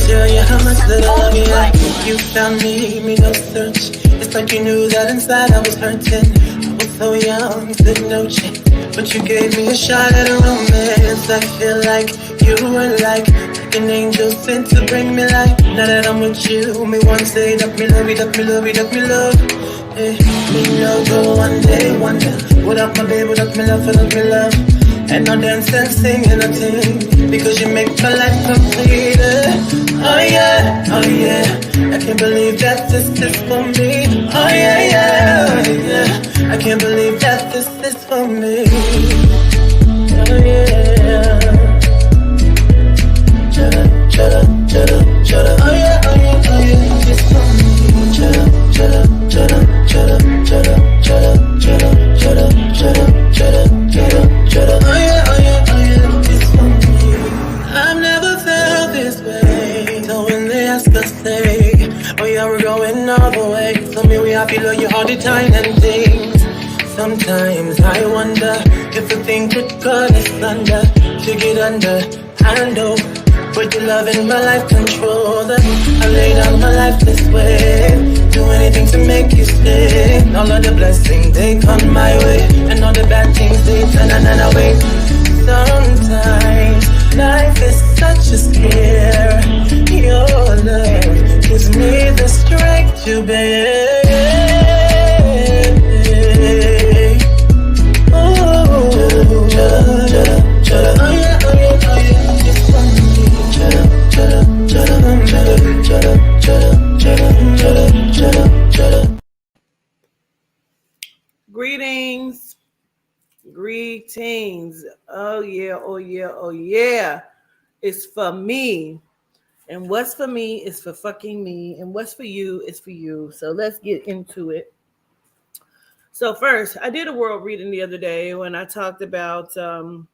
tell you how much I love you. You found me no search. It's like you knew that inside I was hurting. I was so young, said no chance, but you gave me a shot at a romance. I feel like you were like an angel sent to bring me life. Now that I'm with you, me one say that me love you, that me love you, that me love. Hey, me no go one day wonder without my baby, without me love, without me love. And no dance and sing and a thing, because you make my life complete. Oh yeah, oh yeah, I can't believe that this is for me. Oh yeah, yeah, oh yeah, I can't believe that this is for me. Oh yeah, shut up, shut up, shut up. Oh yeah, oh yeah, oh yeah, it's for me. Shut up, shut up, shut up, shut up, shut up, shut up, shut up, shut up, shut up, shut up, shut up, shut up. Oh yeah, oh yeah, oh yeah, it's for me. I've never felt this way. So when they ask us, say, oh yeah, we're going all the way. Tell me we happy, love you all the time and things. Sometimes I wonder if the thing could cut us under to get under. I know, but your love in my life control that. I lay down my life this way, do anything to make you stay. All of the blessings they come my way, and all the bad things they turn away. Sometimes life is such a scare. Your love gives me the strength to bear. Oh, shut up, shut up. Oh yeah, oh yeah, oh yeah. It's for me. Shut up, shut up, shut up, shut up, shut up, shut up, shut up, shut up, shut up, shut up. Greetings. Greetings. Oh yeah, oh yeah, oh yeah. It's for me. And what's for me is for fucking me. And what's for you is for you. So let's get into it. So first, I did a world reading the other day when I talked about the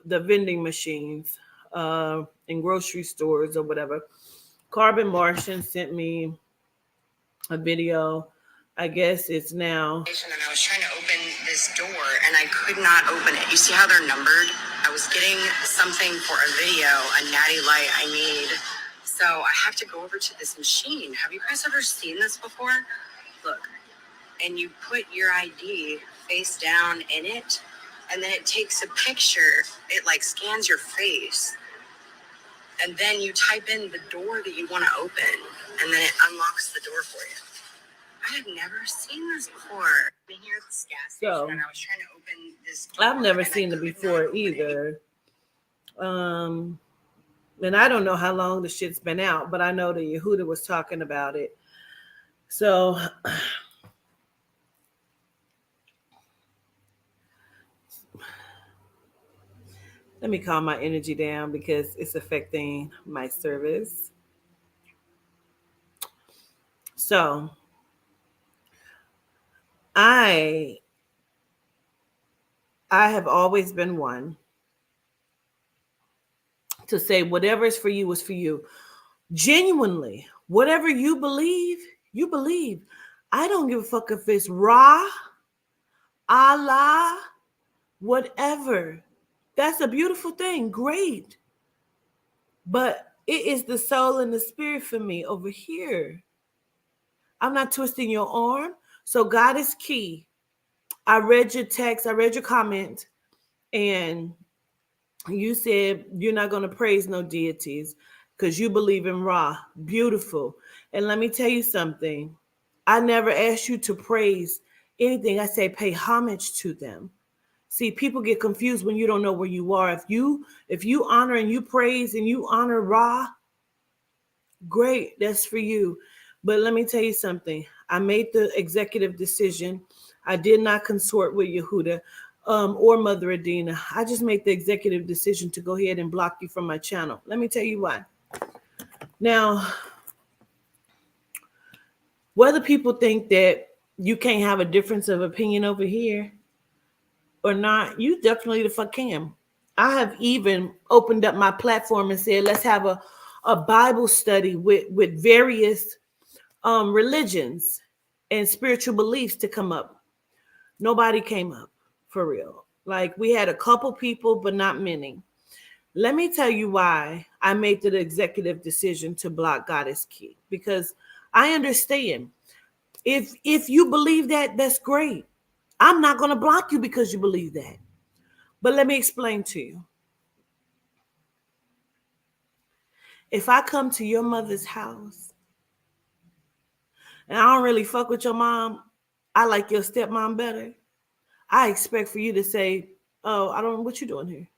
vending machines in grocery stores or whatever. Carbon Martian sent me a video. I guess it's now. And I was trying to open this door and I could not open it. You see how they're numbered? I was getting something for a video, a natty light I need. So I have to go over to this machine. Have you guys ever seen this before? Look, and you put your ID face down in it, and then it takes a picture. It like scans your face. And then you type in the door that you want to open, and then it unlocks the door for you. I have never seen this before. I've been here at this gas station and I was trying to open this door. I've never seen it before either. And I don't know how long the shit's been out, but I know that Yehuda was talking about it. So let me calm my energy down because it's affecting my service. So I have always been one to say whatever is for you is for you. Genuinely, whatever you believe, you believe. I don't give a fuck if it's Ra, Allah, whatever. That's a beautiful thing. Great. But it is the soul and the spirit for me over here. I'm not twisting your arm. So God is key. I read your text. I read your comment. And you said you're not going to praise no deities because you believe in Ra. Beautiful. And let me tell you something. I never asked you to praise anything. I say pay homage to them. See, people get confused when you don't know where you are. If you honor and you praise and you honor Ra, great, that's for you. But let me tell you something. I made the executive decision. I did not consort with Yehuda or Mother Adina. I just made the executive decision to go ahead and block you from my channel. Let me tell you why. Now, whether people think that you can't have a difference of opinion over here or not, you definitely the fuck can. I have even opened up my platform and said, let's have a Bible study with various religions and spiritual beliefs to come up. Nobody came up for real. Like we had a couple people, but not many. Let me tell you why I made the executive decision to block Goddess Key. Because I understand. If you believe that, that's great. I'm not going to block you because you believe that. But let me explain to you. If I come to your mother's house and I don't really fuck with your mom, I like your stepmom better. I expect for you to say, "Oh, I don't know what you doing here."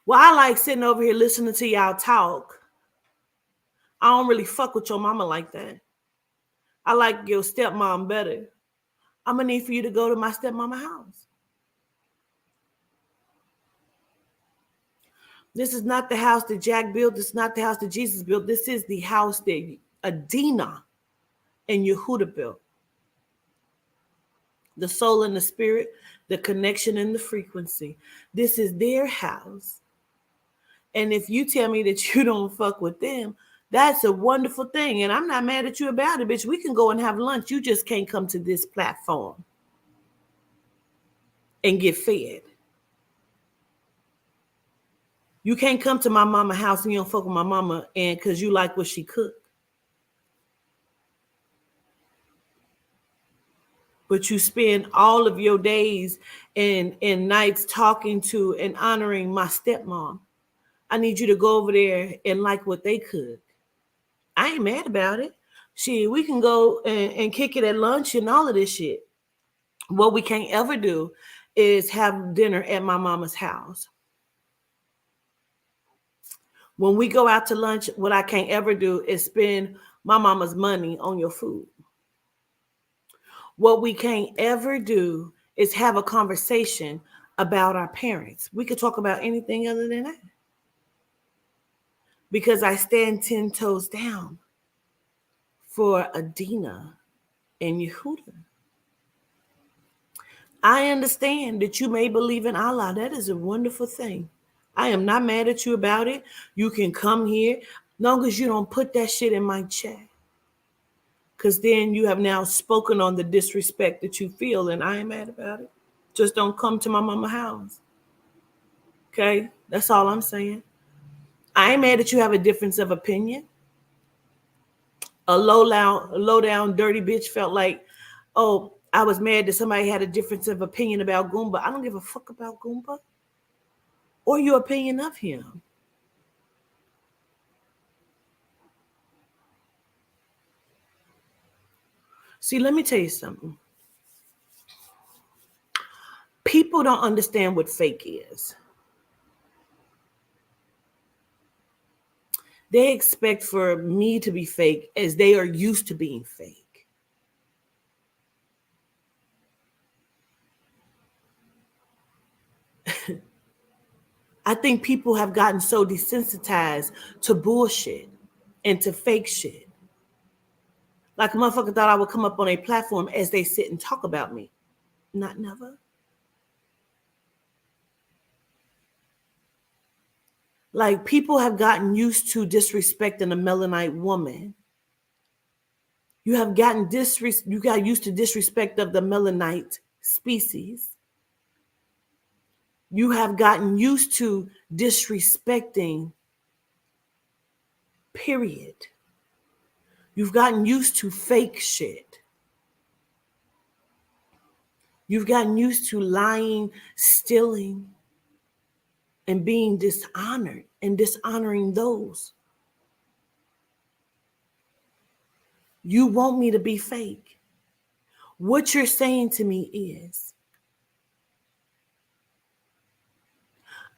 Well, I like sitting over here listening to y'all talk. I don't really fuck with your mama like that. I like your stepmom better. I'm gonna need for you to go to my stepmama house. This is not the house that Jack built. This is not the house that Jesus built. This is the house that Adina and Yehuda built. The soul and the spirit, the connection and the frequency. This is their house. And if you tell me that you don't fuck with them, that's a wonderful thing. And I'm not mad at you about it, bitch. We can go and have lunch. You just can't come to this platform and get fed. You can't come to my mama house and you don't fuck with my mama and because you like what she cooked. But you spend all of your days and nights talking to and honoring my stepmom. I need you to go over there and like what they cook. I ain't mad about it. Shit, we can go and kick it at lunch and all of this shit. What we can't ever do is have dinner at my mama's house. When we go out to lunch, what I can't ever do is spend my mama's money on your food. What we can't ever do is have a conversation about our parents. We could talk about anything other than that. Because I stand 10 toes down for Adina and Yehuda. I understand that you may believe in Allah. That is a wonderful thing. I am not mad at you about it. You can come here, long as you don't put that shit in my chat. Because then you have now spoken on the disrespect that you feel, and I ain't mad about it. Just don't come to my mama's house. Okay? That's all I'm saying. I ain't mad that you have a difference of opinion. A low down, dirty bitch felt like, oh, I was mad that somebody had a difference of opinion about Goomba. I don't give a fuck about Goomba or your opinion of him. See, let me tell you something. People don't understand what fake is. They expect for me to be fake as they are used to being fake. I think people have gotten so desensitized to bullshit and to fake shit. Like a motherfucker thought I would come up on a platform as they sit and talk about me. Not never. Like people have gotten used to disrespecting a melanite woman. You got used to disrespect of the melanite species. You have gotten used to disrespecting, period. You've gotten used to fake shit. You've gotten used to lying, stealing, and being dishonored and dishonoring those. You want me to be fake. What you're saying to me is,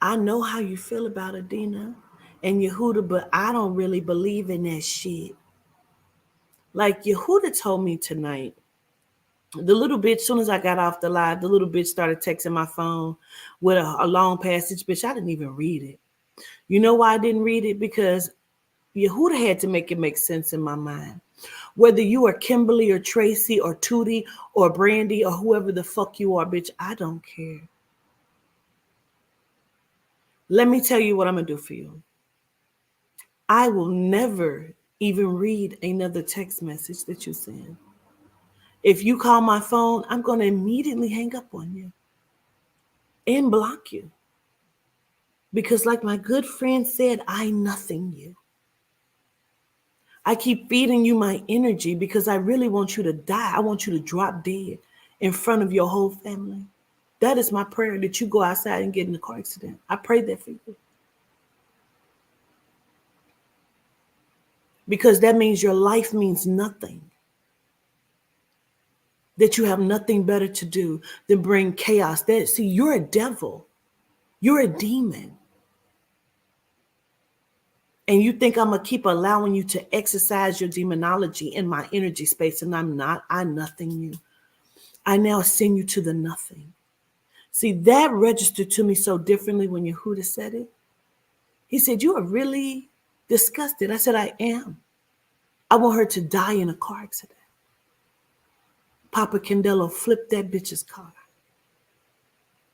I know how you feel about Adina and Yehuda, but I don't really believe in that shit. Like Yehuda told me tonight, the little bitch, as soon as I got off the live, the little bitch started texting my phone with a long passage. Bitch, I didn't even read it. You know why I didn't read it? Because Yehuda had to make it make sense in my mind. Whether you are Kimberly or Tracy or Tootie or Brandy or whoever the fuck you are, bitch, I don't care. Let me tell you what I'm going to do for you. I will never even read another text message that you send. If you call my phone, I'm going to immediately hang up on you and block you. Because, like my good friend said, I nothing you. I keep feeding you my energy because I really want you to die. I want you to drop dead in front of your whole family. That is my prayer, that you go outside and get in a car accident. I pray that for you. Because that means your life means nothing. That you have nothing better to do than bring chaos. That, see, you're a devil. You're a demon. And you think I'm going to keep allowing you to exercise your demonology in my energy space, and I'm not. I nothing you. I now send you to the nothing. See, that registered to me so differently when Yehuda said it. He said, you are really disgusted. I said, I am. I want her to die in a car accident. Papa Candelo flipped that bitch's car.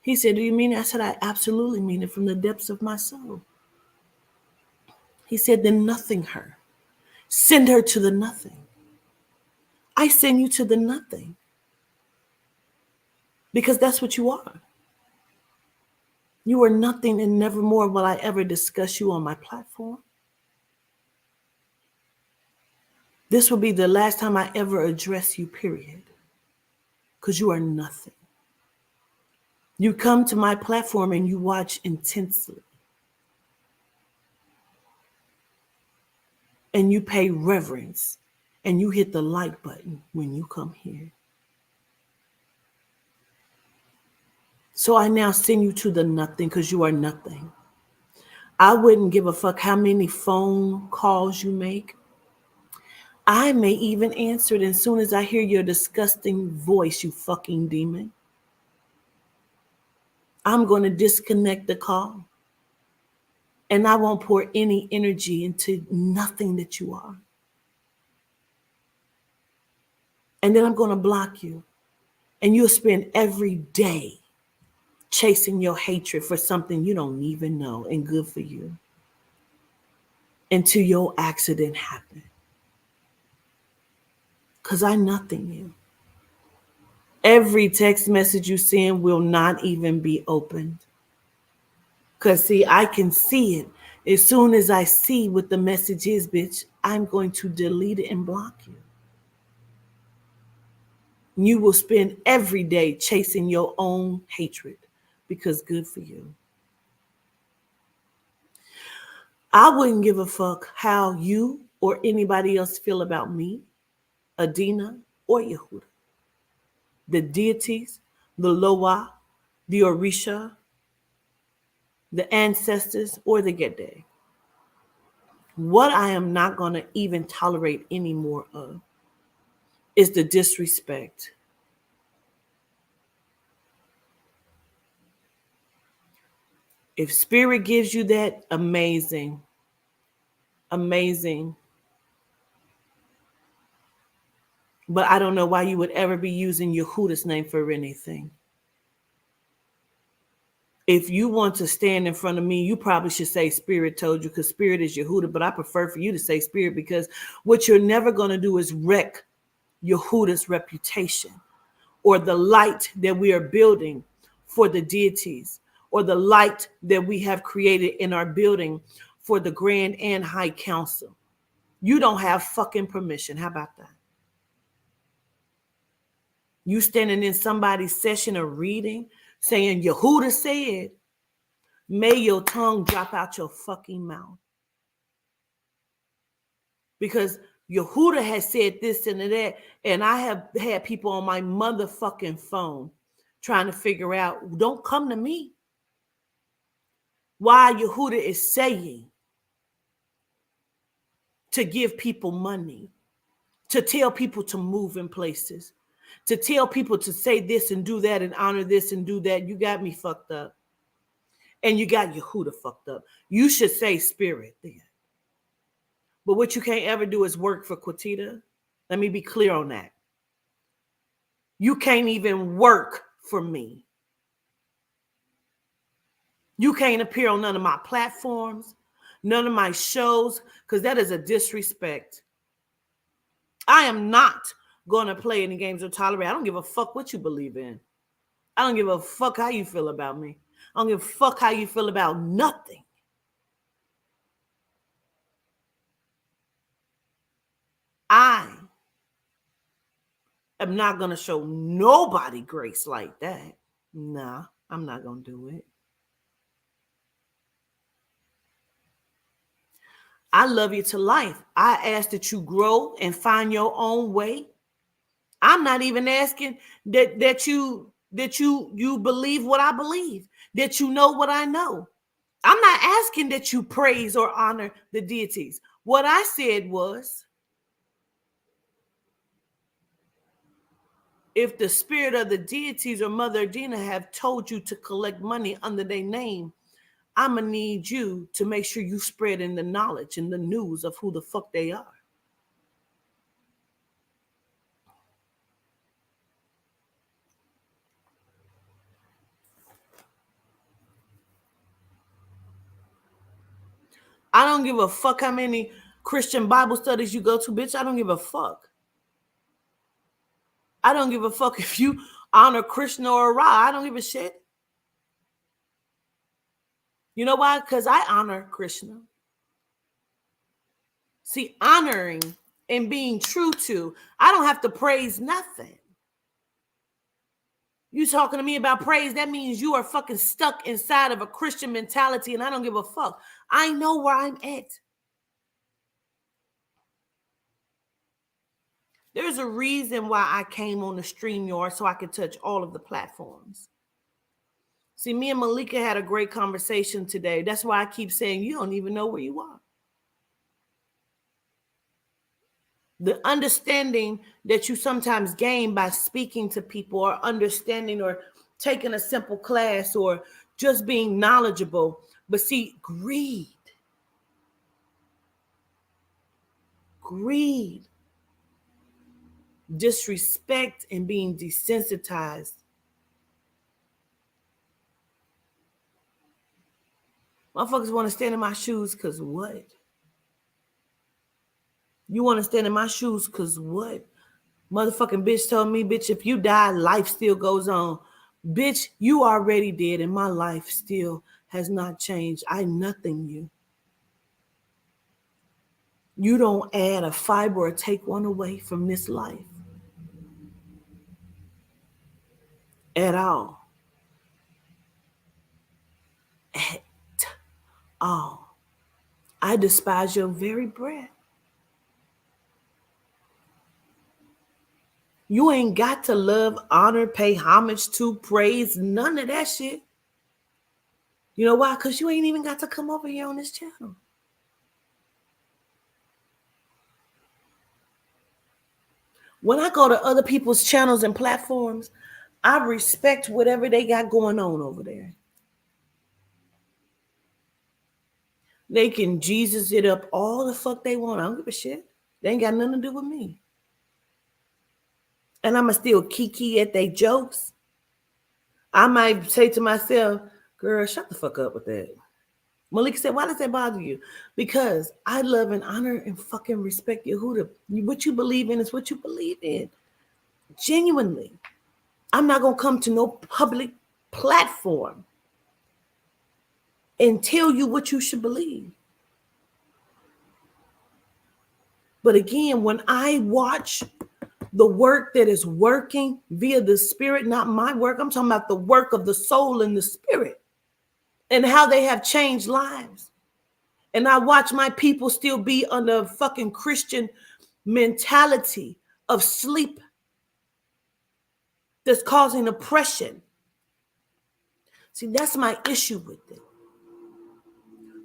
He said, do you mean it? I said, I absolutely mean it from the depths of my soul. He said, then nothing her. Send her to the nothing. I send you to the nothing. Because that's what you are. You are nothing, and nevermore will I ever discuss you on my platform. This will be the last time I ever address you, period. Because you are nothing. You come to my platform and you watch intensely. And you pay reverence. And you hit the like button when you come here. So I now send you to the nothing because you are nothing. I wouldn't give a fuck how many phone calls you make. I may even answer it as soon as I hear your disgusting voice, you fucking demon. I'm going to disconnect the call. And I won't pour any energy into nothing that you are. And then I'm going to block you. And you'll spend every day chasing your hatred for something you don't even know and good for you. Until your accident happened. Because I nothing you. Every text message you send will not even be opened. Because, see, I can see it. As soon as I see what the message is, bitch, I'm going to delete it and block you. You will spend every day chasing your own hatred because good for you. I wouldn't give a fuck how you or anybody else feel about me, Adina, or Yehuda. The deities, the Loa, the Orisha, the ancestors, or the Gede. What I am not going to even tolerate any more of is the disrespect. If spirit gives you that, amazing. Amazing. But I don't know why you would ever be using Yehuda's name for anything. If you want to stand in front of me, you probably should say Spirit told you, because Spirit is Yehuda. But I prefer for you to say Spirit, because what you're never going to do is wreck Yehuda's reputation or the light that we are building for the deities, or the light that we have created in our building for the Grand and High Council. You don't have fucking permission. How about that? You standing in somebody's session of reading saying Yehuda said, may your tongue drop out your fucking mouth. Because Yehuda has said this and that, and I have had people on my motherfucking phone trying to figure out, don't come to me. Why Yehuda is saying to give people money, to tell people to move in places, to tell people to say this and do that and honor this and do that. You got me fucked up. And you got Yehuda fucked up. You should say Spirit then. But what you can't ever do is work for Quatita. Let me be clear on that. You can't even work for me. You can't appear on none of my platforms, none of my shows, because that is a disrespect. I am not going to play any games or tolerate. I don't give a fuck what you believe in. I don't give a fuck how you feel about me. I don't give a fuck how you feel about nothing. I am not going to show nobody grace like that. Nah, I'm not going to do it. I love you to life. I ask that you grow and find your own way. I'm not even asking that you believe what I believe, that you know what I know. I'm not asking that you praise or honor the deities. What I said was, if the spirit of the deities or Mother Adina have told you to collect money under their name, I'm going to need you to make sure you spread in the knowledge and the news of who the fuck they are. I don't give a fuck how many Christian Bible studies you go to, bitch. I don't give a fuck. I don't give a fuck if you honor Krishna or Ra. I don't give a shit. You know why? Because I honor Krishna. See, honoring and being true to, I don't have to praise nothing. You talking to me about praise, that means you are fucking stuck inside of a Christian mentality, and I don't give a fuck. I know where I'm at. There's a reason why I came on the StreamYard so I could touch all of the platforms. See, me and Malika had a great conversation today. That's why I keep saying you don't even know where you are. The understanding that you sometimes gain by speaking to people or understanding or taking a simple class or just being knowledgeable. But see, greed, disrespect, and being desensitized. Motherfuckers want to stand in my shoes because what? You want to stand in my shoes because what? Motherfucking bitch told me, bitch, if you die, life still goes on. Bitch, you already did, and my life still has not changed. I nothing you. You don't add a fiber or take one away from this life. At all. At all. I despise your very breath. You ain't got to love, honor, pay homage to, praise, none of that shit. You know why? Because you ain't even got to come over here on this channel. When I go to other people's channels and platforms, I respect whatever they got going on over there. They can Jesus it up all the fuck they want. I don't give a shit. They ain't got nothing to do with me. And I'ma still kiki at their jokes. I might say to myself, girl, shut the fuck up with that. Malika said, why does that bother you? Because I love and honor and fucking respect you. What you believe in is what you believe in. Genuinely. I'm not going to come to no public platform and tell you what you should believe. But again, when I watch the work that is working via the spirit, not my work, I'm talking about the work of the soul and the spirit and how they have changed lives. And I watch my people still be under a fucking Christian mentality of sleep that's causing oppression. See, that's my issue with it.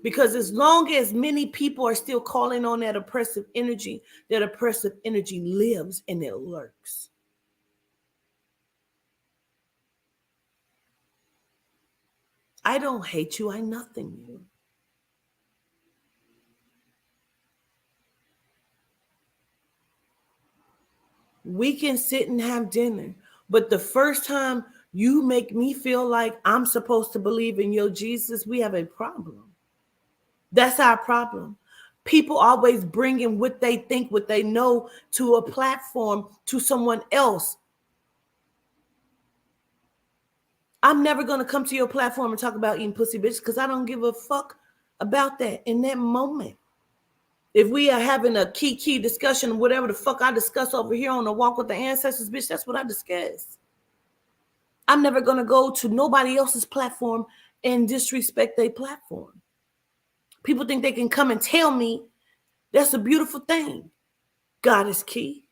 Because as long as many people are still calling on that oppressive energy lives and it lurks. I don't hate you. I nothing you. We can sit and have dinner. But the first time you make me feel like I'm supposed to believe in your Jesus, we have a problem. That's our problem. People always bringing what they think, what they know to a platform, to someone else. I'm never going to come to your platform and talk about eating pussy, bitch, because I don't give a fuck about that in that moment. If we are having a key discussion, whatever the fuck I discuss over here on the Walk with the Ancestors, bitch, that's what I discuss. I'm never going to go to nobody else's platform and disrespect their platform. People think they can come and tell me. That's a beautiful thing. God is key.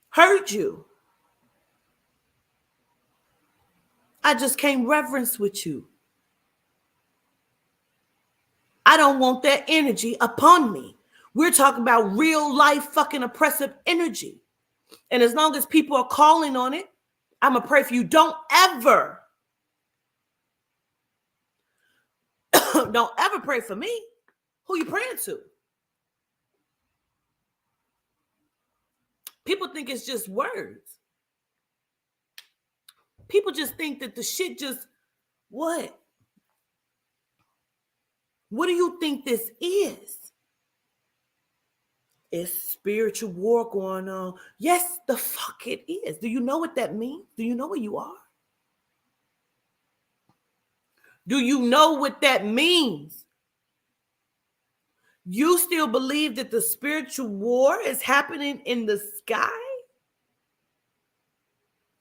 Heard you. I just can't reverence with you. I don't want that energy upon me. We're talking about real life fucking oppressive energy. And as long as people are calling on it, I'm going to pray for you. Don't ever pray for me. Who you praying to? People think it's just words. People just think that the shit just, what? What do you think this is? It's spiritual war going on. Yes, the fuck it is. Do you know what that means? Do you know where you are? Do you know what that means? You still believe that the spiritual war is happening in the sky?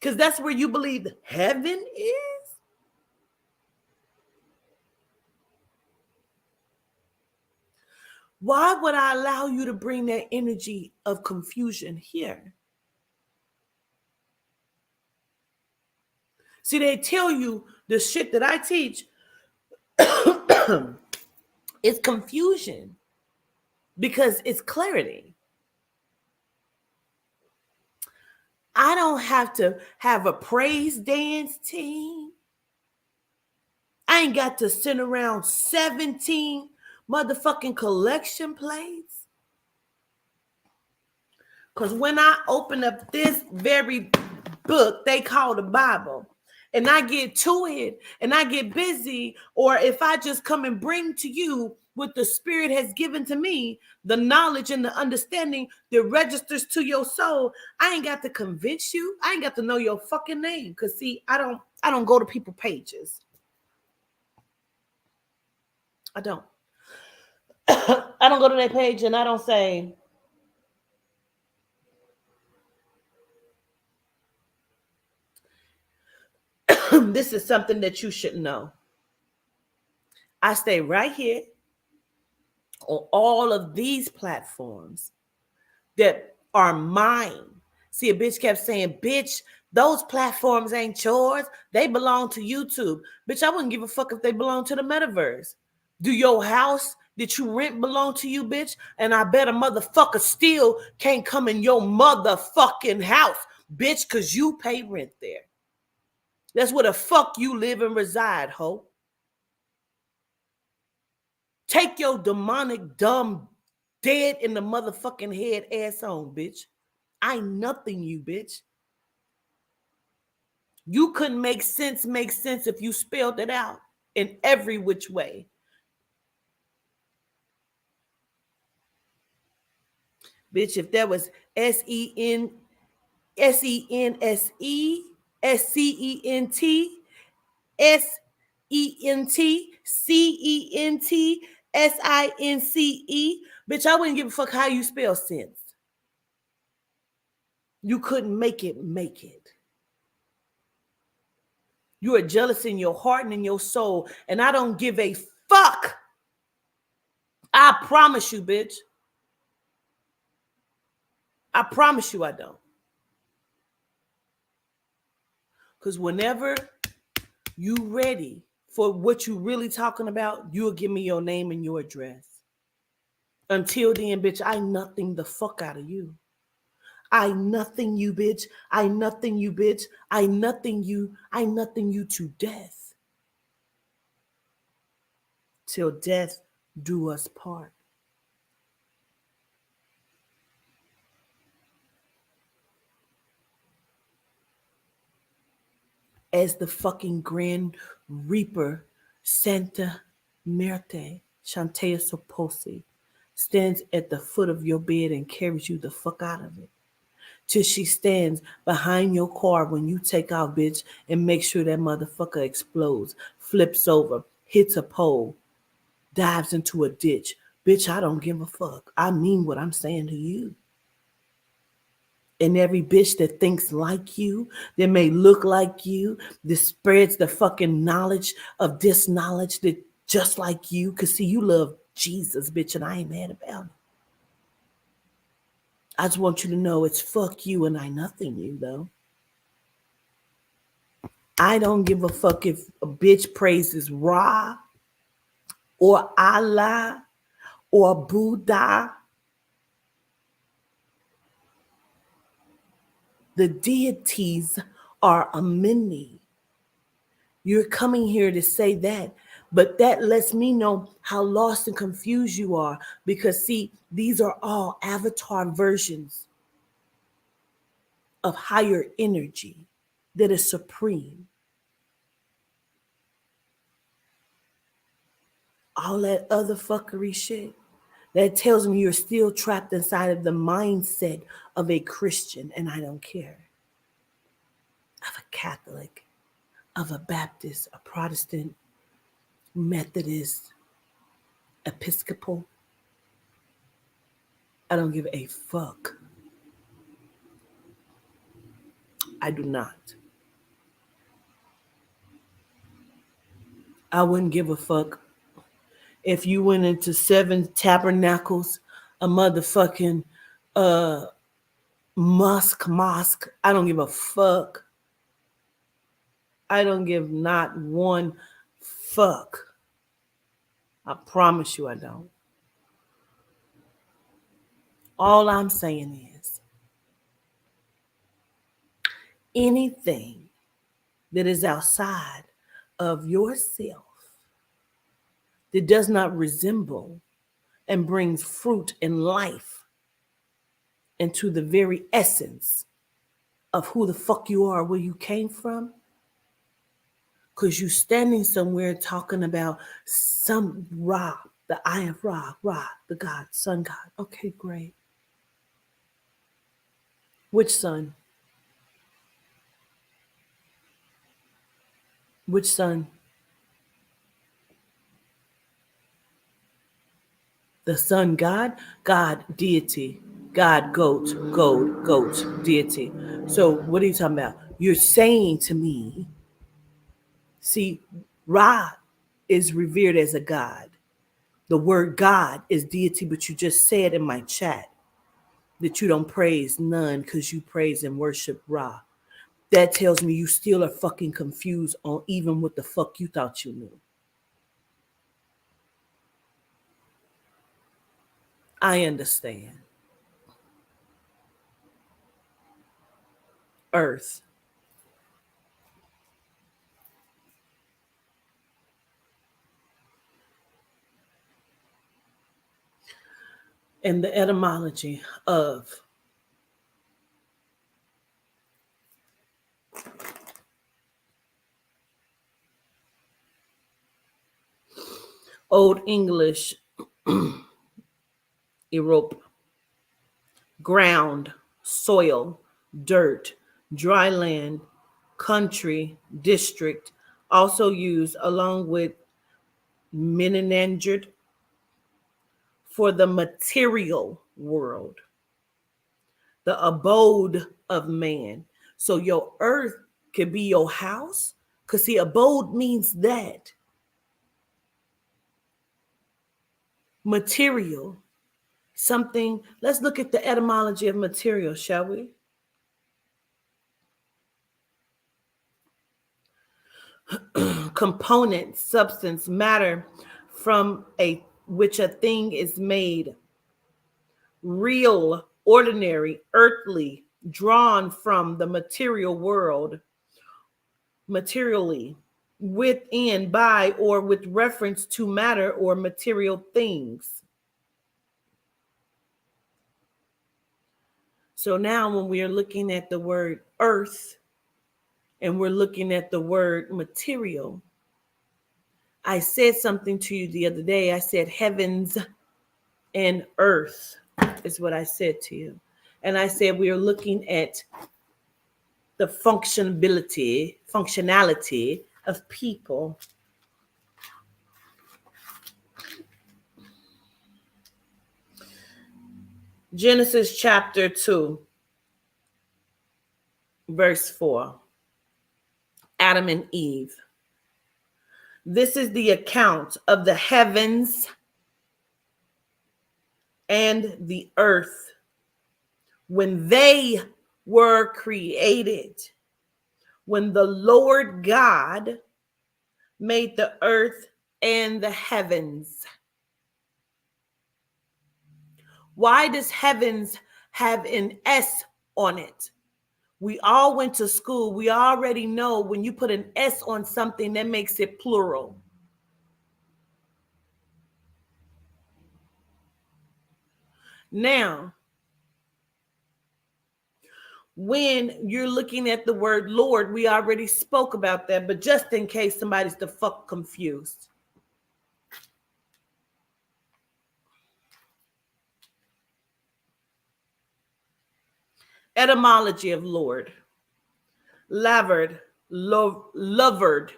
Because that's where you believe heaven is? Why would I allow you to bring that energy of confusion here? See, they tell you the shit that I teach is confusion because it's clarity. I don't have to have a praise dance team. I ain't got to send around 17 motherfucking collection plates. Because when I open up this very book they call the Bible, and I get to it and I get busy, or if I just come and bring to you what the Spirit has given to me, the knowledge and the understanding that registers to your soul, I ain't got to convince you. I ain't got to know your fucking name. Because see, I don't go to people's pages. I don't. I don't go to their page and I don't say, this is something that you should know. I stay right here on all of these platforms that are mine. See, a bitch kept saying, bitch, those platforms ain't yours. They belong to YouTube. Bitch, I wouldn't give a fuck if they belong to the metaverse. Do your house that you rent belong to you, bitch? And I bet a motherfucker still can't come in your motherfucking house, bitch, because you pay rent there. That's where the fuck you live and reside, ho. Take your demonic, dumb, dead in the motherfucking head ass on, bitch. I ain't nothing, you bitch. You couldn't make sense if you spelled it out in every which way. Bitch, if that was SENSE, SCENT, SENT, CENT, bitch, I wouldn't give a fuck how you spell sense. You couldn't make it. You are jealous in your heart and in your soul, and I don't give a fuck. I promise you, bitch. I promise you I don't. Because whenever you ready for what you really talking about, you'll give me your name and your address. Until then, bitch, I nothing the fuck out of you. I nothing you, bitch. I nothing you, bitch. I nothing you to death. Till death do us part. As the fucking Grand Reaper Santa Muerte, Chantea Soposi, stands at the foot of your bed and carries you the fuck out of it. till she stands behind your car when you take out, bitch, and make sure that motherfucker explodes, flips over, hits a pole, dives into a ditch. Bitch, I don't give a fuck. I mean what I'm saying to you. And every bitch that thinks like you, that may look like you, that spreads the fucking knowledge of this knowledge that just like you, cause see, you love Jesus, bitch, and I ain't mad about it. I just want you to know it's fuck you and I nothing you though. I don't give a fuck if a bitch praises Ra or Allah or Buddha. The deities are a many. You're coming here to say that, but that lets me know how lost and confused you are because, see, these are all avatar versions of higher energy that is supreme. All that other fuckery shit that tells me you're still trapped inside of the mindset of a Christian, and I don't care, of a Catholic, of a Baptist, a Protestant, Methodist, Episcopal. I don't give a fuck. I do not. I wouldn't give a fuck if you went into 7 tabernacles, a motherfucking mosque. I don't give a fuck. I don't give not one fuck. I promise you I don't. All I'm saying is anything that is outside of yourself that does not resemble and brings fruit and life into the very essence of who the fuck you are, where you came from, because you standing somewhere talking about some Ra, the eye of Ra, the God, sun God. Okay, great. Which sun? Which sun? The sun God? God, deity. God, goat, deity. So what are you talking about? You're saying to me, see, Ra is revered as a God. The word God is deity, but you just said in my chat that you don't praise none because you praise and worship Ra. That tells me you still are fucking confused on even what the fuck you thought you knew. I understand. Earth. And the etymology of Old English, Europe, ground, soil, dirt, dry land, country, district, also used along with Menenanged for the material world, the abode of man. So your earth could be your house, because see, abode means that. Material, something. Let's look at the etymology of material, shall we? Component, substance, matter from a which a thing is made. Real, ordinary, earthly, drawn from the material world, materially, within, by, or with reference to matter or material things. So now when we are looking at the word earth and we're looking at the word material, I said something to you the other day. I said heavens and earth is what I said to you. And I said we are looking at the functionality of people. Genesis chapter 2, verse 4. Adam and Eve. This is the account of the heavens and the earth when they were created, when the Lord God made the earth and the heavens. Why does heavens have an S on it? We all went to school. We already know when you put an S on something, that makes it plural. Now, when you're looking at the word Lord, we already spoke about that, but just in case somebody's the fuck confused. Etymology of Lord. Lavered, lovered.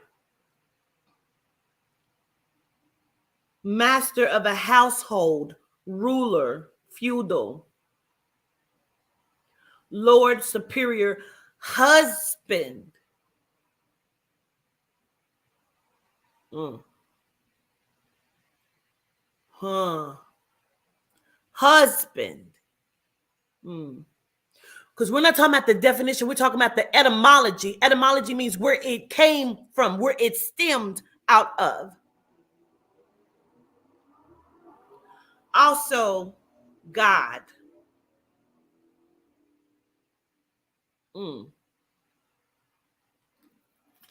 Master of a household, ruler, feudal. Lord, superior, husband. Husband. Because we're not talking about the definition, we're talking about the etymology. Etymology means where it came from, where it stemmed out of. Also, God.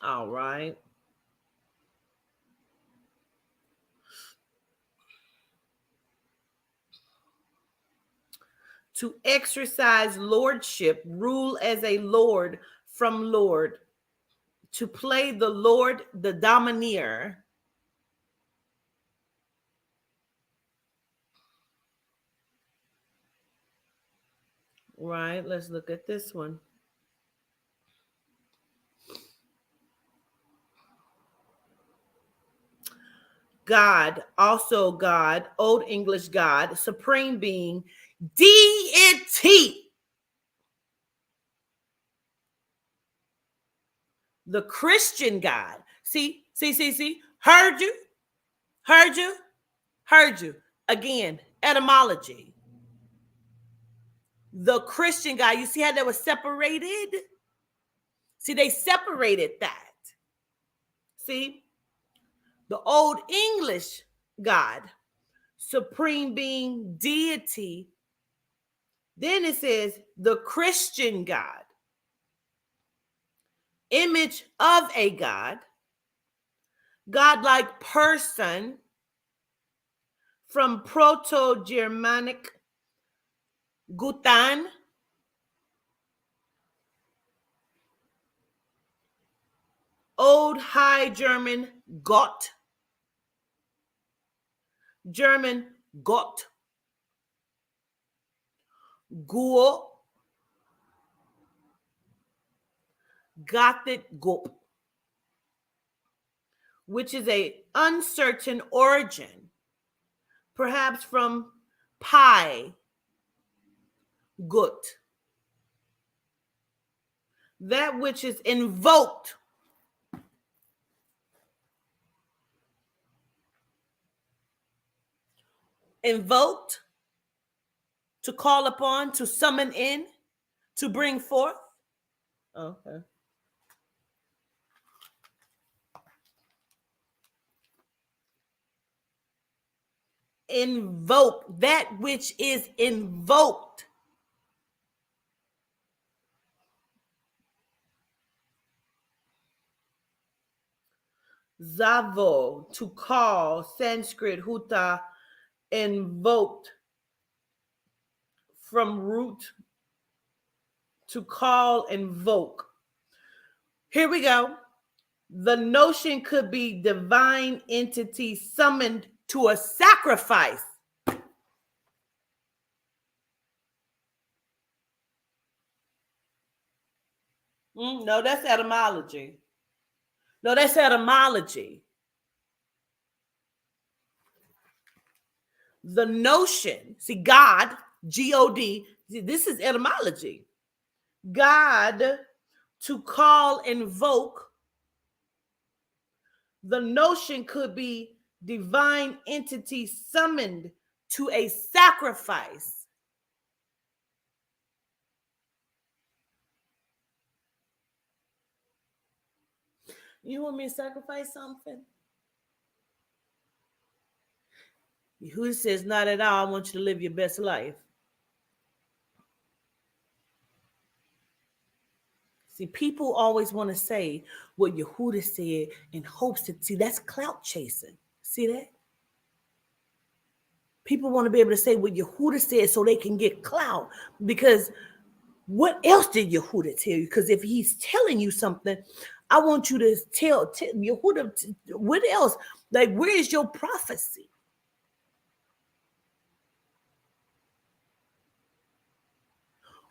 All right. To exercise lordship, rule as a lord from Lord. To play the Lord, the domineer. Right, let's look at this one. God, also God, Old English God, supreme being, deity. The Christian God. See. Heard you. Again, etymology. The Christian God. You see how that was separated? See, they separated that. See? The Old English God, supreme being, deity. Then it says the Christian God, image of a God, godlike person, from Proto-Germanic Gutan, Old High German Gott, German Gott, Guo, Gothic Gop, which is a uncertain origin, perhaps from pi, gut, that which is invoked. Invoked, to call upon, to summon in, to bring forth. Okay. Invoke, that which is invoked. Zavo, to call, Sanskrit huta, invoked, from root, to call, invoke. Here we go. The notion could be divine entity summoned to a sacrifice. No, that's etymology. No, that's etymology. The notion, see, God, God, this is etymology. God, to call, invoke. The notion could be divine entity summoned to a sacrifice. You want me to sacrifice something? Who says not at all? I want you to live your best life. See, people always want to say what Yehuda said in hopes to see that's clout chasing. See that? People want to be able to say what Yehuda said so they can get clout. Because what else did Yehuda tell you? Because if he's telling you something, I want you to tell Yehuda what else? Like, where is your prophecy?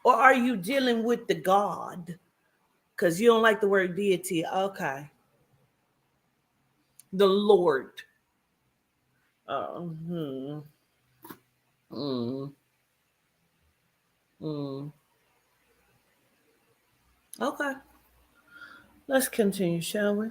Or are you dealing with the God? Because you don't like the word deity. Okay. The Lord. Hmm. Mm. Mm. Okay. Let's continue, shall we?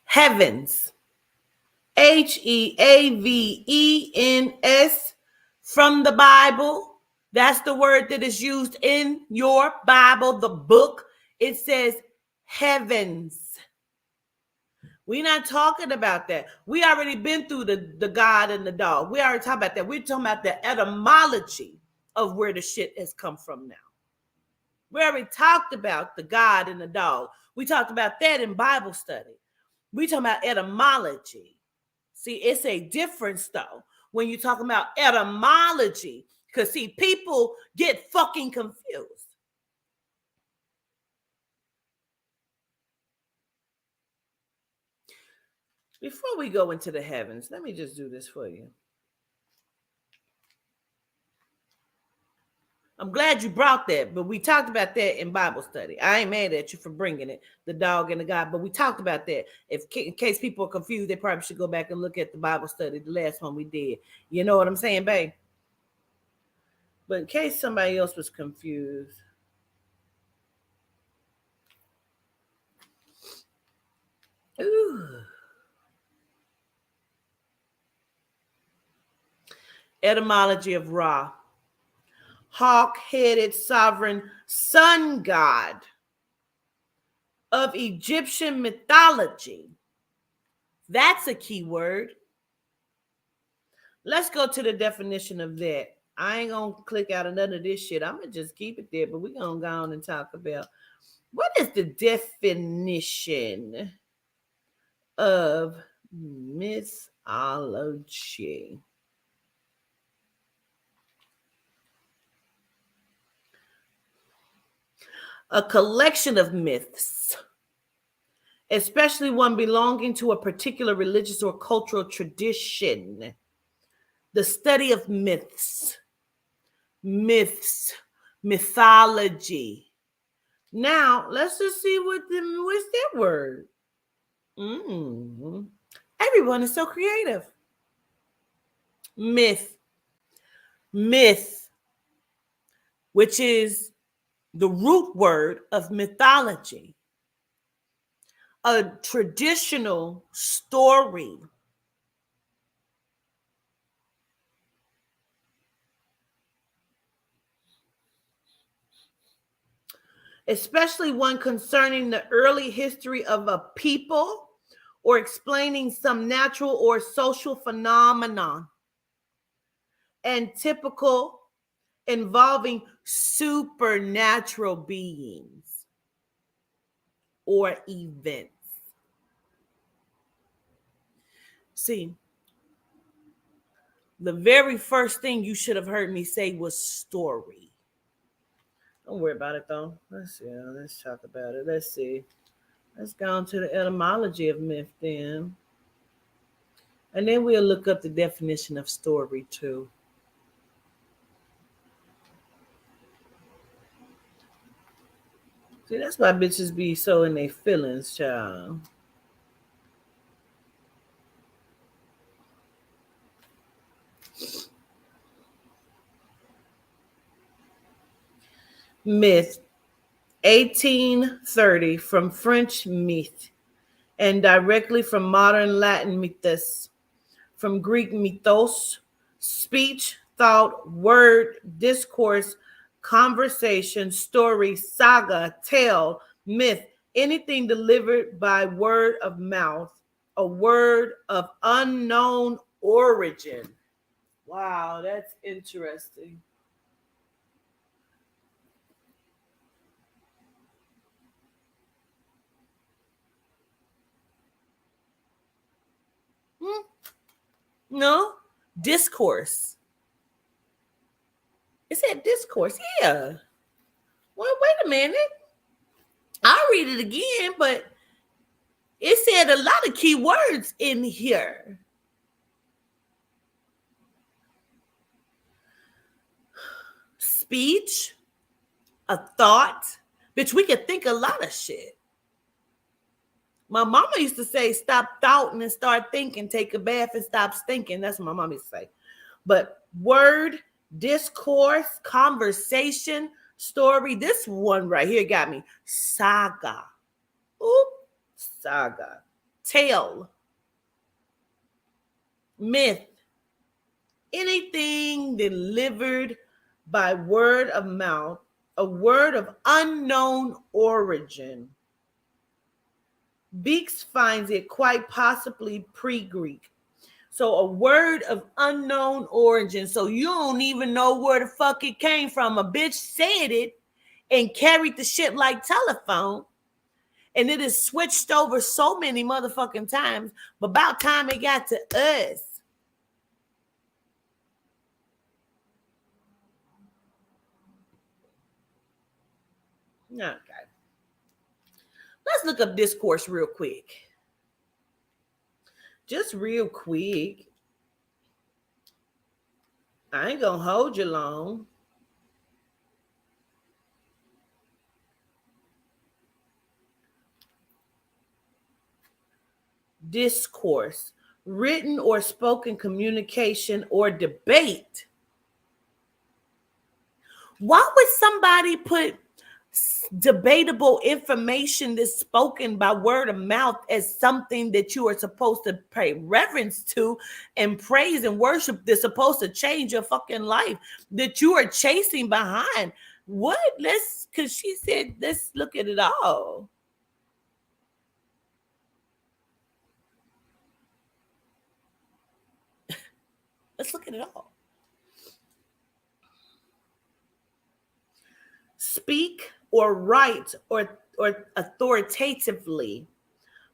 Heavens. Heavens from the Bible. That's the word that is used in your Bible, the book. It says heavens. We're not talking about that. We already been through the God and the dog. We already talked about that. We're talking about the etymology of where the shit has come from now. We already talked about the God and the dog. We talked about that in Bible study. We talking about etymology. See, it's a difference though when you're talking about etymology. Because see, people get fucking confused. Before we go into the heavens, let me just do this for you. I'm glad you brought that, but we talked about that in Bible study. I ain't mad at you for bringing it, the dog and the God, but we talked about that. In case people are confused, they probably should go back and look at the Bible study, the last one we did. You know what I'm saying, babe? But in case somebody else was confused, ooh. Etymology of Ra. Hawk-headed sovereign sun god of Egyptian mythology. That's a key word. Let's go to the definition of that. I ain't gonna click out of none of this shit. I'm gonna just keep it there, but we're gonna go on and talk about what is the definition of mythology. A collection of myths, especially one belonging to a particular religious or cultural tradition. The study of myths, mythology. Now, let's just see what's that word. Everyone is so creative. Myth, which is the root word of mythology. A traditional story. Especially one concerning the early history of a people or explaining some natural or social phenomenon, and typical involving supernatural beings or events. See, the very first thing you should have heard me say was story. Don't worry about it though. Let's see. Let's talk about it. Let's see. Let's go on to the etymology of myth then. And then we'll look up the definition of story too. See, that's why bitches be so in their feelings, child. Myth, 1830, from French myth, and directly from modern Latin mythos, from Greek mythos, speech, thought, word, discourse, conversation, story, saga, tale, myth, anything delivered by word of mouth, a word of unknown origin. Wow, that's interesting. Hmm? No, discourse. It said discourse. Yeah. Well, wait a minute. I'll read it again, but it said a lot of key words in here. Speech, a thought. Bitch, we can think a lot of shit. My mama used to say, stop thoughting and start thinking. Take a bath and stop stinking. That's what my mama used to say. But word, discourse, conversation, story. This one right here got me. Saga. Oop. Saga. Tale. Myth. Anything delivered by word of mouth, a word of unknown origin. Beeks finds it quite possibly pre-Greek. So a word of unknown origin. So you don't even know where the fuck it came from. A bitch said it and carried the shit like telephone. And it is switched over so many motherfucking times. But about time it got to us. Okay. Let's look up discourse real quick. Just real quick. I ain't gonna hold you long. Discourse, written or spoken communication or debate. Why would somebody put debatable information that's spoken by word of mouth as something that you are supposed to pay reverence to and praise and worship, that's supposed to change your fucking life, that you are chasing behind? What? Because she said, let's look at it all. Let's look at it all. Speak or write or authoritatively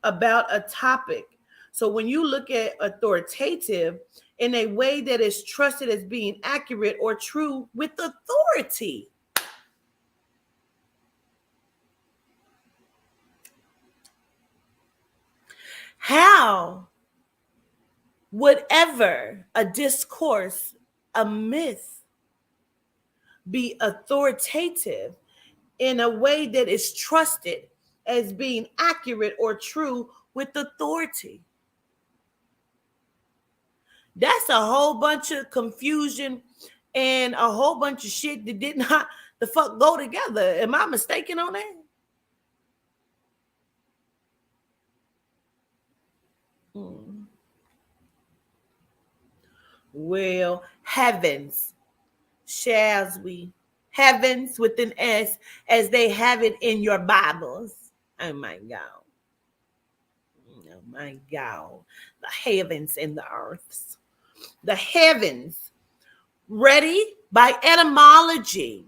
about a topic. So when you look at authoritative, in a way that is trusted as being accurate or true with authority. How would ever a discourse, a myth, be authoritative in a way that is trusted as being accurate or true with authority? That's a whole bunch of confusion and a whole bunch of shit that did not the fuck go together. Am I mistaken on that? Well, heavens, shall we? Heavens with an S, as they have it in your Bibles. Oh my God. Oh my God. The heavens and the earths. The heavens. Ready? By etymology.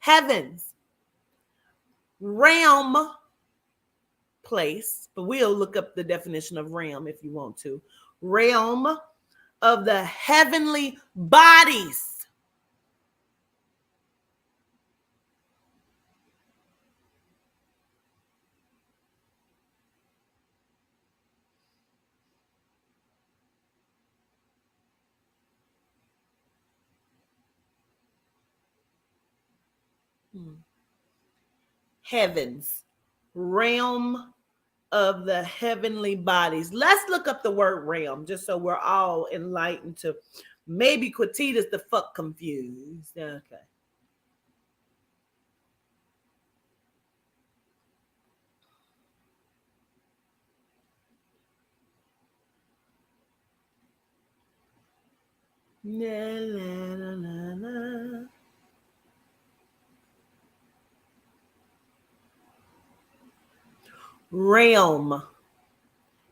Heavens. Realm. Place. But we'll look up the definition of realm if you want to. Realm of the heavenly bodies. Heavens, realm of the heavenly bodies. Let's look up the word realm just so we're all enlightened to maybe Quatita's the fuck confused. Okay. Na, na, na, na, na. Realm,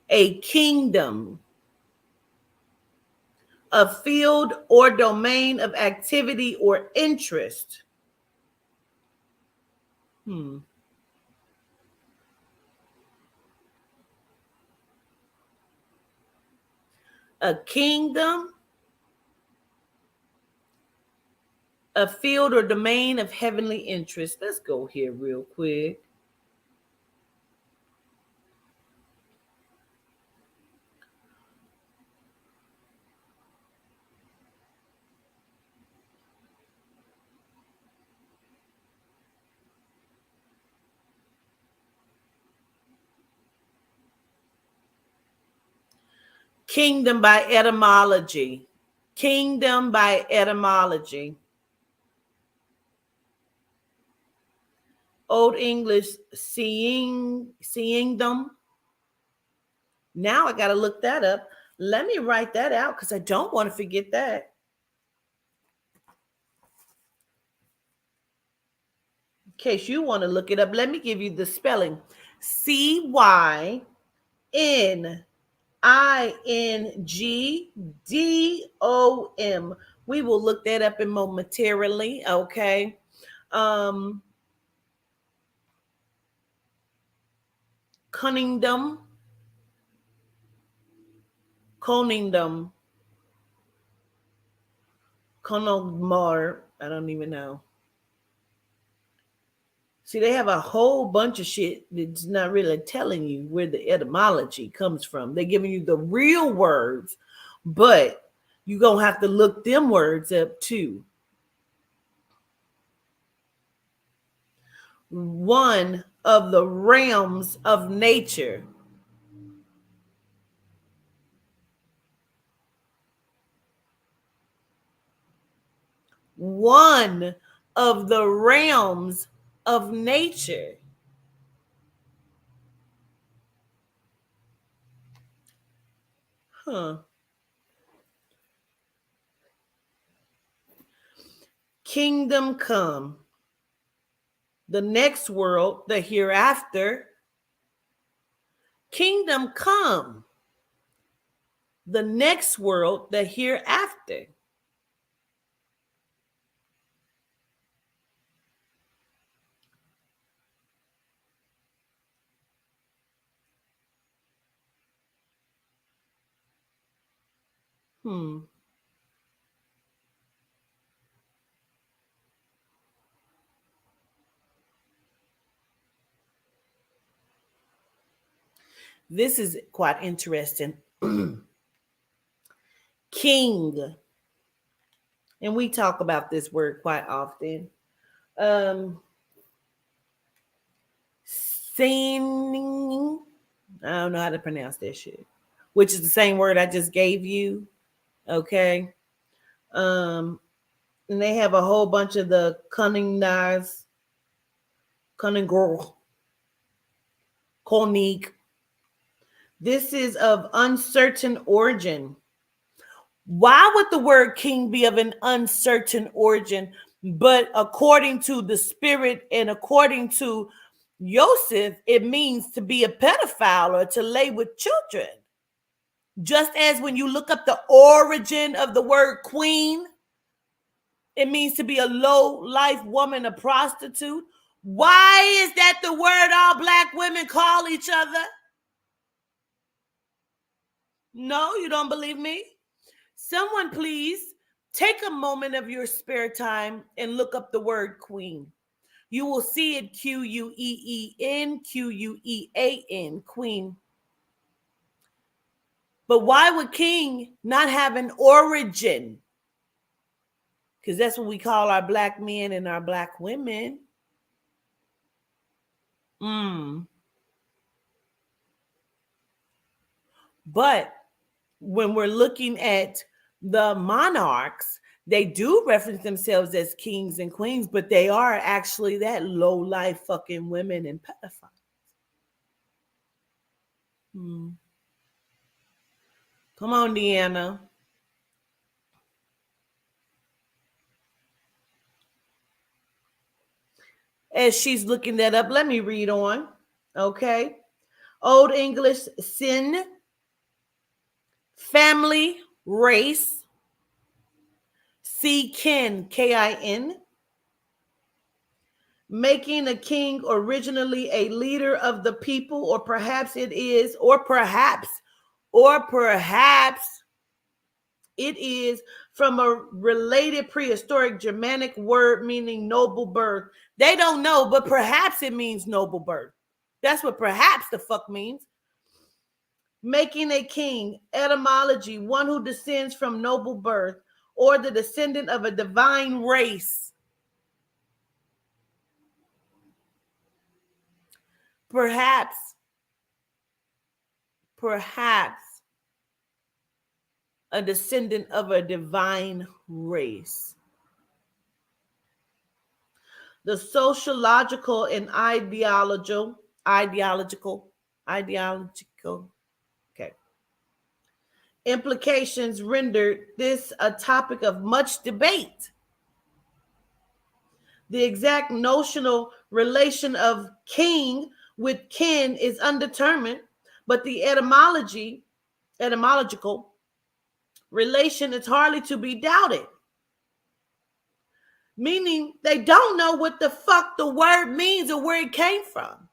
a kingdom, a field or domain of activity or interest. A kingdom, a field or domain of heavenly interest. Let's go here real quick. Kingdom by etymology. Kingdom by etymology. Old English, seeing them. Now I got to look that up. Let me write that out because I don't want to forget that. In case you want to look it up, let me give you the spelling. Cyningdom. We will look that up in momentarily, okay? Coningdom. Coningdom. Conogmar. I don't even know. See, they have a whole bunch of shit that's not really telling you where the etymology comes from. They're giving you the real words, but you're going to have to look them words up too. One of the realms of nature. One of the realms of nature. Kingdom come. The next world, the hereafter. Kingdom come. The next world, the hereafter. This is quite interesting. King. And we talk about this word quite often. Singing. I don't know how to pronounce that shit. Which is the same word I just gave you. Okay. And they have a whole bunch of the cunning knives. Cunning girl. Konig. This is of uncertain origin. Why would the word king be of an uncertain origin? But according to the spirit and according to Joseph, it means to be a pedophile or to lay with children. Just as when you look up the origin of the word queen, it means to be a low-life woman, a prostitute. Why is that the word all Black women call each other? No, you don't believe me? Someone please take a moment of your spare time and look up the word queen. You will see it Queen, Quean, queen. But why would king not have an origin? Because that's what we call our Black men and our Black women. Mm. But when we're looking at the monarchs, they do reference themselves as kings and queens, but they are actually that low life fucking women and pedophiles. Hmm. Come on, Deanna. As she's looking that up, let me read on. Okay. Old English, sin, family, race, see, kin, Kin, making a king originally a leader of the people, or perhaps it is, or perhaps it is from a related prehistoric Germanic word meaning noble birth. They don't know, but perhaps it means noble birth. That's what perhaps the fuck means. Making a king, etymology, one who descends from noble birth or the descendant of a divine race. Perhaps a descendant of a divine race. The sociological and ideological, okay, implications rendered this a topic of much debate. The exact notional relation of king with kin is undetermined, but the etymological relation is hardly to be doubted. Meaning they don't know what the fuck the word means or where it came from.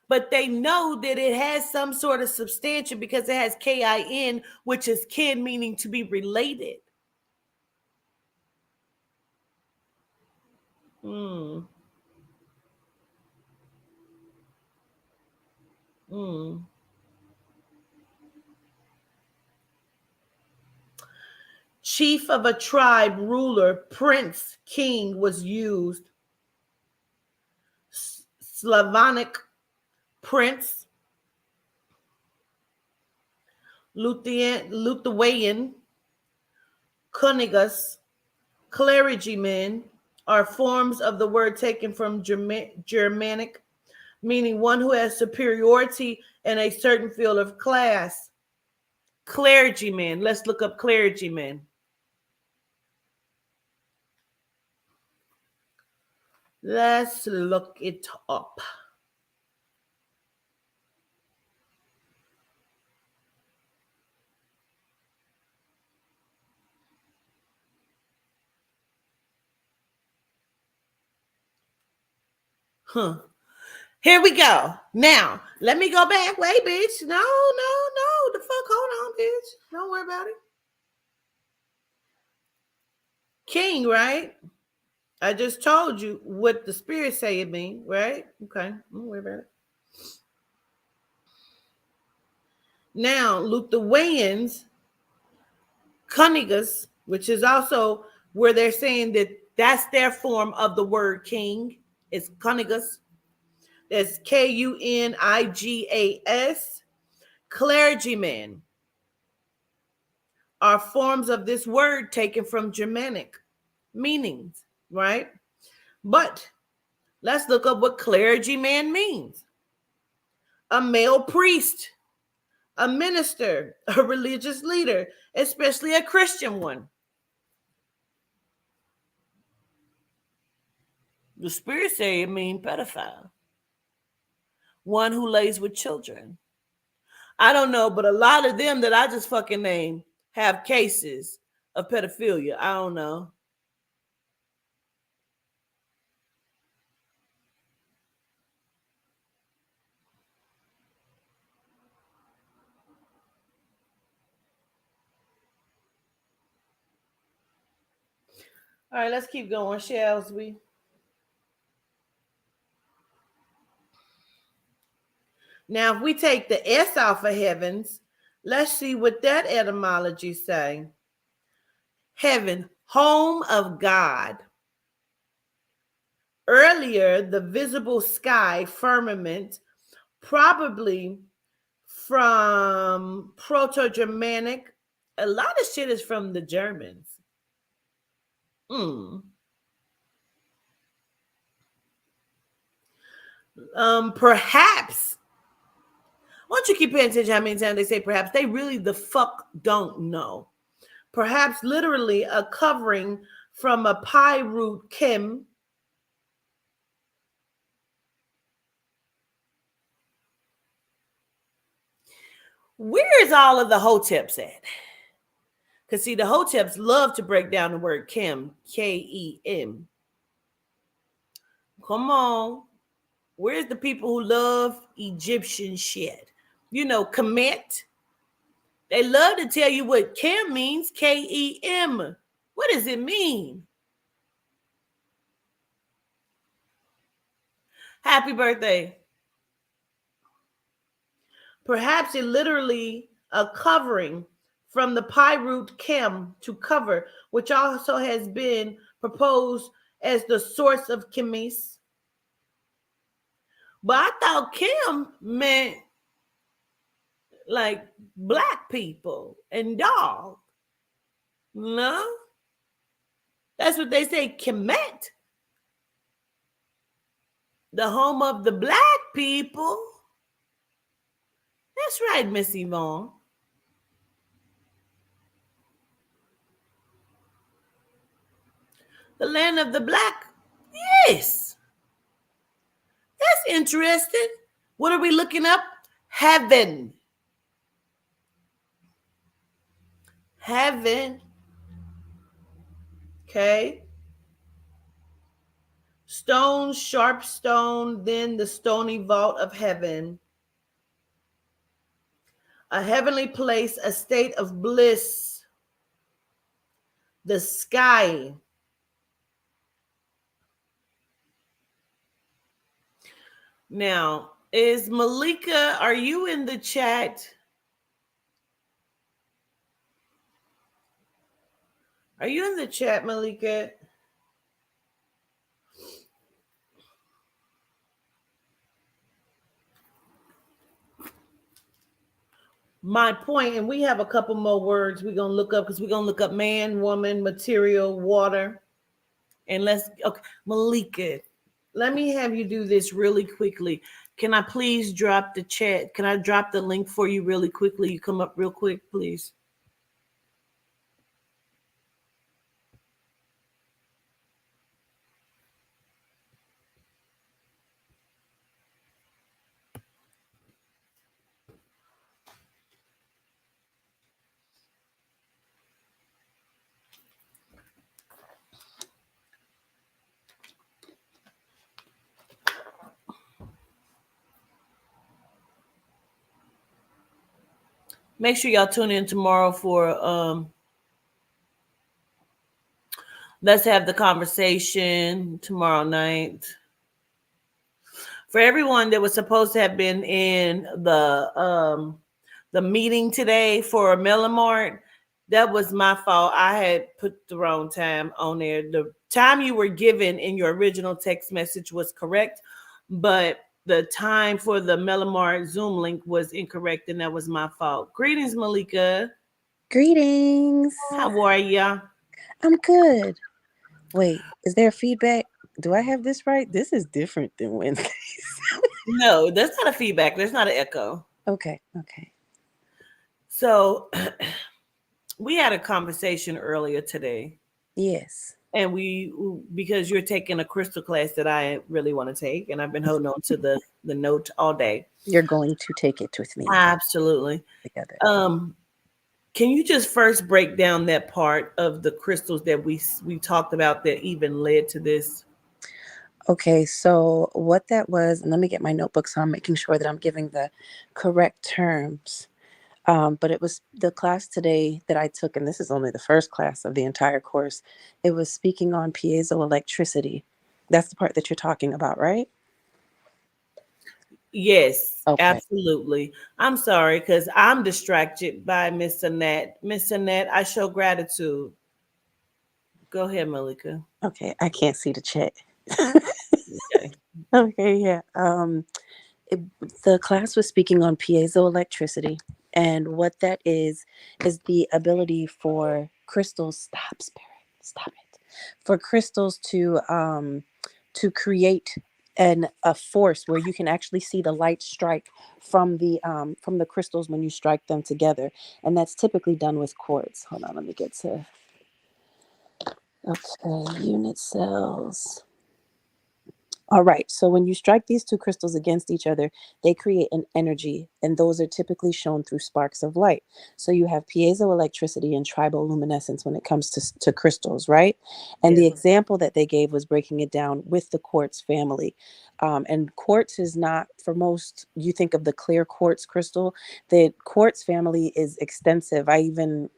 But they know that it has some sort of substantial because it has kin, which is kin, meaning to be related. Mm. Mm. Chief of a tribe, ruler, prince, king was used. Slavonic prince, Lithuanian, Kunigas, clergyman are forms of the word taken from Germanic, meaning one who has superiority in a certain field of class. Clergyman. Let's look up clergyman. Let's look it up. Huh. Here we go. Now, let me go back. Wait, bitch. No. The fuck? Hold on, bitch. Don't worry about it. King, right? I just told you what the spirit say it mean, right? Okay. Don't worry about it. Now, Lithuanians, Kunigas, which is also where they're saying that that's their form of the word king, is Kunigas. That's Kunigas. Clergymen are forms of this word taken from Germanic meanings, right? But let's look up what clergyman means. A male priest, a minister, a religious leader, especially a Christian one. The spirit say it means pedophile, one who lays with children. I don't know, but a lot of them that I just fucking named have cases of pedophilia. I don't know. All right, let's keep going, shall we? Now, if we take the S off of heavens, let's see what that etymology say. Heaven, home of God. Earlier, the visible sky firmament, probably from Proto-Germanic. A lot of shit is from the Germans. Mm. Perhaps. Why don't you keep paying attention how many times they say perhaps? They really the fuck don't know. Perhaps literally a covering from a pi root kim. Where is all of the hoteps at? Because see, the hoteps love to break down the word kim, K-E-M. Come on. Where's the people who love Egyptian shit? You know, Kemet. They love to tell you what Kim means, K-E-M. What does it mean? Happy birthday. Perhaps it literally a covering from the pi root Kim to cover, which also has been proposed as the source of chemise. But I thought Kim meant like black people and dog. No, that's what they say, Kemet, the home of the black people. That's right, Miss Yvonne. The land of the black. Yes. That's interesting. What are we looking up? Heaven. Heaven. Okay. Stone, sharp stone, then the stony vault of heaven. A heavenly place, a state of bliss. The sky. Now, is Malika, are you in the chat? Are you in the chat, Malika? My point, and we have a couple more words we're going to look up because we're going to look up man, woman, material, water. And let's, okay, Malika, let me have you do this really quickly. Can I please drop the chat? Can I drop the link for you really quickly? You come up real quick, please. Make sure y'all tune in tomorrow for let's have the conversation tomorrow night. For everyone that was supposed to have been in the meeting today for Melamart, that was my fault. I had put the wrong time on there. The time you were given in your original text message was correct, but the time for the Melamart Zoom link was incorrect, and that was my fault. Greetings, Malika. Greetings. How are ya? I'm good. Wait, is there feedback? Do I have this right? This is different than Wednesdays. No, there's not a feedback. There's not an echo. Okay. So we had a conversation earlier today. Yes. And because you're taking a crystal class that I really want to take, and I've been holding on to the note all day. You're going to take it with me. Absolutely. Together. Can you just first break down that part of the crystals that we talked about that even led to this? Okay, so what that was, and let me get my notebook so I'm making sure that I'm giving the correct terms. But it was the class today that I took, and this is only the first class of the entire course. It was speaking on piezoelectricity. That's the part that you're talking about, right? Yes, okay. Absolutely. I'm sorry because I'm distracted by Miss Annette. Miss Annette, I show gratitude. Go ahead, Malika. Okay, I can't see the chat. Okay, yeah. It, the class was speaking on piezoelectricity, and what that is the ability for crystals. Stop, spirit, stop it. For crystals to create a force where you can actually see the light strike from the crystals when you strike them together, and that's typically done with quartz. Hold on, let me get to okay unit cells. All right. So when you strike these two crystals against each other, they create an energy, and those are typically shown through sparks of light. So you have piezoelectricity and triboluminescence when it comes to crystals, right? And the Yes. example that they gave was breaking it down with the quartz family. And quartz is not, for most, you think of the clear quartz crystal. The quartz family is extensive. I even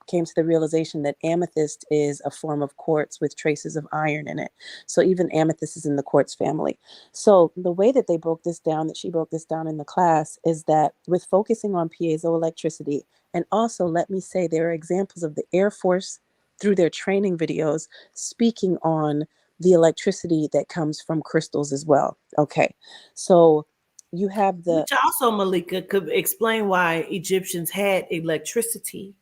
came to the realization that amethyst is a form of quartz with traces of iron in it. So even amethyst is in the quartz family. So the way that they broke this down, that she broke this down in the class, is that with focusing on piezoelectricity, and also let me say there are examples of the Air Force through their training videos speaking on the electricity that comes from crystals as well. Okay, so you have the Which also, Malika, could explain why Egyptians had electricity.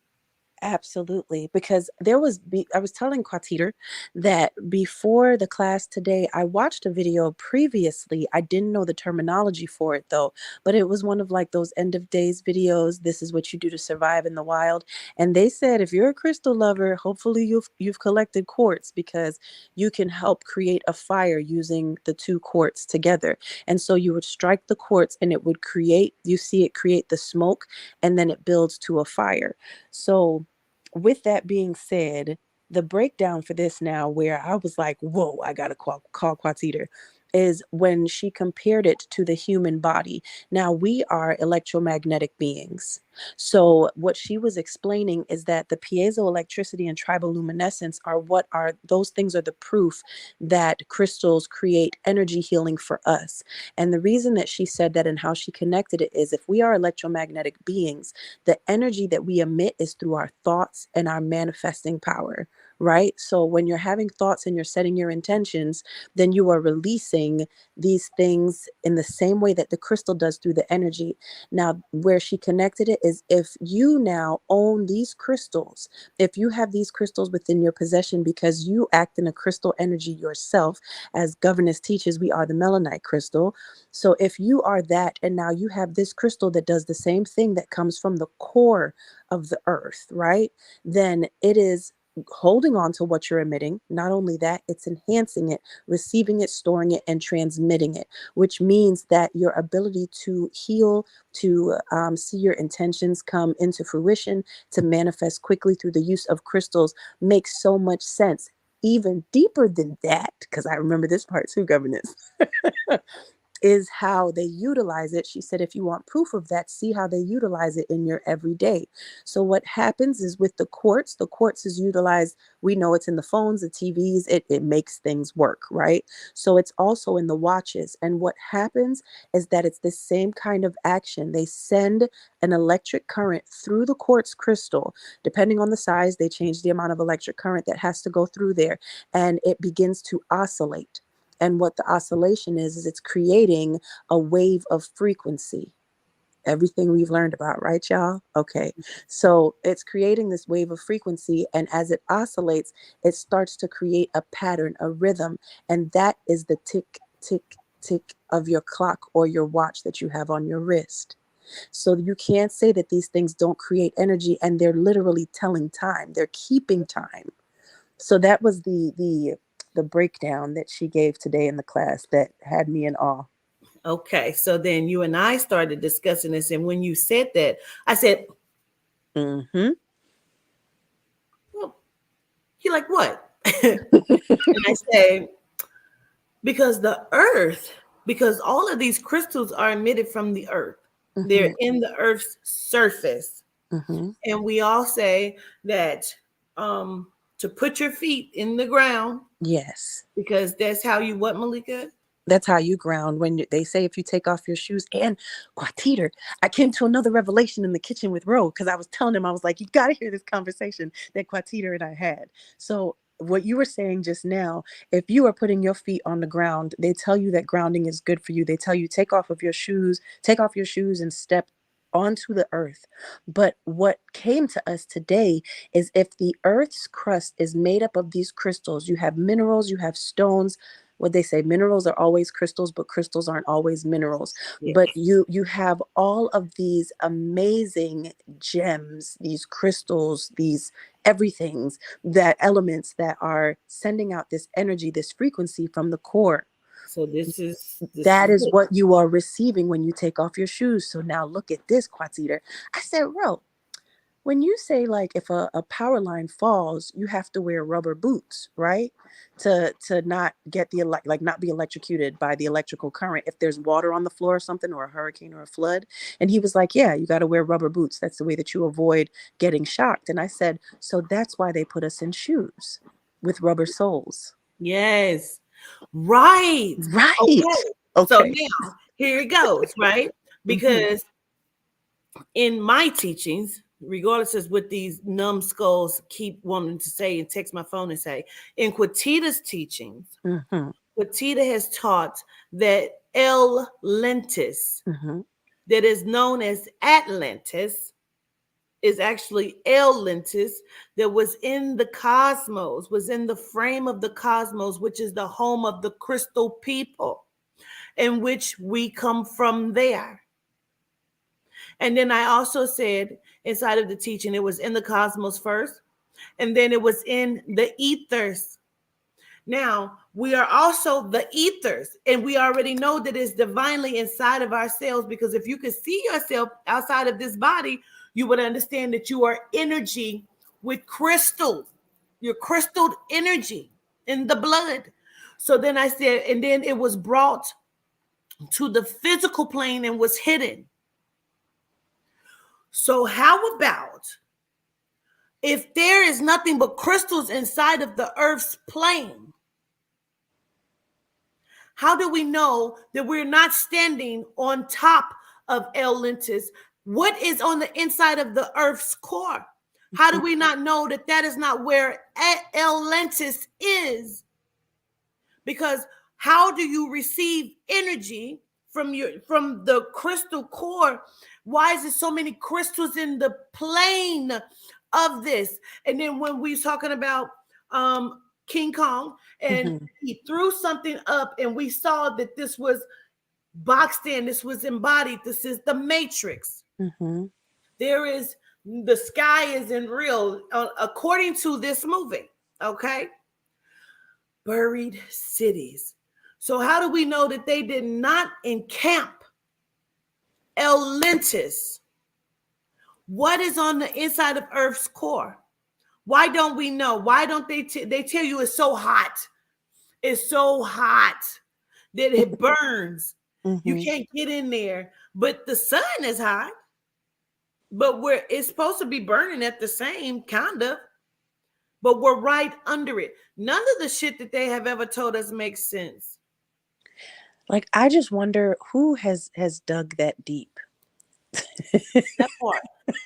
absolutely, because I was telling Quatiter that before the class today, I watched a video previously. I didn't know the terminology for it though, but it was one of like those end of days videos. This is what you do to survive in the wild. And they said if you're a crystal lover, hopefully you've collected quartz because you can help create a fire using the two quartz together. And so you would strike the quartz and it would create, you see it create the smoke, and then it builds to a fire. So with that being said, the breakdown for this now, where I was like, whoa, I got to call Quatiter, is when she compared it to the human body. Now, we are electromagnetic beings. So, what she was explaining is that the piezoelectricity and triboluminescence are what are those things are the proof that crystals create energy healing for us. And the reason that she said that and how she connected it is if we are electromagnetic beings, the energy that we emit is through our thoughts and our manifesting power, right? So when you're having thoughts and you're setting your intentions, then you are releasing these things in the same way that the crystal does through the energy. Now, where she connected it is if you now own these crystals, if you have these crystals within your possession because you act in a crystal energy yourself, as governess teaches, we are the melanite crystal. So if you are that, and now you have this crystal that does the same thing that comes from the core of the earth, right? Then it is holding on to what you're emitting. Not only that, it's enhancing it, receiving it, storing it, and transmitting it, which means that your ability to heal, to see your intentions come into fruition, to manifest quickly through the use of crystals makes so much sense. Even deeper than that, because I remember this part too, governess, is how they utilize it. She said, if you want proof of that, see how they utilize it in your everyday. So what happens is with the quartz is utilized. We know it's in the phones, the TVs, it makes things work, right? So it's also in the watches. And what happens is that it's the same kind of action. They send an electric current through the quartz crystal. Depending on the size, they change the amount of electric current that has to go through there. And it begins to oscillate. And what the oscillation is it's creating a wave of frequency. Everything we've learned about, right, y'all? Okay. So it's creating this wave of frequency. And as it oscillates, it starts to create a pattern, a rhythm. And that is the tick, tick, tick of your clock or your watch that you have on your wrist. So you can't say that these things don't create energy, and they're literally telling time. They're keeping time. So that was the breakdown that she gave today in the class that had me in awe. Okay, so then you and I started discussing this, and when you said that, I said, Mm-hmm. well, you're like, what? And I say, because the earth, because all of these crystals are emitted from the earth. They're Mm-hmm. in the earth's surface. Mm-hmm. And we all say that to put your feet in the ground, Yes. because that's how you what, Malika? That's how you ground when they say if you take off your shoes. And Quatiter, I came to another revelation in the kitchen with Ro because I was telling him, I was like, you got to hear this conversation that Quatiter and I had. So what you were saying just now, if you are putting your feet on the ground, they tell you that grounding is good for you. They tell you take off your shoes and step onto the earth. But what came to us today is if the earth's crust is made up of these crystals, you have minerals, you have stones. What they say, minerals are always crystals, but crystals aren't always minerals. Yes. But you have all of these amazing gems, these crystals, these everything's, that elements that are sending out this energy, this frequency from the core. So this is That is it. what you are receiving when you take off your shoes. So now look at this, Quatita. I said, bro, when you say like if a power line falls, you have to wear rubber boots, right? To not get the like not be electrocuted by the electrical current if there's water on the floor or something, or a hurricane or a flood. And he was like, yeah, you got to wear rubber boots. That's the way that you avoid getting shocked. And I said, so that's why they put us in shoes with rubber soles. Yes. Right. Right. Okay. So Okay. now here it goes, right? Hmm. Because in my teachings, regardless of what these numbskulls keep wanting to say and text my phone and say, in Quatita's teachings, Hmm. Quatita has taught that El Lentis, Hmm. that is known as Atlantis, is actually El Lentis, that was in the cosmos, was in the frame of the cosmos, which is the home of the crystal people, in which we come from there. And then I also said inside of the teaching, it was in the cosmos first, and then it was in the ethers. Now, we are also the ethers, and we already know that it's divinely inside of ourselves, because if you could see yourself outside of this body, you would understand that you are energy with crystal, your crystal energy in the blood. So then I said, and then it was brought to the physical plane and was hidden. So, how about if there is nothing but crystals inside of the earth's plane? How do we know that we're not standing on top of El Lentis? What is on the inside of the earth's core? How do we not know that that is not where El Lentis is? Because how do you receive energy from the crystal core? Why is there so many crystals in the plane of this? And then when we was talking about King Kong, and Hmm. he threw something up, and we saw that this was boxed in, this was embodied, this is the matrix. Hmm. There is, the sky isn't real, according to this movie. Okay, buried cities. So how do we know that they did not encamp El Lentis? What is on the inside of Earth's core? Why don't we know? Why don't they tell you it's so hot? It's so hot that it burns. You Hmm. can't get in there. But the sun is hot. But it's supposed to be burning at the same kind of, but we're right under it. None of the shit that they have ever told us makes sense. Like, I just wonder who has dug that deep. That part.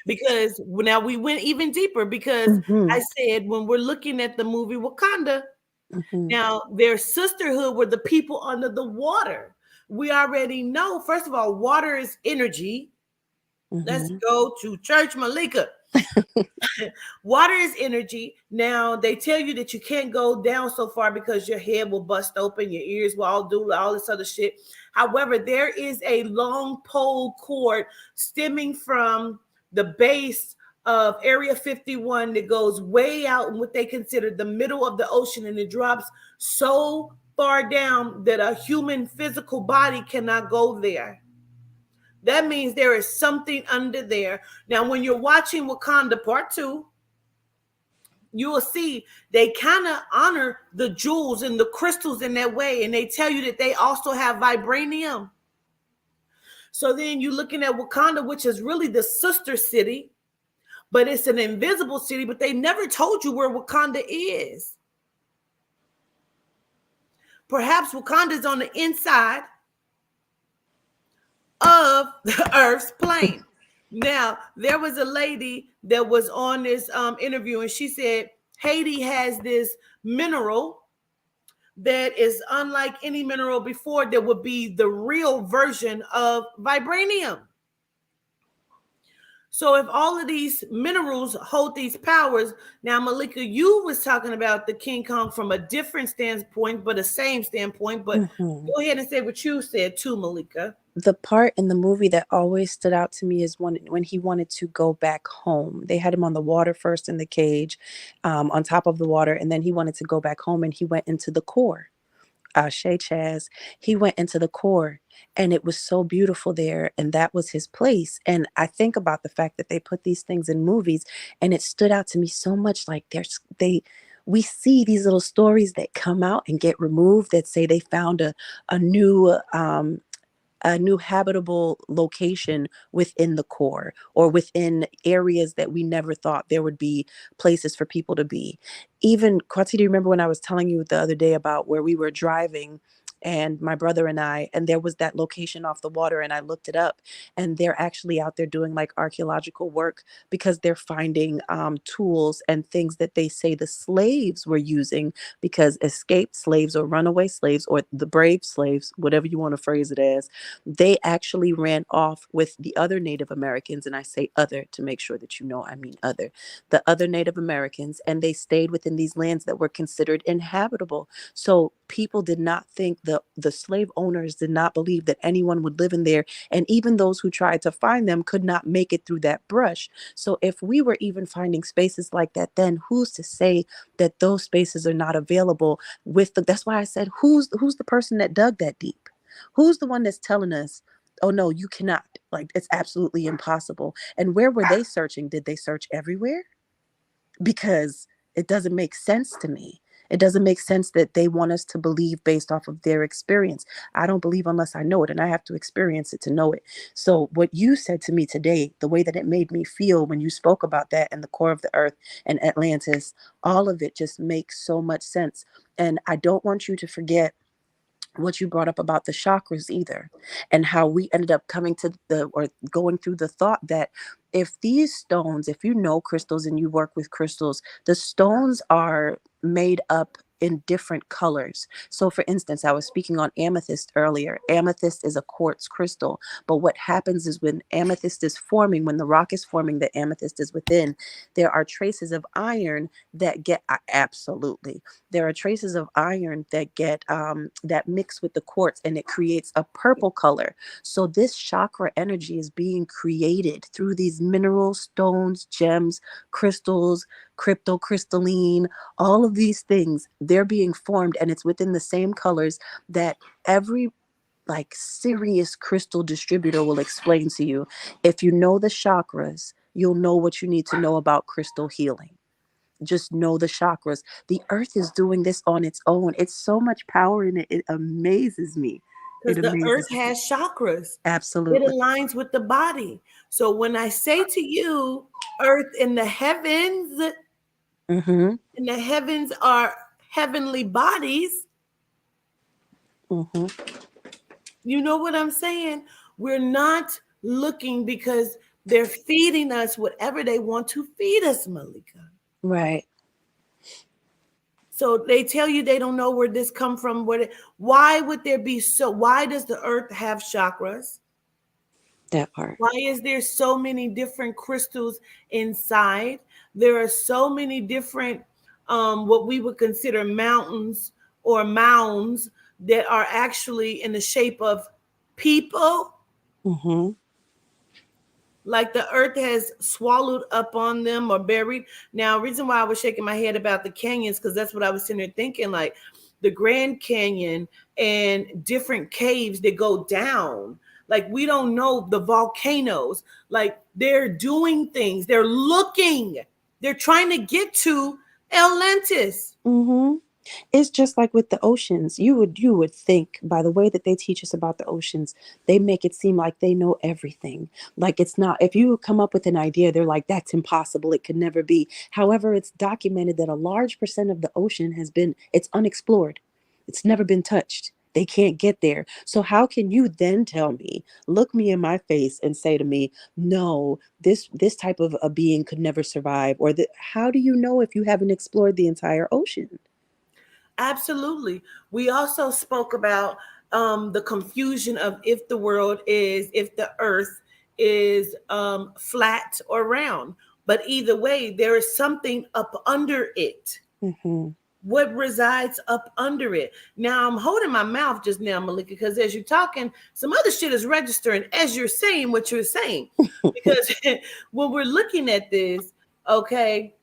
Because now we went even deeper, because Hmm. I said when we're looking at the movie Wakanda, Hmm. now their sisterhood were the people under the water. We already know, first of all, water is energy. Let's Hmm. go to church, Malika. Water is energy. Now they tell you that you can't go down so far because your head will bust open, your ears will all do all this other shit. However, there is a long pole cord stemming from the base of Area 51 that goes way out in what they consider the middle of the ocean, and it drops so far down that a human physical body cannot go there. That means there is something under there. Now, when you're watching Wakanda Part 2, you will see they kind of honor the jewels and the crystals in that way. And they tell you that they also have vibranium. So then you're looking at Wakanda, which is really the sister city, but it's an invisible city, but they never told you where Wakanda is. Perhaps Wakanda is on the inside of the Earth's plane. Now, there was a lady that was on this interview, and she said Haiti has this mineral that is unlike any mineral before, that would be the real version of vibranium. So if all of these minerals hold these powers, now Malika, you was talking about the King Kong from a different standpoint, but a same standpoint. But Hmm. go ahead and say what you said too, Malika. The part in the movie that always stood out to me is when he wanted to go back home. They had him on the water first in the cage, on top of the water, and then he wanted to go back home, and he went into the core. Shay Chaz, he went into the core, and it was so beautiful there, and that was his place. And I think about the fact that they put these things in movies, and it stood out to me so much. Like we see these little stories that come out and get removed that say they found a new a new habitable location within the core, or within areas that we never thought there would be places for people to be. Even Kwati, do you remember when I was telling you the other day about where we were driving, and my brother and I, and there was that location off the water, and I looked it up, and they're actually out there doing like archaeological work, because they're finding tools and things that they say the slaves were using, because escaped slaves or runaway slaves or the brave slaves, whatever you want to phrase it as, they actually ran off with the other Native Americans. And I say other to make sure that you know I mean other, the other Native Americans, and they stayed within these lands that were considered inhabitable. So people did not think, the slave owners did not believe that anyone would live in there. And even those who tried to find them could not make it through that brush. So if we were even finding spaces like that, then who's to say that those spaces are not available with that's why I said, who's the person that dug that deep? Who's the one that's telling us, oh no, you cannot? Like, it's absolutely impossible. And where were they searching? Did they search everywhere? Because it doesn't make sense to me. It doesn't make sense that they want us to believe based off of their experience. I don't believe unless I know it, and I have to experience it to know it. So what you said to me today, the way that it made me feel when you spoke about that and the core of the earth and Atlantis, all of it just makes so much sense. And I don't want you to forget what you brought up about the chakras either, and how we ended up coming to the, or going through the thought that if these stones, if you know crystals and you work with crystals, the stones are made up in different colors. So for instance, I was speaking on amethyst earlier. Amethyst is a quartz crystal, but what happens is when amethyst is forming, when the rock is forming, the amethyst is within, there are traces of iron that get, absolutely, there are traces of iron that get that mix with the quartz, and it creates a purple color. So this chakra energy is being created through these minerals, stones, gems, crystals, cryptocrystalline, all of these things, they're being formed, and it's within the same colors that every like serious crystal distributor will explain to you. If you know the chakras, you'll know what you need to know about crystal healing. Just know the chakras. The earth is doing this on its own. It's so much power in it. It amazes me. It Because the earth amazes me. has chakras. It Absolutely. aligns with the body. So when I say to you, earth in the heavens, Mm-hmm. and the heavens are heavenly bodies, Mm-hmm. you know what I'm saying? We're not looking because they're feeding us whatever they want to feed us, Malika. Right. So they tell you they don't know where this come from. Why would there be so? Why does the earth have chakras? That part. Why is there so many different crystals inside? There are so many different, what we would consider mountains or mounds that are actually in the shape of people, Mm-hmm. like the earth has swallowed up on them or buried. Now, reason why I was shaking my head about the canyons, because that's what I was sitting there thinking, like the Grand Canyon and different caves that go down. Like we don't know the volcanoes. Like they're doing things. They're looking. They're trying to get to Atlantis. Mm-hmm. It's just like with the oceans. You would think by the way that they teach us about the oceans, they make it seem like they know everything. Like it's not. If you come up with an idea, they're like, that's impossible. It could never be. However, it's documented that a large percent of the ocean it's unexplored. It's never been touched. They can't get there. So how can you then tell me, look me in my face and say to me, no, this type of a being could never survive? Or how do you know if you haven't explored the entire ocean? Absolutely. We also spoke about the confusion of if the earth is flat or round. But either way, there is something up under it. Mm-hmm. What resides up under it? Now, I'm holding my mouth just now, Malika, because as you're talking, some other shit is registering as you're saying what you're saying. Because when we're looking at this, okay,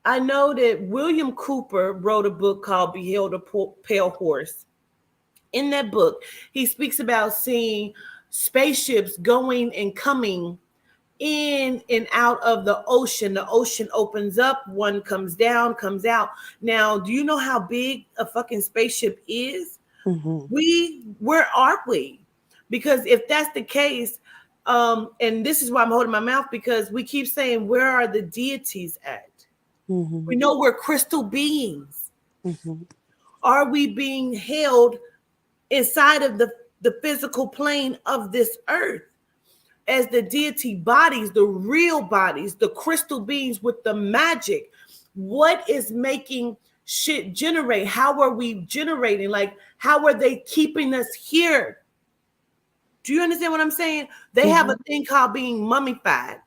I know that William Cooper wrote a book called Behold a Pale Horse. In that book, he speaks about seeing spaceships going and coming in and out of the ocean. The ocean opens up, one comes down, comes out. Now, do you know how big a fucking spaceship is? Mm-hmm. Where are we? Because if that's the case, and this is why I'm holding my mouth, because we keep saying, where are the deities at? Mm-hmm. We know we're crystal beings. Mm-hmm. Are we being held inside of the physical plane of this earth as the deity bodies, the real bodies, the crystal beings with the magic? What is making shit generate? How are we generating? Like, how are they keeping us here? Do you understand what I'm saying? They have Mm-hmm. a thing called being mummified,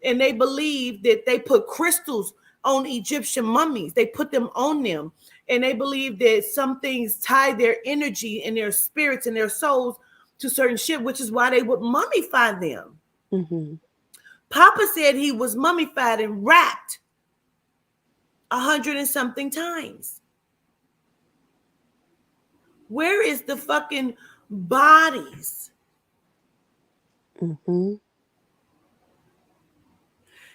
and they believe that they put crystals on Egyptian mummies. They put them on them, and they believe that some things tie their energy and their spirits and their souls to certain shit, which is why they would mummify them. Mm-hmm. Papa said he was mummified and wrapped 100 and something times. Where is the fucking bodies? Mm-hmm.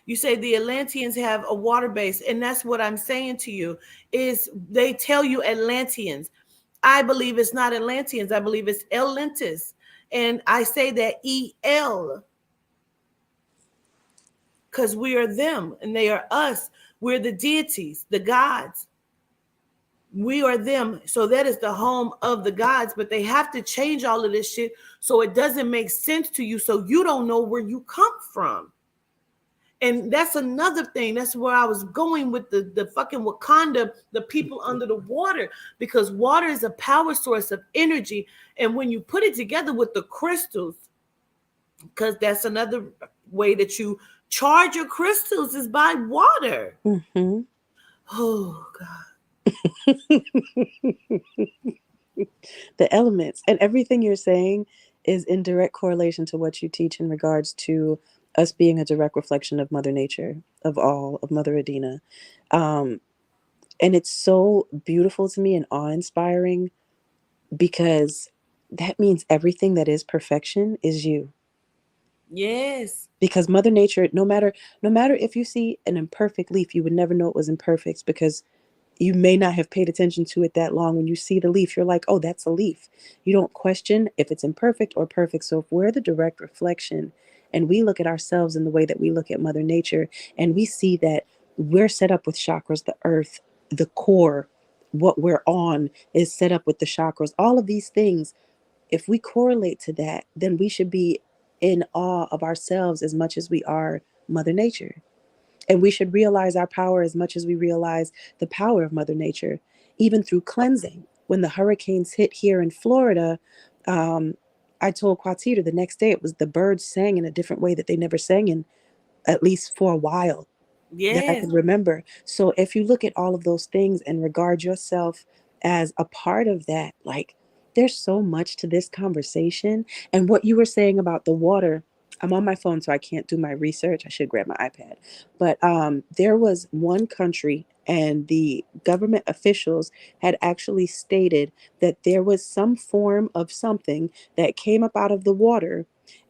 You say the Atlanteans have a water base, and that's what I'm saying to you is they tell you Atlanteans. I believe it's not Atlanteans. I believe it's Atlantis. And I say that EL because we are them and they are us. We're the deities, the gods. We are them. So that is the home of the gods, but they have to change all of this shit so it doesn't make sense to you. So you don't know where you come from. And that's another thing. That's where I was going with the fucking Wakanda, the people under the water, because water is a power source of energy. And when you put it together with the crystals, because that's another way that you charge your crystals is by water. Mm-hmm. Oh, God. The elements and everything you're saying is in direct correlation to what you teach in regards to us being a direct reflection of Mother Nature, of all, of Mother Adina. Um, and it's so beautiful to me and awe-inspiring because that means everything that is perfection is you. Yes. Because Mother Nature, no matter if you see an imperfect leaf, you would never know it was imperfect because you may not have paid attention to it that long. When you see the leaf, you're like, oh, that's a leaf. You don't question if it's imperfect or perfect. So if we're the direct reflection and we look at ourselves in the way that we look at Mother Nature, and we see that we're set up with chakras, the earth, the core, what we're on is set up with the chakras, all of these things, if we correlate to that, then we should be in awe of ourselves as much as we are Mother Nature. And we should realize our power as much as we realize the power of Mother Nature, even through cleansing. When the hurricanes hit here in Florida, um, I told Quatita the next day it was the birds sang in a different way that they never sang in, at least for a while, that I Yes. can remember. So if you look at all of those things and regard yourself as a part of that, like there's so much to this conversation. And what you were saying about the water, I'm on my phone, so I can't do my research. I should grab my iPad. But there was one country, and the government officials had actually stated that there was some form of something that came up out of the water.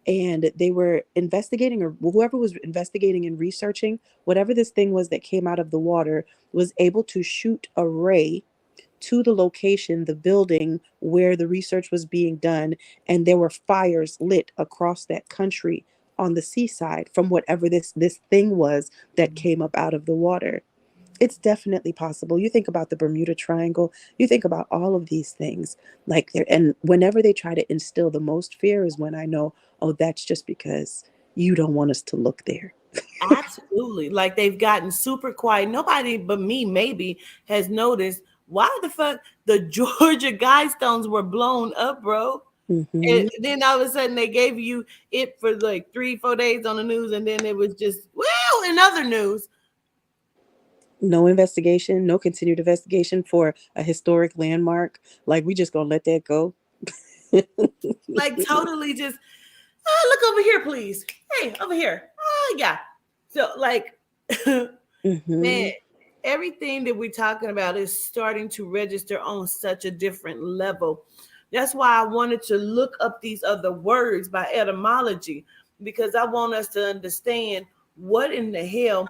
And they were investigating, or whoever was investigating and researching, whatever this thing was that came out of the water, was able to shoot a ray to the location, the building where the research was being done, and there were fires lit across that country on the seaside from whatever this thing was that came up out of the water. It's definitely possible. You think about the Bermuda Triangle, you think about all of these things. Like there, and whenever they try to instill the most fear is when I know, oh, that's just because you don't want us to look there. Absolutely. Like they've gotten super quiet. Nobody but me maybe has noticed why the fuck the Georgia Guidestones were blown up, bro. And Hmm. then all of a sudden they gave you it for like 3, 4 days on the news, and then it was just well in other news. No investigation, no continued investigation for a historic landmark. Like we just gonna let that go. Like totally just look over here, please. Hey, over here. Yeah. So like man, Hmm. everything that we're talking about is starting to register on such a different level. That's why I wanted to look up these other words by etymology, because I want us to understand what in the hell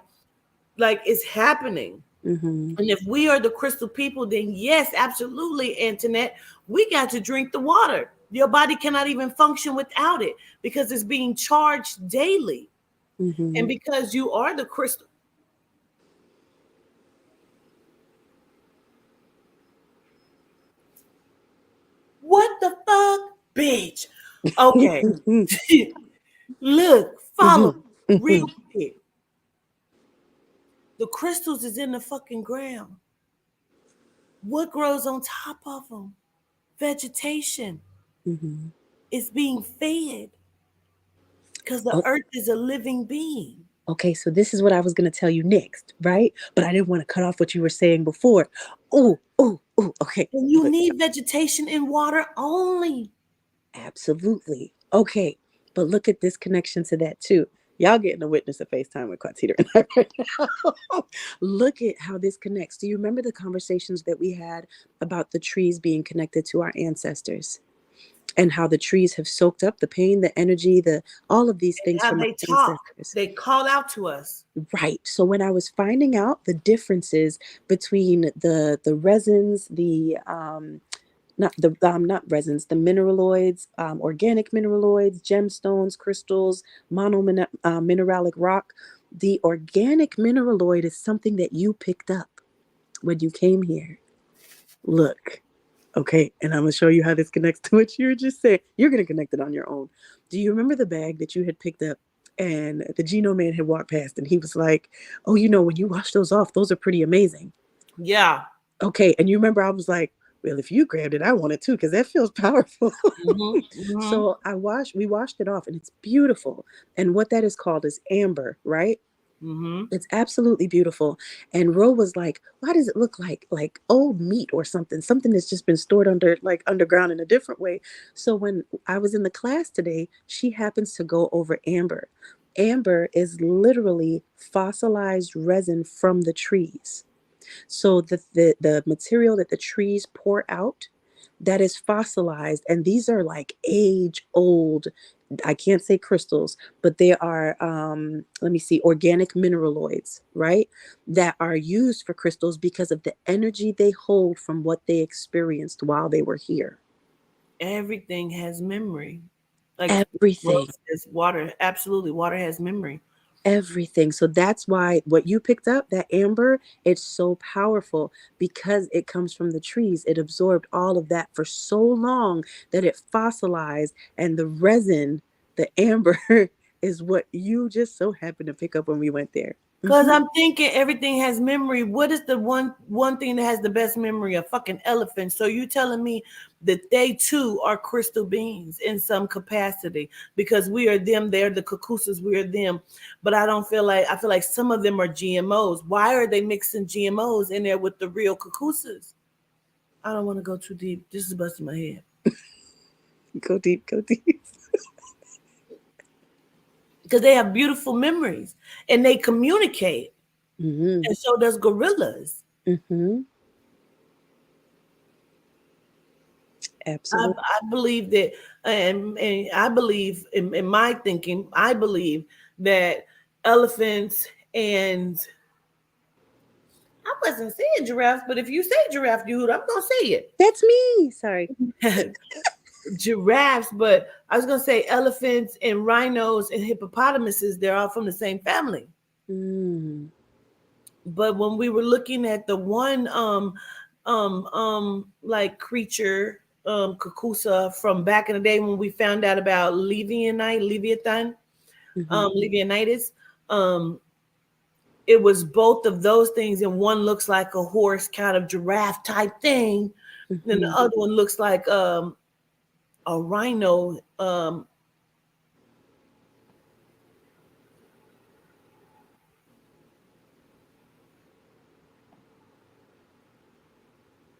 like is happening. Hmm. And if we are the crystal people, then yes, absolutely, Antoinette, we got to drink the water. Your body cannot even function without it because it's being charged daily. And Hmm. because you are the crystal, what the fuck, bitch? Okay, look, follow Hmm. real Hmm. quick. The crystals is in the fucking ground. What grows on top of them? Vegetation. Hmm. It's being fed because the earth is a living being. Okay, so this is what I was going to tell you next, right? But I didn't want to cut off what you were saying before. Oh, oh, oh, okay. And you But need vegetation and water only. absolutely. Okay, but look at this connection to that too. Y'all getting a witness of FaceTime with Quatita and I right now. Look at how this connects. Do you remember the conversations that we had about the trees being connected to our ancestors? And how the trees have soaked up the pain, the energy, the all of these And things how from our they talk, ancestors. they call out to us. Right. So when I was finding out the differences between the resins, the not resins, the mineraloids, organic mineraloids, gemstones, crystals, mineralic rock, the organic mineraloid is something that you picked up when you came here. Look. Okay, and I'm gonna show you how this connects to what you were just saying. You're gonna connect it on your own. Do you remember the bag that you had picked up and the Geno man had walked past and he was like, "Oh, when you wash those off, those are pretty amazing." Yeah. Okay, and you remember I was like, "Well, if you grabbed it, I want it too because that feels powerful." Mm-hmm. Mm-hmm. So we washed it off, and it's beautiful. And what that is called is amber, right? Mm-hmm. It's absolutely beautiful. And Ro was like, why does it look like old meat or something? Something that's just been stored underground in a different way. So when I was in the class today, she happens to go over amber. Amber is literally fossilized resin from the trees. So the material that the trees pour out, that is fossilized, and these are like age old. I can't say crystals, but they are let me see, organic mineraloids, right? That are used for crystals because of the energy they hold from what they experienced while they were here. Everything has memory. Like Everything. Rose says, water, absolutely, water has memory. Everything. So that's why what you picked up, that amber, it's so powerful because it comes from the trees. It absorbed all of that for so long that it fossilized, and the resin, the amber, is what you just so happened to pick up when we went there. Cause Hmm. I'm thinking everything has memory. What is the one thing that has the best memory? A fucking elephant. So you telling me that they too are crystal beings in some capacity because we are them. They're the cuckoos. We are them. But I feel like some of them are GMOs. Why are they mixing GMOs in there with the real cuckoos? I don't want to go too deep. This is busting my head. Go deep, go deep. Because they have beautiful memories and they communicate. Hmm. And so does gorillas. Hmm. Absolutely. I believe that, and I believe in my thinking, I believe that elephants and I wasn't saying giraffes, but if you say giraffe, dude, I'm gonna say That's me. Sorry. it. Giraffes, but I was gonna say elephants and rhinos and hippopotamuses, they're all from the same family. Mm. But when we were looking at the one like creature Kakusa from back in the day when we found out about Leviathan, Hmm. Levianitis, um, it was both of those things, and one looks like a horse, kind of giraffe type thing, and the Hmm. other one looks like a rhino.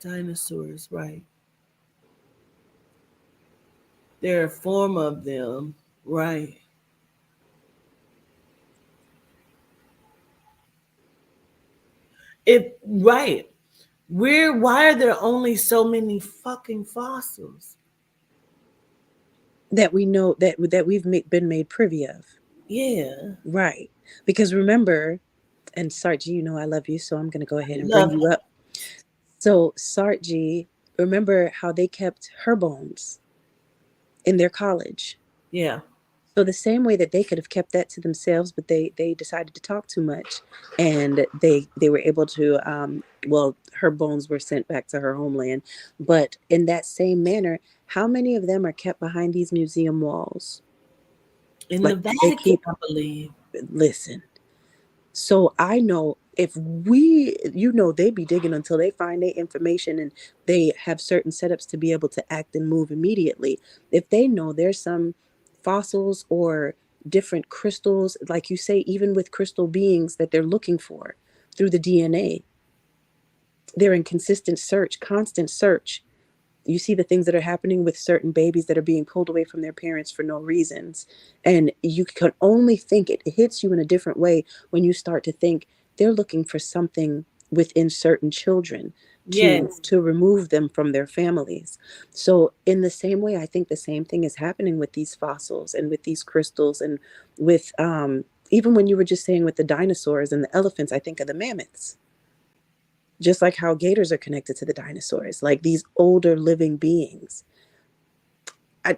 Dinosaurs, right? They're a form of them, right? It right. Why are there only so many fucking fossils? That we know that we've been made privy of. Yeah, Right. Because remember, and Sarji, you know I love you, so I'm going to go ahead and bring love. you up. So, Sarji, remember how they kept her bones in their college? Yeah, So the same way that they could have kept that to themselves, but they decided to talk too much, and they were able to well, her bones were sent back to her homeland. But in that same manner, how many of them are kept behind these museum walls? in the Like they Vatican, keep I believe. listen. So I know if we, you know, they be digging until they find their information, and they have certain setups to be able to act and move immediately. If they know there's some fossils or different crystals, like you say, even with crystal beings that they're looking for through the DNA, they're in consistent search, constant search. You see the things that are happening with certain babies that are being pulled away from their parents for no reasons, and you can only think it hits you in a different way when you start to think they're looking for something within certain children Yes, to remove them from their families. So in the same way, I think the same thing is happening with these fossils and with these crystals, and with even when you were just saying with the dinosaurs and the elephants, I think of the mammoths, just like how gators are connected to the dinosaurs, like these older living beings. I,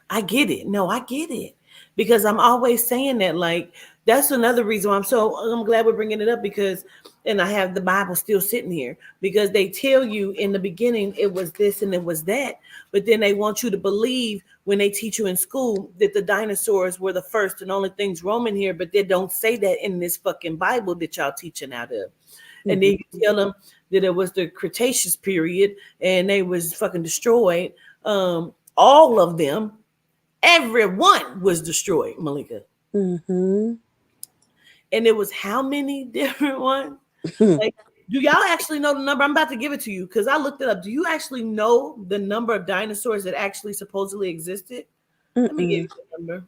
I get it. No, I get it because I'm always saying that. Like that's another reason why I'm glad we're bringing it up because, and I have the Bible still sitting here because they tell you in the beginning it was this and it was that, but then they want you to believe when they teach you in school that the dinosaurs were the first and only things roaming here, but they don't say that in this fucking Bible that y'all teaching out of. And then you mhm, tell them that it was the Cretaceous period and they was fucking destroyed. All of them, everyone was destroyed, Malika. mhm. And it was how many different ones? Like, do y'all actually know the number? I'm about to give it to you because I looked it up. Do you actually know the number of dinosaurs that actually supposedly existed? Let me give Mm-mm. you the number.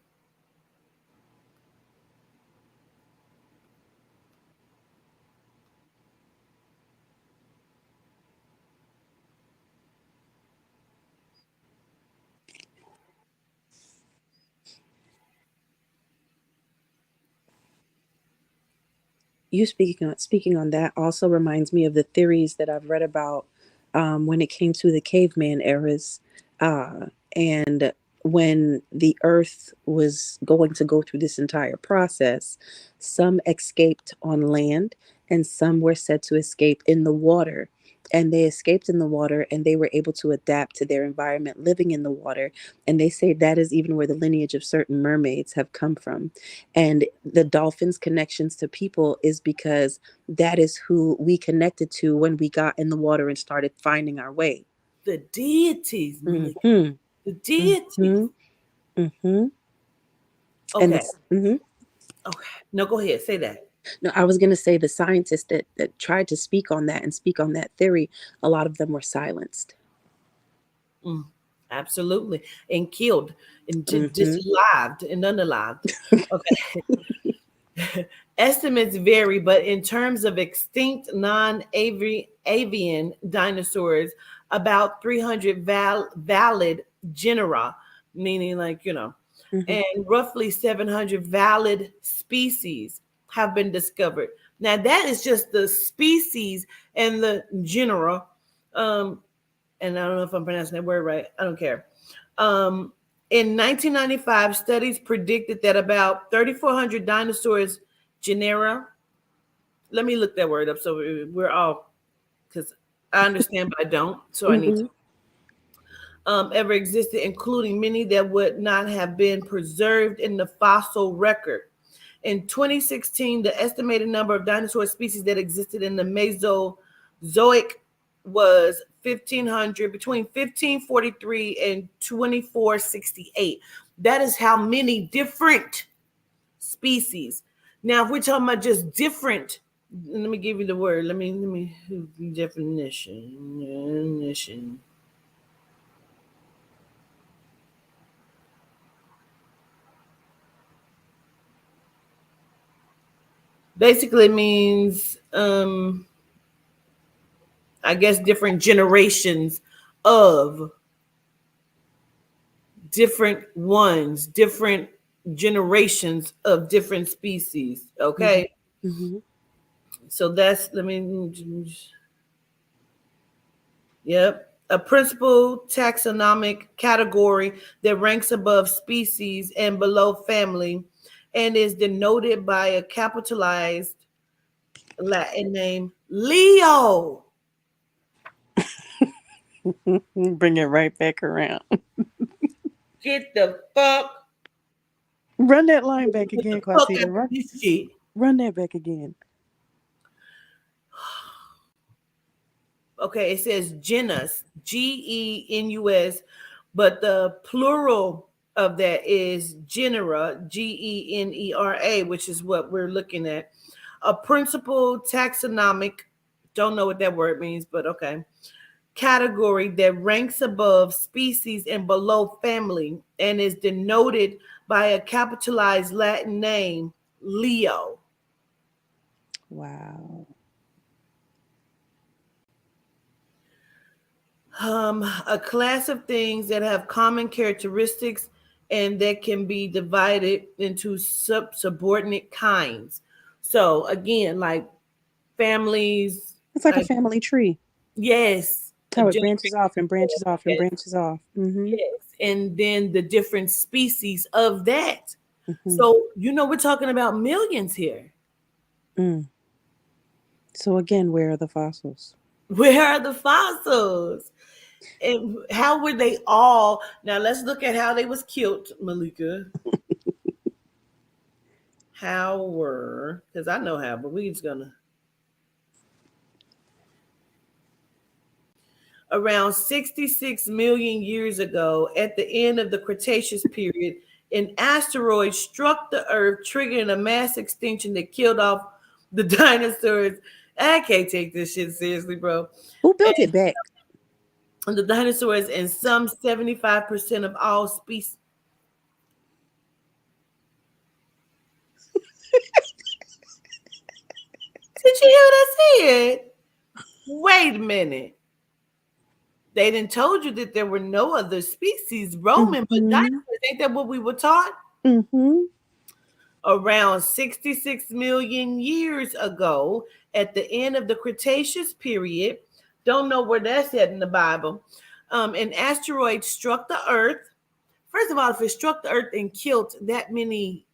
You speaking on that also reminds me of the theories that I've read about, when it came to the caveman eras, and when the Earth was going to go through this entire process. Some escaped on land, and some were said to escape in the water. And they escaped in the water, and they were able to adapt to their environment living in the water. And they say that is even where the lineage of certain mermaids have come from. And the dolphins' connections to people is because that is who we connected to when we got in the water and started finding our way. The deities, Malika. Mm-hmm. The deities. Mm-hmm. Mm-hmm. And Okay. this, mm-hmm. Okay. No, go ahead. Say that. No, I was going to say the scientists that tried to speak on that and speak on that theory, a lot of them were silenced. Mm, absolutely. And killed and Mm-hmm. disalived and unalived. Okay. Estimates vary, but in terms of extinct non-avian dinosaurs, about 300 valid genera, meaning like, Mm-hmm. and roughly 700 valid species have been discovered. Now, that is just the species and the genera. Um, and I don't know if I'm pronouncing that word right. I don't care. Um, in 1995, studies predicted that about 3,400 dinosaurs genera Let me look that word up so we're all, because I understand, but I don't. So I need to. Mm-hmm. Ever existed, including many that would not have been preserved in the fossil record. In 2016, the estimated number of dinosaur species that existed in the Mesozoic was 1500, between 1543 and 2468. That is how many different species. Now, if we're talking about just different, let me give you the word. Let me definition. Basically means I guess different generations of different ones, different generations of different species. Okay. Mm-hmm. So that's, let me, yep. A principal taxonomic category that ranks above species and below family and is denoted by a capitalized Latin name, Leo. Bring it right back around. Get the fuck, Run that line back get the again, fuck Quasita. out of this shit. Run that back again. Okay, it says genus, genus, but the plural of that is genera, genera, which is what we're looking at. A principal taxonomic, don't know what that word means, but okay, category that ranks above species and below family and is denoted by a capitalized Latin name, Leo. Wow. A class of things that have common characteristics and that can be divided into subordinate kinds. So again, like families, It's like a like family tree. yes, a How it branches generation, off and branches off and yes, branches off. Mm-hmm. yes, and then the different species of that. Mm-hmm. So we're talking about millions here. Mm. So again, where are the fossils? Where are the fossils? And how were they all? Now let's look at how they was killed, Malika. How were, because I know how, but we just gonna, around 66 million years ago, at the end of the Cretaceous period, an asteroid struck the Earth, triggering a mass extinction that killed off the dinosaurs. I can't take this shit seriously, bro. Who built it back? And the dinosaurs and some 75% of all species. Did you hear what I said? Wait a minute. They didn't told you that there were no other species roaming but Mm-hmm. dinosaurs. Ain't that what we were taught? Mm-hmm. Around 66 million years ago, at the end of the Cretaceous period, don't know where that's at in the Bible, an asteroid struck the Earth. First of all, if it struck the Earth and killed that many,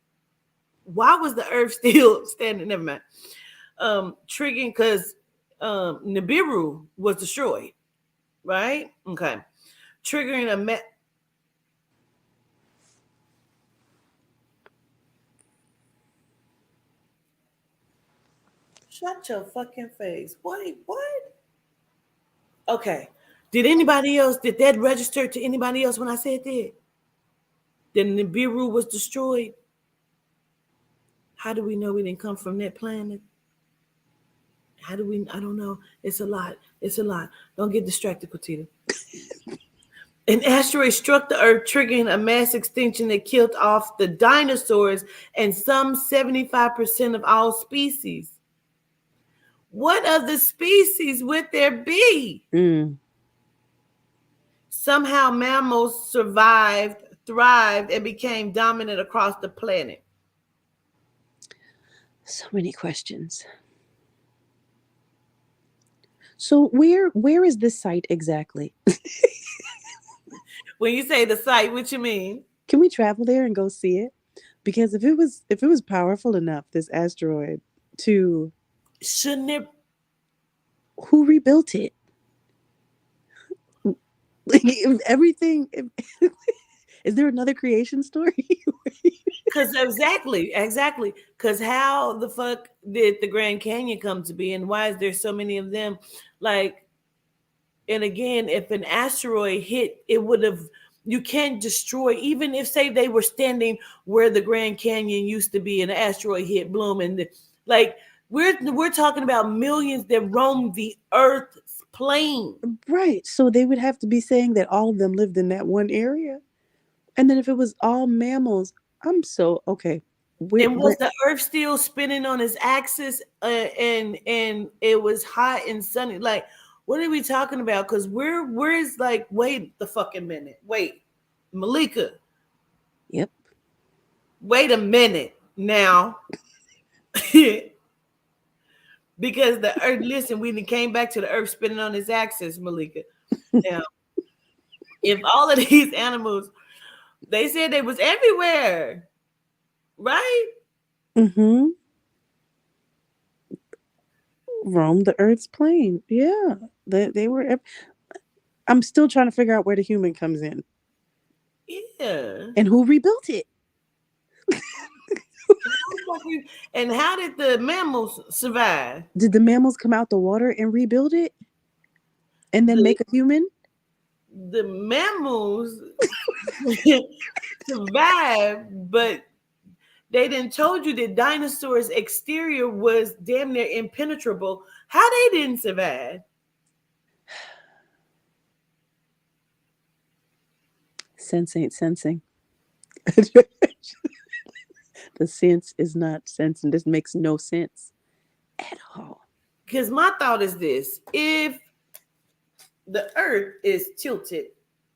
why was the Earth still standing? Never mind. Triggering because Nibiru was destroyed, right? Okay. Triggering a Shut your fucking face. Wait, what? Okay. Did that register to anybody else when I said that? That Nibiru was destroyed? How do we know we didn't come from that planet? How do we? I don't know. It's a lot. It's a lot. Don't get distracted, Petita. An asteroid struck the Earth, triggering a mass extinction that killed off the dinosaurs and some 75% of all species. What other species would there be? Mm. Somehow mammals survived, thrived, and became dominant across the planet. So many questions. So where is this site exactly? When you say the site, what you mean? Can we travel there and go see it? Because if it was powerful enough, this asteroid, to Shouldn't it? Who rebuilt it? Like, if everything. Is there another creation story? Because exactly. Because how the fuck did the Grand Canyon come to be, and why is there so many of them? Like, and again, if an asteroid hit, it would have. You can't destroy, even if say they were standing where the Grand Canyon used to be, and an asteroid hit, bloom, and like we're talking about millions that roam the Earth's plane. Right. So they would have to be saying that all of them lived in that one area. And then if it was all mammals, I'm so okay. And was Where the Earth still spinning on its axis, and it was hot and sunny? Like, what are we talking about? Because where's like, wait the fucking minute, wait, Malika, Yep. wait a minute now, because the Earth. Listen, we came back to the Earth spinning on its axis, Malika. Now, if all of these animals, they said they was everywhere, right? Mm-hmm. Roam the Earth's plane. Yeah. They were I'm still trying to figure out where the human comes in. Yeah. And who rebuilt it? And how did the mammals survive? Did the mammals come out the water and rebuild it? And then The make a human? the mammals survived, but they didn't told you that dinosaurs' exterior was damn near impenetrable. How they didn't survive? Sense ain't sensing. The sense is not sensing. This makes no sense at all. Because my thought is this: if the Earth is tilted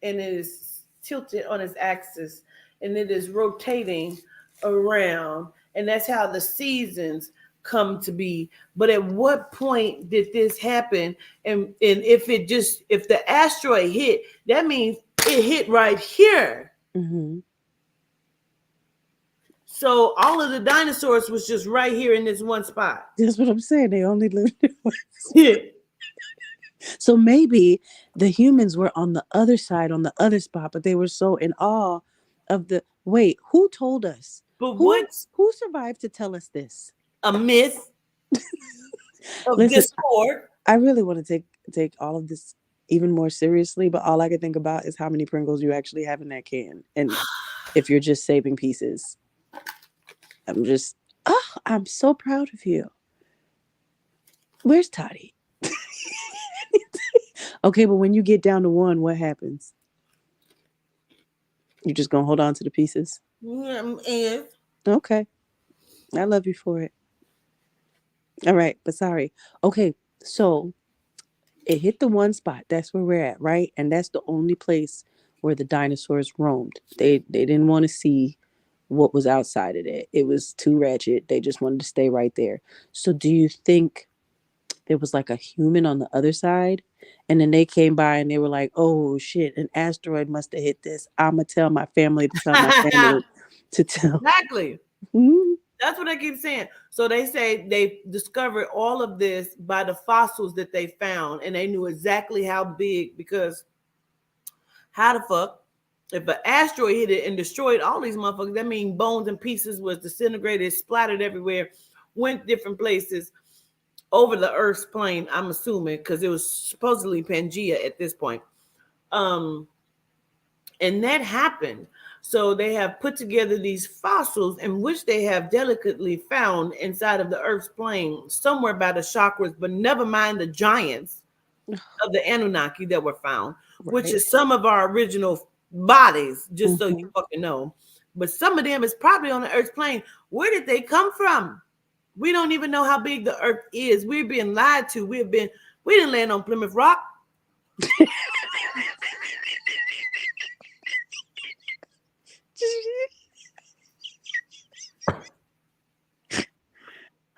and it is tilted on its axis and it is rotating around, and that's how the seasons come to be. But at what point did this happen? And if the asteroid hit, that means it hit right here. Mm-hmm. So all of the dinosaurs was just right here in this one spot. That's what I'm saying. They only lived in one. Yeah. So maybe the humans were on the other side, on the other spot, but they were so in awe of the. Wait, who told us? But Who what's who survived to tell us this? a myth of Listen, discord? I really want to take all of this even more seriously, but all I can think about is how many Pringles you actually have in that can, and if you're just saving pieces. I'm just, oh, I'm so proud of you. Where's Toddy? Okay, but when you get down to one, what happens? You just gonna hold on to the pieces? And Okay, I love you for it. All right, but sorry. Okay, so it hit the one spot. That's where we're at, right? And that's the only place where the dinosaurs roamed. They didn't want to see what was outside of it. It was too ratchet. They just wanted to stay right there. So do you think there was like a human on the other side? And then they came by and they were like, oh shit, an asteroid must have hit this. I'ma tell my family to tell my family to tell. exactly. Mhm. That's what I keep saying. So they say they discovered all of this by the fossils that they found, and they knew exactly how big. Because how the fuck, if an asteroid hit it and destroyed all these motherfuckers, that means bones and pieces was disintegrated, splattered everywhere, went different places over the Earth's plane. I'm assuming because it was supposedly Pangea at this point. Um, and that happened. So they have put together these fossils in which they have delicately found inside of the Earth's plane, somewhere by the chakras, but never mind the giants of the Anunnaki that were found, which Right. is some of our original bodies, just so you Mhm. fucking know. But some of them is probably on the Earth's plane. Where did they come from? We don't even know how big the Earth is. We're being lied to. We didn't land on Plymouth Rock.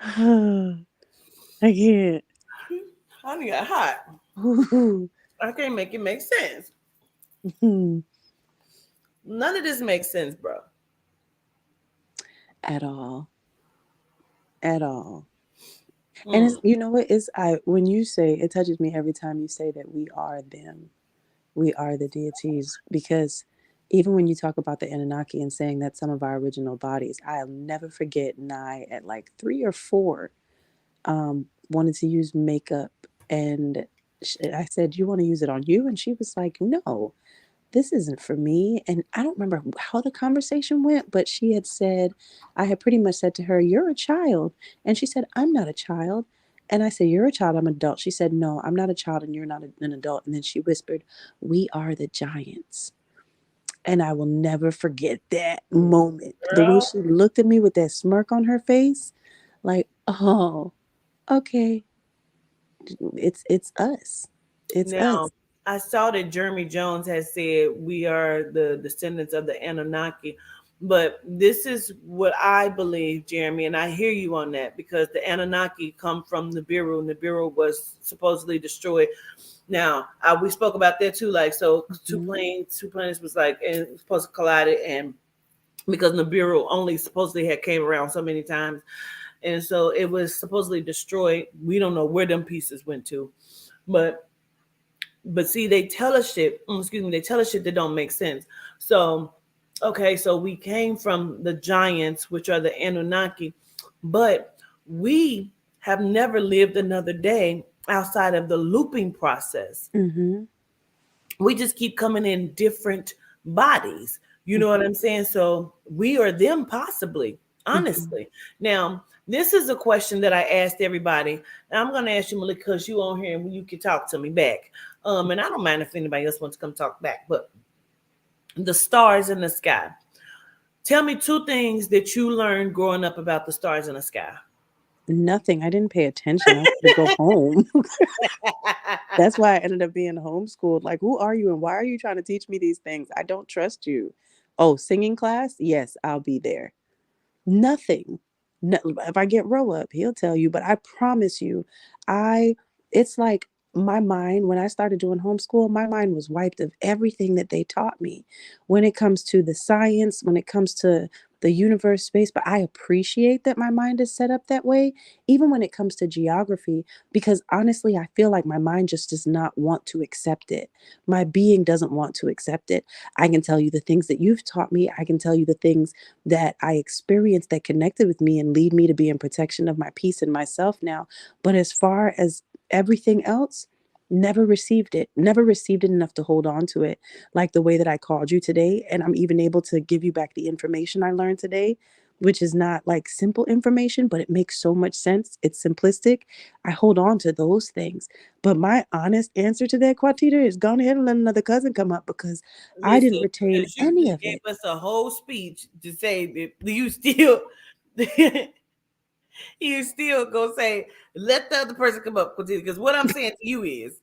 I can't. I got hot. I can't make it make sense. None of this makes sense, bro. At all. At all. And it's, Mm, you know what is I when you say it touches me every time you say that we are them, we are the deities, because even when you talk about the Anunnaki and saying that some of our original bodies, I'll never forget Nye at like 3 or 4 wanted to use makeup, and I said, "You want to use it on you?" And she was like, "No, this isn't for me." And I don't remember how the conversation went, but she had said, I had pretty much said to her, "You're a child." And she said, "I'm not a child." And I said, "You're a child, I'm an adult." She said, "No, I'm not a child and you're not an adult." And then she whispered, "We are the giants." And I will never forget that moment. The way girl. she looked at me with that smirk on her face, like, oh, okay, it's us. It's Now, us. I saw that Jeremy Jones has said we are the descendants of the Anunnaki, but this is what I believe, Jeremy, and I hear you on that because the Anunnaki come from Nibiru. Nibiru was supposedly destroyed. Now, we spoke about that too. Like, so Mhm. two planets was like and supposed to collide, and because Nibiru only supposedly had came around so many times, and so it was supposedly destroyed. We don't know where them pieces went to, but see, they tell us shit. Excuse me, they tell us shit that don't make sense. So, okay, so we came from the giants, which are the Anunnaki, but we have never lived another day outside of the looping process. Mhm. We just keep coming in different bodies. You know what Mhm. I'm saying? So we are them possibly, Mhm. honestly. Now, this is a question that I asked everybody. And I'm gonna ask you, Malik, because you on here and you can talk to me back. And I don't mind if anybody else wants to come talk back, but the stars in the sky. Tell me two things that you learned growing up about the stars in the sky. Nothing. I didn't pay attention. I wanted to go home. That's why I ended up being homeschooled. Like, who are you and why are you trying to teach me these things? I don't trust you. Oh, singing class? Yes, I'll be there. Nothing. No, if I get Row up, he'll tell you, but I promise you, I it's like my mind when I started doing homeschool, my mind was wiped of everything that they taught me when it comes to the science, when it comes to the universe space, but I appreciate that my mind is set up that way even when it comes to geography because honestly, I feel like my mind just does not want to accept it. My being doesn't want to accept it. I can tell you the things that you've taught me, I can tell you the things that I experienced that connected with me and lead me to be in protection of my peace and myself now. But as far as everything else, never received it enough to hold on to it like the way that I called you today. And I'm even able to give you back the information I learned today, which is not like simple information, but it makes so much sense. It's simplistic. I hold on to those things. But my honest answer to that, Quatita, is go ahead and let another cousin come up because I Listen, didn't retain because you any just of gave it. us a whole speech to say that you still you still gonna say let the other person come up because what I'm saying to you is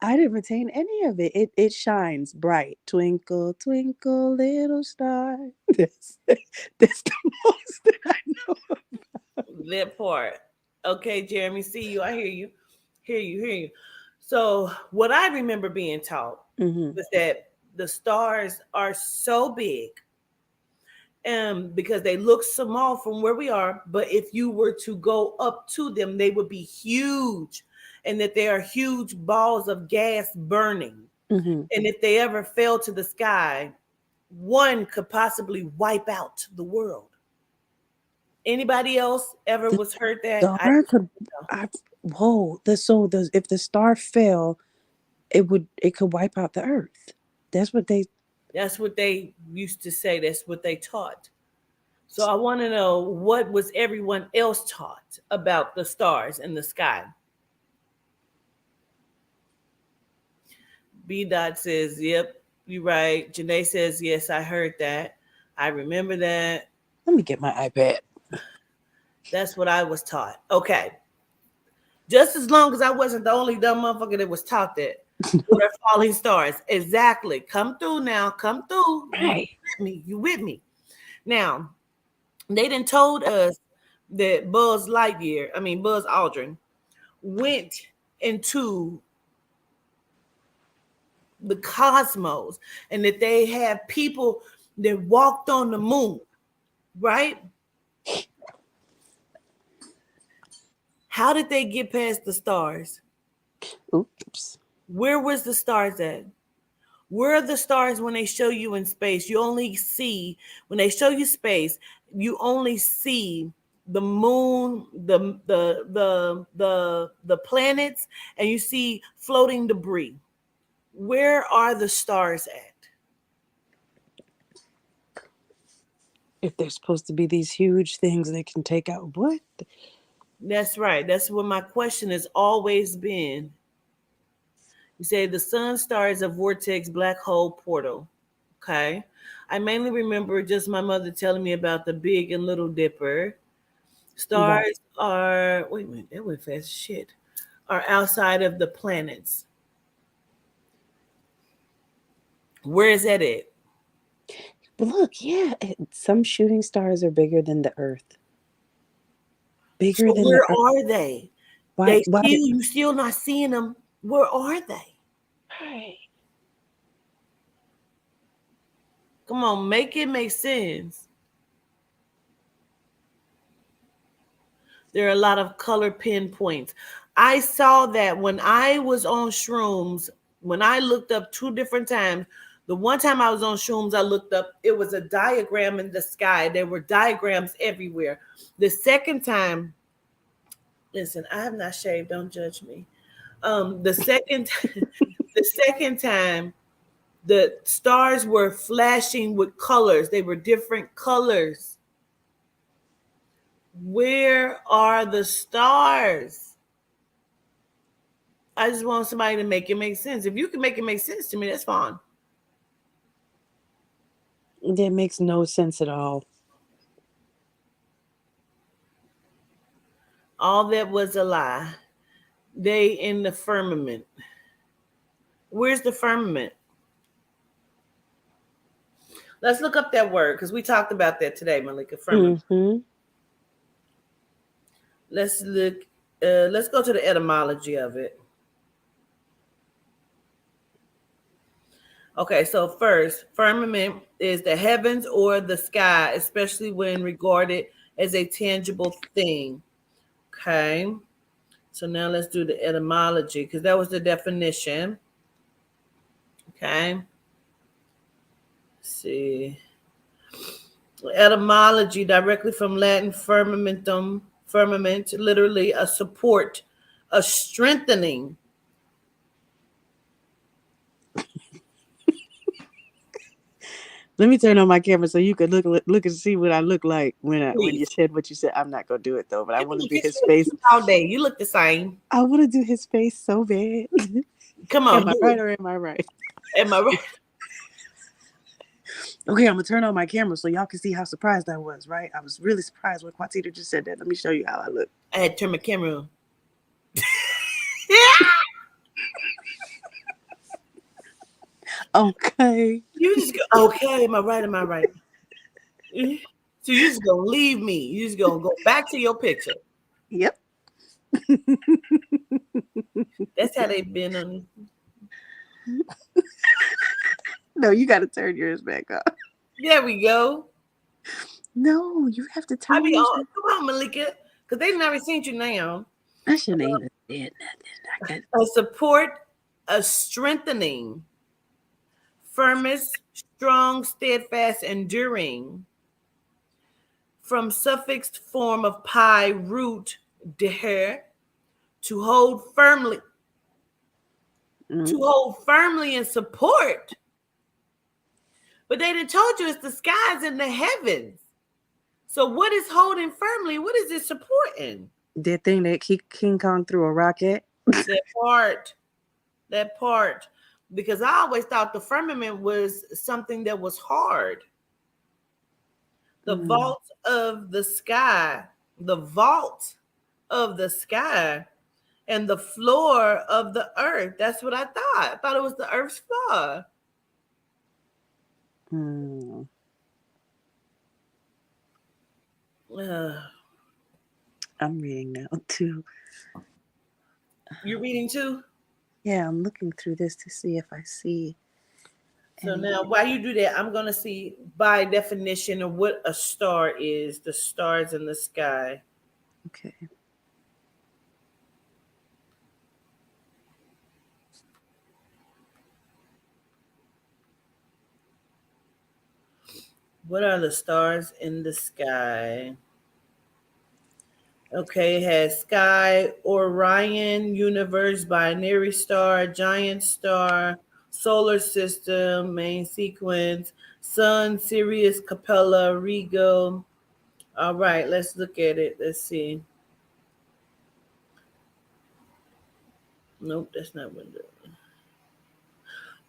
I didn't retain any of it. It shines bright. Twinkle, twinkle, little star. That's the most that I know. that part. Okay, Jeremy, see you. I hear you. So what I remember being taught Hmm. was that the stars are so big because they look small from where we are, but if you were to go up to them, they would be huge, and that they are huge balls of gas burning. Hmm. And if they ever fell to the sky, one could possibly wipe out the world. Anybody else ever The was heard that? I star could. I, whoa. The if the star fell, it could wipe out the earth. That's what they. That's what they used to say. That's what they taught. So I want to know what was everyone else taught about the stars in the sky. B Dot says, "Yep, you're right." Janae says, "Yes, I heard that. I remember that. Let me get my iPad. That's what I was taught." Okay, just as long as I wasn't the only dumb motherfucker that was taught that. What are falling stars? Exactly. Come through now. Come through. You Right. with me? You with me? Now they didn't told us that Buzz Aldrin, went into the cosmos and that they have people that walked on the moon, right? How did they get past the stars? Oops. Where was the stars at? Where are the stars when they show you in space? You only see, when they show you space, you only see the moon, the planets, and you see floating debris. Where are the stars at? If they're supposed to be these huge things they can take out, what? That's right. That's what my question has always been. You say the sun star is a vortex black hole portal. Okay. I mainly remember just my mother telling me about the Big and Little Dipper. Right. Stars are, wait a minute, that went fast as shit, are outside of the planets. Where is that at? But look, yeah, some shooting stars are bigger than the Earth. Bigger So than the where Earth. are they? Why? They Why? still, you still not seeing them. Where are they? Right. Come on, make it make sense. There are a lot of color pinpoints. I saw that when I was on shrooms, when I looked up two different times. The one time I was on shrooms, I looked up, it was a diagram in the sky. There were diagrams everywhere. The second time, listen, I have not shaved, don't judge me. The second the second time, the stars were flashing with colors. They were different colors. Where are the stars? I just want somebody to make it make sense. If you can make it make sense to me, that's fine. That makes no sense at all. All that was a lie. They in the firmament. Where's the firmament? Let's look up that word because we talked about that today, Malika. Firmament. Mm-hmm. Let's look. Let's go to the etymology of it. Okay, so first, firmament is the heavens or the sky, especially when regarded as a tangible thing. Okay, so now let's do the etymology because that was the definition. Okay, let's see. Etymology directly from Latin firmamentum, firmament, literally a support, a strengthening. Let me turn on my camera so you could look and see what I look like when you Please. said what you said. I'm not gonna do it though, but I Come want to on, do get his you face. all day. You look the same. I want to do his face so bad. Come Am on, I do right it. or am I right? Am I right? Okay, I'm gonna turn on my camera so y'all can see how surprised I was. Right? I was really surprised when Quatita just said that. Let me show you how I look. I had to turn my camera on. Okay. You just go, okay, am I right? Am I right? So you just gonna leave me. You just gonna go back to your picture. Yep. That's how they've been on. No, you got to turn yours back on. There we go. No, you have to I turn be yours on. back. Come on, Malika, because they never seen you now. I shouldn't even said nothing. A support, a strengthening, firmest, strong, steadfast, enduring. From suffixed form of pi root deher, to hold firmly, Mm, to hold firmly and support. But they done told you it's the skies and the heavens. So what is holding firmly? What is it supporting? that thing that King Kong threw a rocket. That part. That part. Because I always thought the firmament was something that was hard. The Mm, vault of the sky, the vault of the sky, and the floor of the earth. That's what I thought. I thought it was the earth's floor. mm. Uh, I'm reading now too. you reading too? Yeah, I'm looking through this to see if I see So any. now, while you do that, I'm going to see by definition of what a star is, the stars in the sky. Okay. What are the stars in the sky? Okay, it has sky, Orion, universe, binary star, giant star, solar system, main sequence, sun, Sirius, Capella, Regal. All right, let's look at it. Let's see. Nope, that's not what.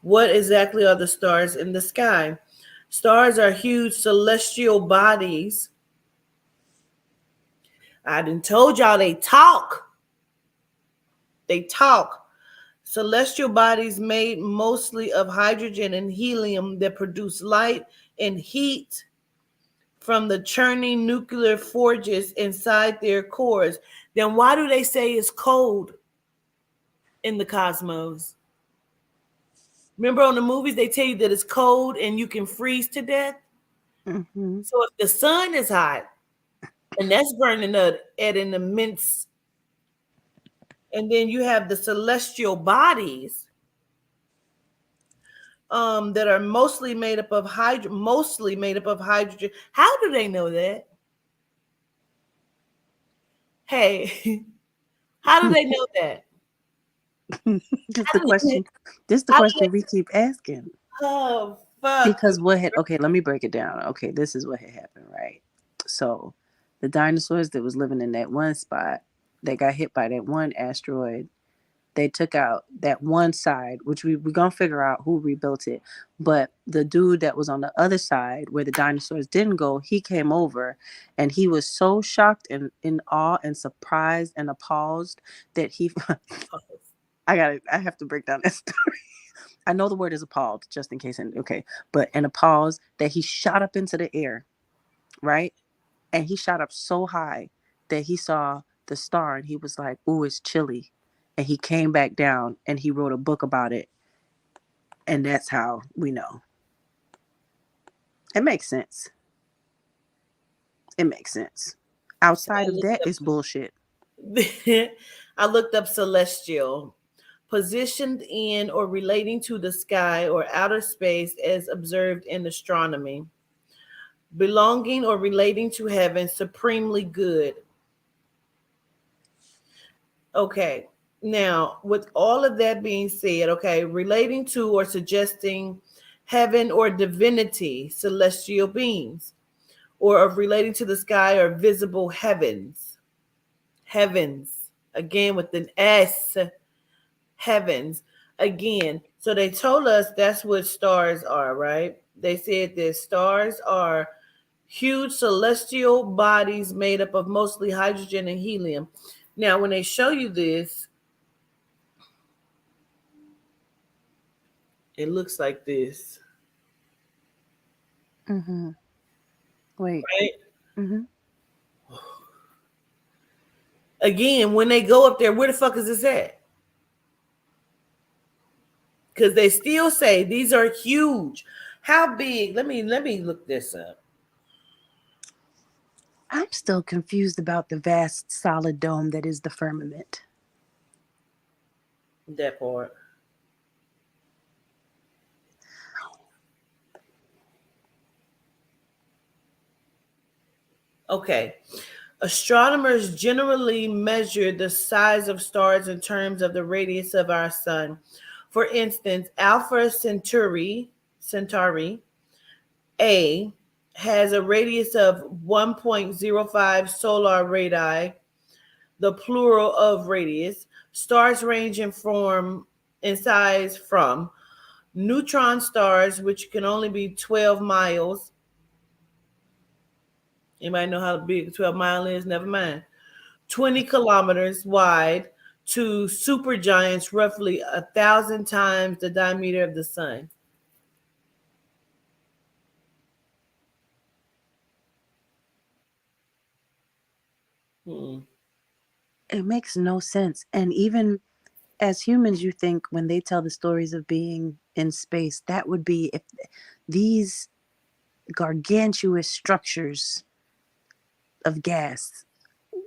What exactly are the stars in the sky? Stars are huge celestial bodies. I done told y'all they talk. They talk. Celestial bodies made mostly of hydrogen and helium that produce light and heat from the churning nuclear forges inside their cores. Then why do they say it's cold in the cosmos? Remember on the movies they tell you that it's cold and you can freeze to death? Mm-hmm. So if the sun is hot and that's burning up at an immense, and then you have the celestial bodies that are mostly made up of hydrogen. How do they know that? Hey, how do they know that? Just How the do they, question. Just the how do question we keep asking. oh fuck. Because what had okay, let me break it down. Okay, this is what had happened, right? So the dinosaurs that was living in that one spot, they got hit by that one asteroid. They took out that one side, which we're gonna figure out who rebuilt it. But the dude that was on the other side where the dinosaurs didn't go, he came over and he was so shocked and in awe and surprised and appalled that he I have to break down that story. I know the word is appalled, just in case. Okay, but in a pause that he shot up into the air, right? And he shot up so high that he saw the star, and he was like, "Ooh, it's chilly," and he came back down and he wrote a book about it, and that's how we know. It makes sense. It makes sense. So Outside of that, it's bullshit. I looked up celestial, positioned in or relating to the sky or outer space as observed in astronomy, belonging or relating to heaven, supremely good. Okay. Now, with all of that being said, okay, relating to or suggesting heaven or divinity, celestial beings, or of relating to the sky or visible heavens. Heavens. Again with an S. Heavens. Again. So they told us that's what stars are, right? They said that stars are huge celestial bodies made up of mostly hydrogen and helium. Now, when they show you this, it looks like this, Mm-hmm. Wait. right? Mm-hmm. Again, when they go up there, where the fuck is this at? Because they still say these are huge. How big? Let me look this up. I'm still confused about the vast solid dome that is the firmament. That part. Okay. Astronomers generally measure the size of stars in terms of the radius of our sun. For instance, Alpha Centauri A has a radius of 1.05 solar radii, the plural of radius. Stars range in size from neutron stars, which can only be 12 miles. Anybody know how big 12 mile is? Never mind. 20 kilometers wide to supergiants roughly 1,000 times the diameter of the sun. Hmm. It makes no sense. And even as humans, you think when they tell the stories of being in space, that would be if these gargantuous structures of gas,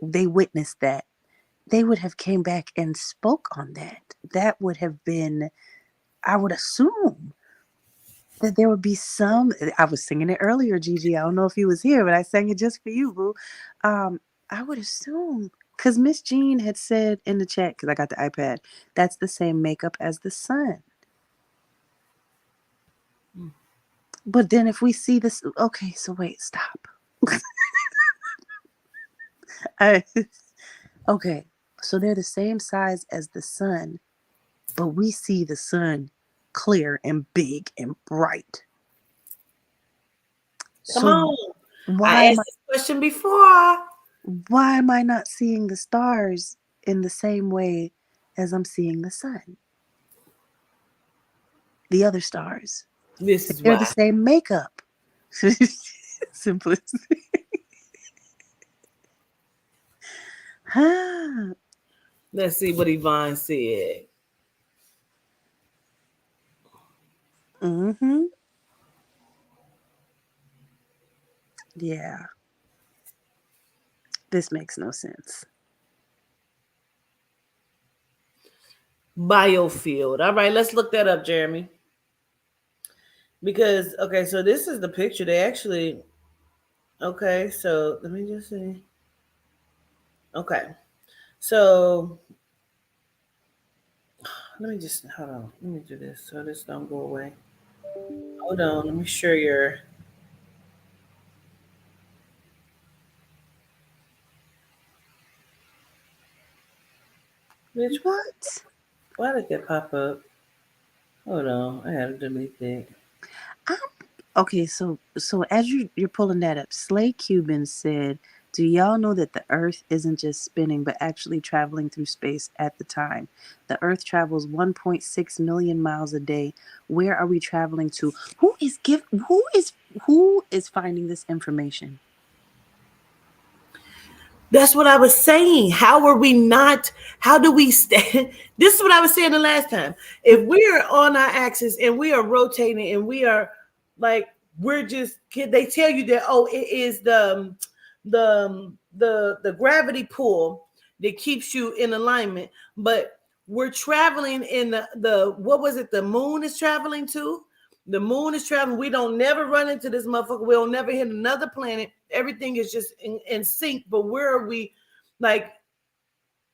they witnessed that, they would have came back and spoke on that. That would have been, I would assume, that there would be some. I was singing it earlier, Gigi. I don't know if you was here, but I sang it just for you, boo. I would assume because Miss Jean had said in the chat, because I got the iPad, that's the same makeup as the sun. But then if we see this, okay, so wait, stop. I, okay, so they're the same size as the sun, but we see the sun clear and big and bright. Come So on. why I am asked this question before. why am I not seeing the stars in the same way as I'm seeing the sun? The other stars. This is They're the why. same makeup. Simplicity. Huh. Let's see what Yvonne said. Mm-hmm. Yeah. This makes no sense. Biofield. All right, let's look that up, Jeremy. Because okay, so this is the picture. They actually okay, so let me just see. Okay. So let me just hold on. Let me do this so this don't go away. Hold on. Let me share your bitch. What? Why did that pop up? Hold on. I had to delete that. I'm, okay, so as you're pulling that up, Slay Cuban said, "Do y'all know that the Earth isn't just spinning, but actually traveling through space at the time? The Earth travels 1.6 million miles a day. Where are we traveling to? Who is finding this information?" That's what I was saying. How are we not? How do we stand? This is what I was saying the last time. If we are on our axis and we are rotating and we are like we're just they tell you that oh it is the gravity pull that keeps you in alignment, but we're traveling in the what was it the moon is traveling to? The moon is traveling. We don't never run into this motherfucker. We'll never hit another planet. Everything is just in sync. But where are we? Like,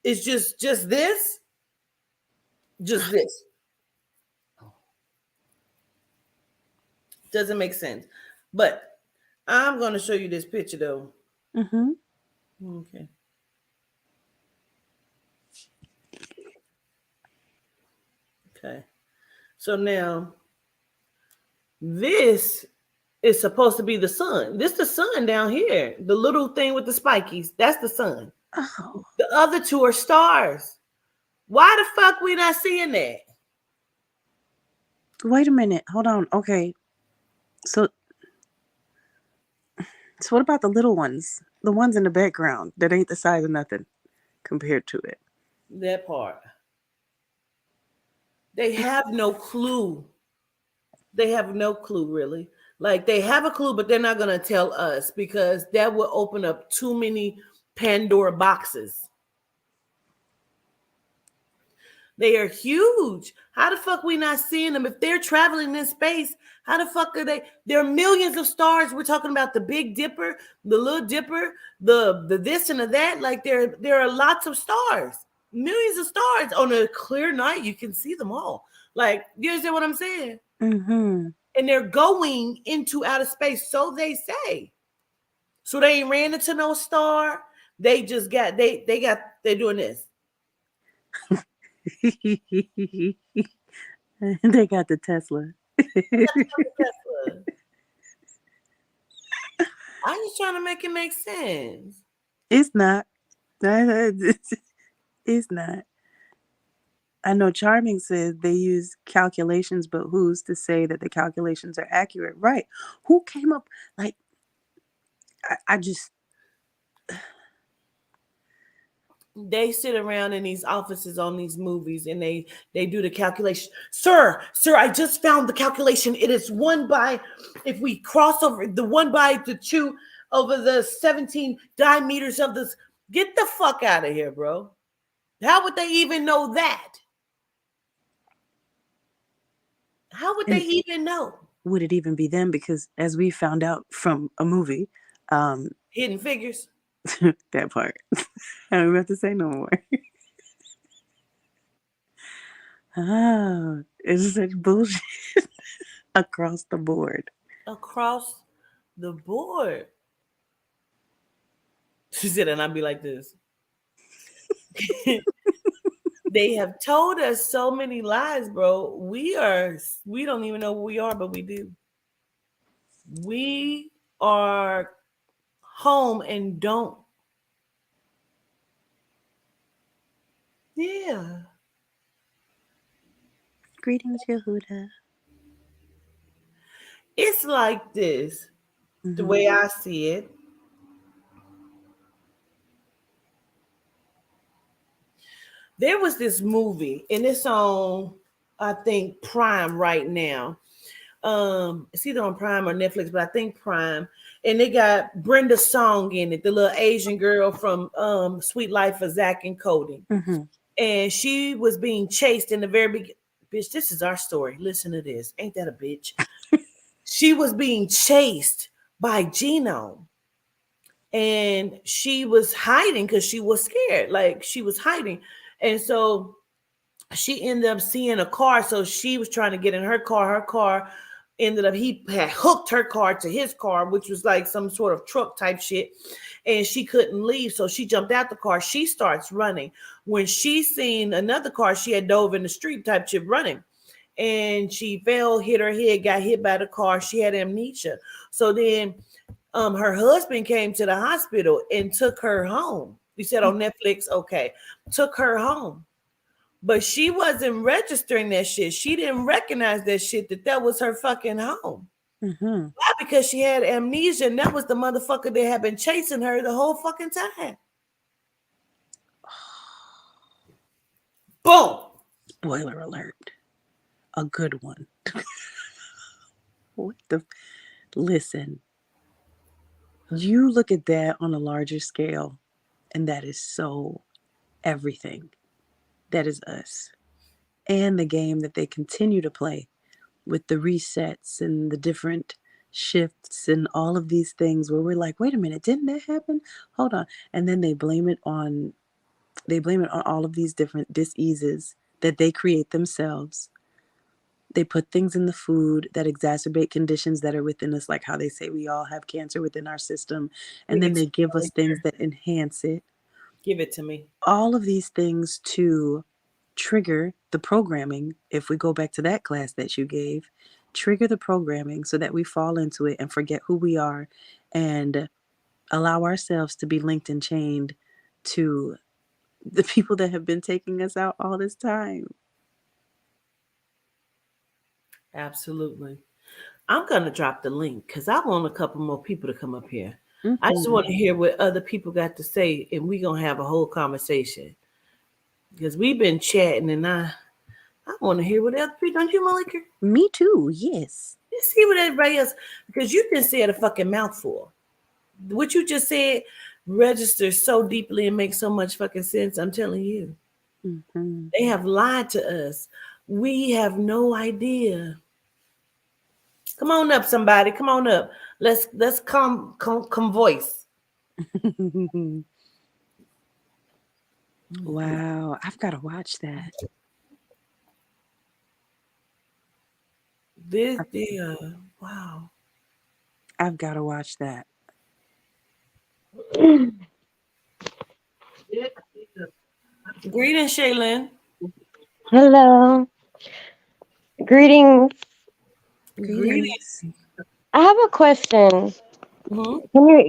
it's just this, just this. Doesn't make sense. But I'm gonna show you this picture though. Mm-hmm. Okay. Okay. So now this is supposed to be the sun. This the sun down here. The little thing with the spikies. That's the sun. Oh, The other two are stars. Why the fuck we not seeing that? wait a minute. Hold on. Okay. So what about the little ones? The ones in the background that ain't the size of nothing compared to it. That part. They have no clue. They have no clue, really. Like they have a clue, but they're not gonna tell us because that would open up too many Pandora boxes. They are huge. How the fuck we not seeing them? If they're traveling in space, how the fuck are they? There are millions of stars. We're talking about the Big Dipper, the Little Dipper, the this and the that. Like there are lots of stars, millions of stars on a clear night. You can see them all. Like you understand what I'm saying? Mm-hmm. And they're going into outer space, so they say. So they ain't ran into no star. They just got they're doing this. They got the Tesla. I'm just trying to make it make sense. It's not. It's not. I know Charming says they use calculations, but who's to say that the calculations are accurate? Right. Who came up like I just They sit around in these offices on these movies and they do the calculation. Sir, I just found the calculation. It is one by if we cross over the one by the two over the 17 diameters of this. Get the fuck out of here, bro. How would they even know that? How would they and even know? would it even be them? Because as we found out from a movie, um, Hidden Figures. that part, I don't have to say no more. It's such bullshit across the board. Across the board. She said, and I'd be like this. They have told us so many lies, bro. We don't even know who we are, but we do. We are home and don't. Yeah. Greetings, Yehuda. It's like this, the Mm-hmm. way I see it. There was this movie, and it's on, I think, Prime right now. It's either on Prime or Netflix, but I think Prime. And they got Brenda Song in it, the little Asian girl from Sweet Life of Zach and Cody. Mm-hmm. And she was being chased in the very beginning. Bitch, this is our story. Listen to this. Ain't that a bitch? She was being chased by Genome, and she was hiding because she was scared. Like she was hiding. And so she ended up seeing a car. So she was trying to get in her car. Her car ended up, he had hooked her car to his car, which was like some sort of truck type shit. And she couldn't leave. So she jumped out the car. She starts running. When she seen another car, she had dove in the street type shit running. And she fell, hit her head, got hit by the car. She had amnesia. So then her husband came to the hospital and took her home. We said on Netflix, okay, took her home. But she wasn't registering that shit. She didn't recognize that shit, that was her fucking home. Mm-hmm. Why? Because she had amnesia, and that was the motherfucker that had been chasing her the whole fucking time. Boom. Spoiler alert. A good one. What the? Listen, you look at that on a larger scale, and that is so everything. That is us. And the game that they continue to play with the resets and the different shifts and all of these things where we're like, wait a minute, didn't that happen? Hold on. And then they blame it on all of these different diseases that they create themselves. They put things in the food that exacerbate conditions that are within us, like how they say we all have cancer within our system, and Give then it they to give us me. things that enhance it. Give it to me. All of these things to trigger the programming. If we go back to that class that you gave, trigger the programming so that we fall into it and forget who we are and allow ourselves to be linked and chained to the people that have been taking us out all this time. Absolutely. I'm gonna drop the link because I want a couple more people to come up here. I just Mm-hmm. want to hear what other people got to say, and we're gonna have a whole conversation. Because we've been chatting, and I want to hear what other people. Don't you, Malika? Me too, yes. Let's see what everybody else. Because you just said a fucking mouthful. What you just said registers so deeply and makes so much fucking sense. I'm telling you, Mm-hmm. they have lied to us. We have no idea. Come on up, somebody. Come on up. Let's come voice. Wow, I've got to watch that. This wow. I've got to watch that. Greetings, Shaylin. Hello. Greetings. Greetings. Greetings. I have a question. Hmm.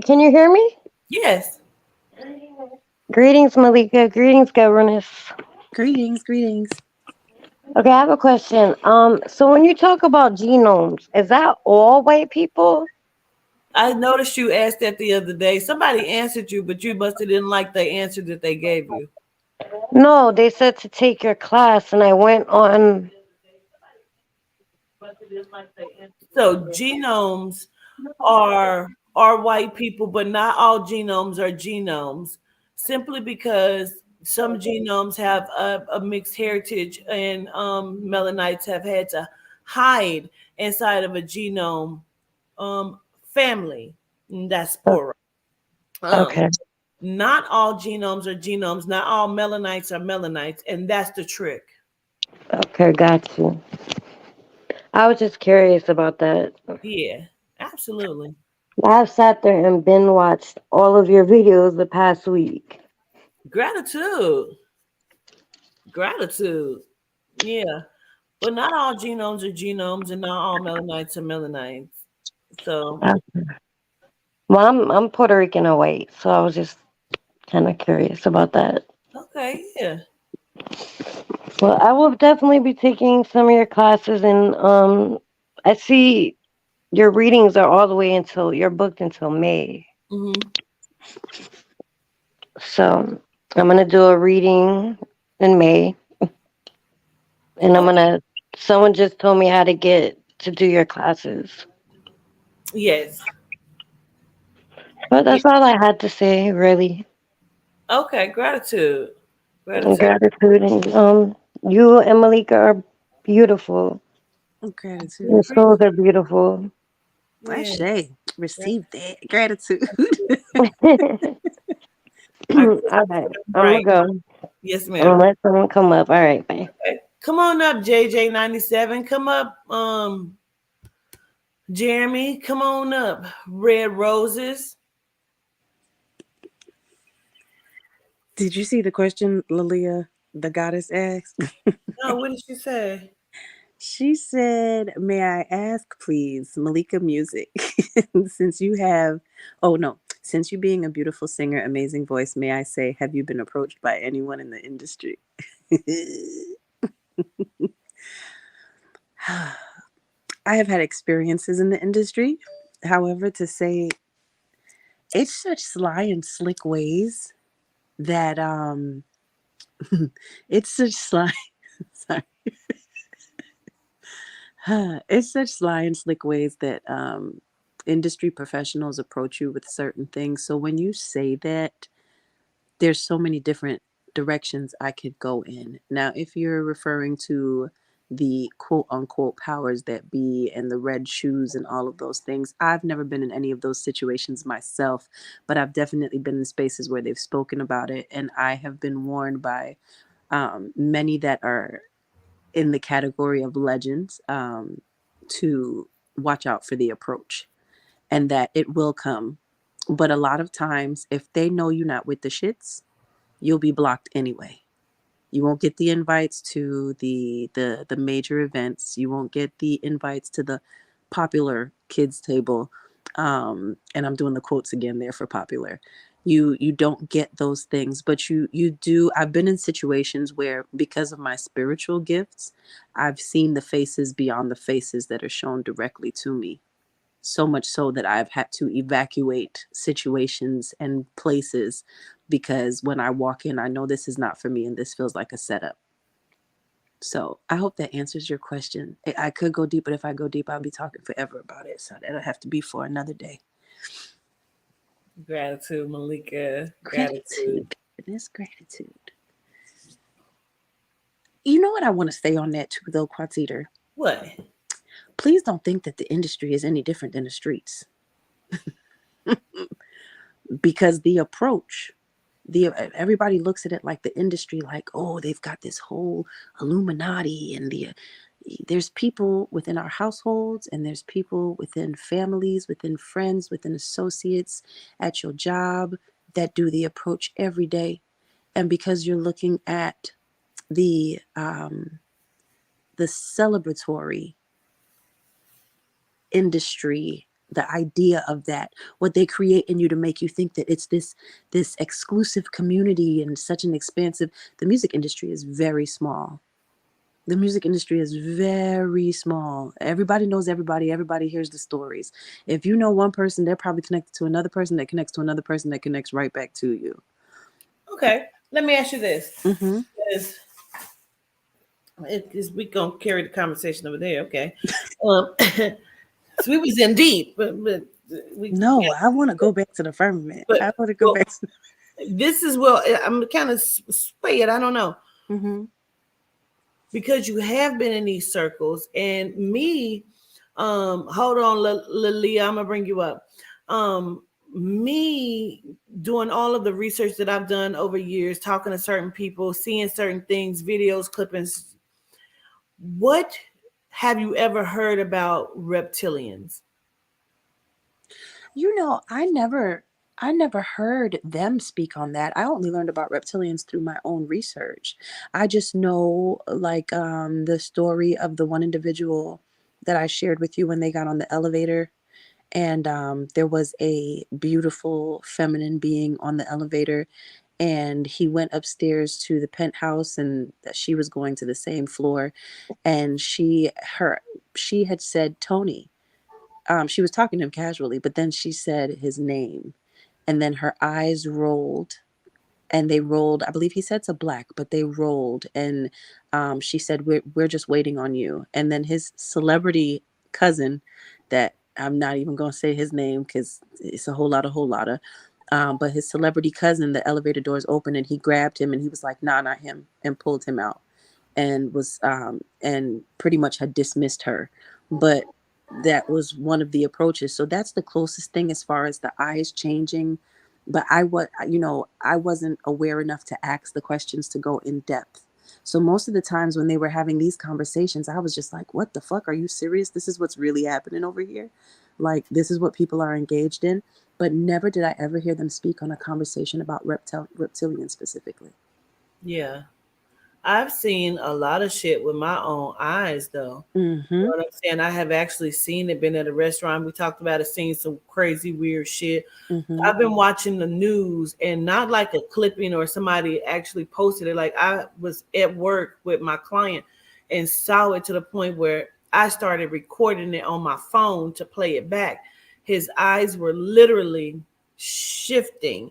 Can you hear me? Yes. Greetings, Malika. Greetings, governess. Greetings, greetings. Okay, I have a question. So when you talk about genomes, is that all white people? I noticed you asked that the other day. Somebody answered you, but you must have didn't like the answer that they gave you. No, they said to take your class, and I went on. So genomes are white people, but not all genomes are genomes. Simply because some genomes have a mixed heritage, and melanites have had to hide inside of a genome family. And that's O- spora. Um, Okay. not all genomes are genomes. Not all melanites are melanites, and that's the trick. Okay, got you. I was just curious about that. Yeah, absolutely. I've sat there and binge watched all of your videos the past week. Gratitude, gratitude. Yeah, but not all genomes are genomes, and not all melanites are melanites. So Uh, Well, I'm Puerto Rican and white, so I was just kind of curious about that. okay, yeah. Well, I will definitely be taking some of your classes, and I see your readings are all the way until you're booked until May. Hmm. So I'm gonna do a reading in May, and I'm Okay. gonna. Someone just told me how to get to do your classes, Yes. but Yeah. that's all I had to say, really. Okay. Gratitude. And Gratitude. gratitude, and you and Malika are beautiful. Your Gratitude. souls are beautiful. Yeah. Ashe. Receive that. Gratitude. I All right, I'm gonna right. go. Yes, I'm gonna ma'am. let someone come up. All right, bye. Okay. Come on up, JJ97. Come up, Jeremy. Come on up, Red Roses. Did you see the question Lilia, the goddess, asked? Oh, what did she say? She said, "May I ask, please, Malika Music, since you have, oh no, since you being a beautiful singer, amazing voice, may I say, have you been approached by anyone in the industry?" I have had experiences in the industry. However, to say it's such sly and slick ways that it's such sly sorry. It's such sly and slick ways that industry professionals approach you with certain things. So when you say that, there's so many different directions I could go in. Now, if you're referring to the quote unquote powers that be and the red shoes and all of those things, I've never been in any of those situations myself, but I've definitely been in spaces where they've spoken about it. And I have been warned by many that are in the category of legends to watch out for the approach and that it will come. But a lot of times, if they know you're not with the shits, you'll be blocked anyway. You won't get the invites to the major events. You won't get the invites to the popular kids table. And I'm doing the quotes again there for popular. You don't get those things, but you do. I've been in situations where because of my spiritual gifts, I've seen the faces beyond the faces that are shown directly to me, so much so that I've had to evacuate situations and places because when I walk in, I know this is not for me and this feels like a setup. So I hope that answers your question. I could go deep, but if I go deep, I'll be talking forever about it. So that'll have to be for another day. Gratitude, Malika. Gratitude. Gratitude. Goodness, gratitude. You know what I want to say on that too, though, Quatiter? What? Please don't think that the industry is any different than the streets because the approach the everybody looks at it like the industry like, oh, they've got this whole illuminati and there's people within our households and there's people within families, within friends, within associates at your job that do the approach every day. And because you're looking at the celebratory industry, the idea of that, what they create in you to make you think that it's this exclusive community and such an expansive, the music industry is very small. The music industry is very small. Everybody knows everybody. Everybody hears the stories. If you know one person, they're probably connected to another person that connects to another person that connects right back to you. Okay. Let me ask you this. Mm-hmm. Because we gonna carry the conversation over there. Okay. Um, so we was in deep, but No, I want to go back to the firmament. but I want to go well, back to. this is well. I'm kind of sway it. I don't know. Mm-hmm. because you have been in these circles. And me, hold on, Lilia, I'm gonna bring you up. Um, me doing all of the research that I've done over years, talking to certain people, seeing certain things, videos, clippings. What have you ever heard about reptilians? You know, I never heard them speak on that. I only learned about reptilians through my own research. I just know like the story of the one individual that I shared with you when they got on the elevator, and there was a beautiful feminine being on the elevator, and he went upstairs to the penthouse, and that she was going to the same floor, and she had said Tony. She was talking to him casually, but then she said his name, and then her eyes rolled, and they rolled. I believe he said to black, but they rolled, and she said, "We're just waiting on you." And then his celebrity cousin, that I'm not even going to say his name because it's a whole lot of. But his celebrity cousin, the elevator doors opened, and he grabbed him, and he was like, "Nah, not him," and pulled him out, and was and pretty much had dismissed her. But that was one of the approaches. So that's the closest thing as far as the eyes changing. But I wasn't aware enough to ask the questions to go in depth. So most of the times when they were having these conversations, I was just like, what the fuck? Are you serious? This is what's really happening over here? Like, this is what people are engaged in. But never did I ever hear them speak on a conversation about reptilians specifically. Yeah. I've seen a lot of shit with my own eyes, though. You Mm-hmm. know what I'm saying? I have actually seen it, been at a restaurant. We talked about it, seen some crazy, weird shit. Mm-hmm. I've been watching the news and not like a clipping or somebody actually posted it. Like I was at work with my client and saw it to the point where I started recording it on my phone to play it back. His eyes were literally shifting,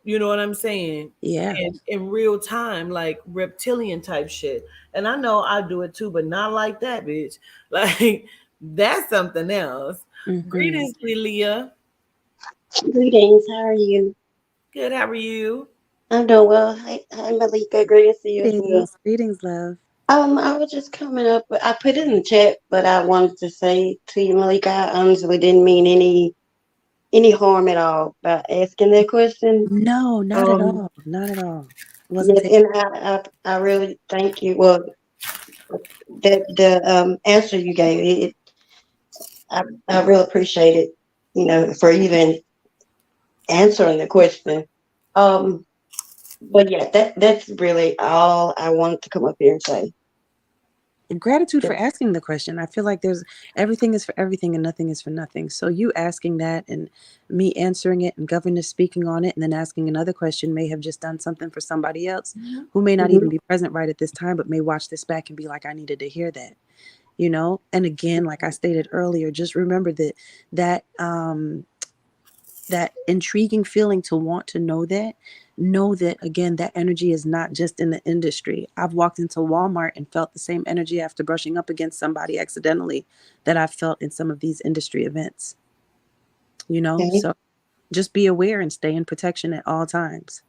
you know what I'm saying? Yeah. And in real time, like reptilian type shit. And I know I do it too, but not like that, bitch. Like that's something else. Mm-hmm. Greetings, Leah. Greetings. How are you? Good, how are you? I'm doing well. Hi, Malika. Great to see you as well. Greetings. Greetings, love. I was just coming up. I put it in the chat, but I wanted to say to you, Malika, I honestly didn't mean any harm at all by asking that question. No, not at Um, all. Not at all. Wasn't yes, taking. and I really thank you. Well, the answer you gave, I really appreciate it. You know, for even answering the question. Um, but yeah, that's really all I wanted to come up here and say. Gratitude for asking the question. I feel like there's everything is for everything and nothing is for nothing. So you asking that and me answering it and governess speaking on it and then asking another question may have just done something for somebody else who may not even Mhm. be present right at this time, but may watch this back and be like, I needed to hear that, you know? And again, like I stated earlier, just remember that that intriguing feeling to want to know that again, that energy is not just in the industry. I've walked into Walmart and felt the same energy after brushing up against somebody accidentally that I felt in some of these industry events, you know? Okay. So just be aware and stay in protection at all times.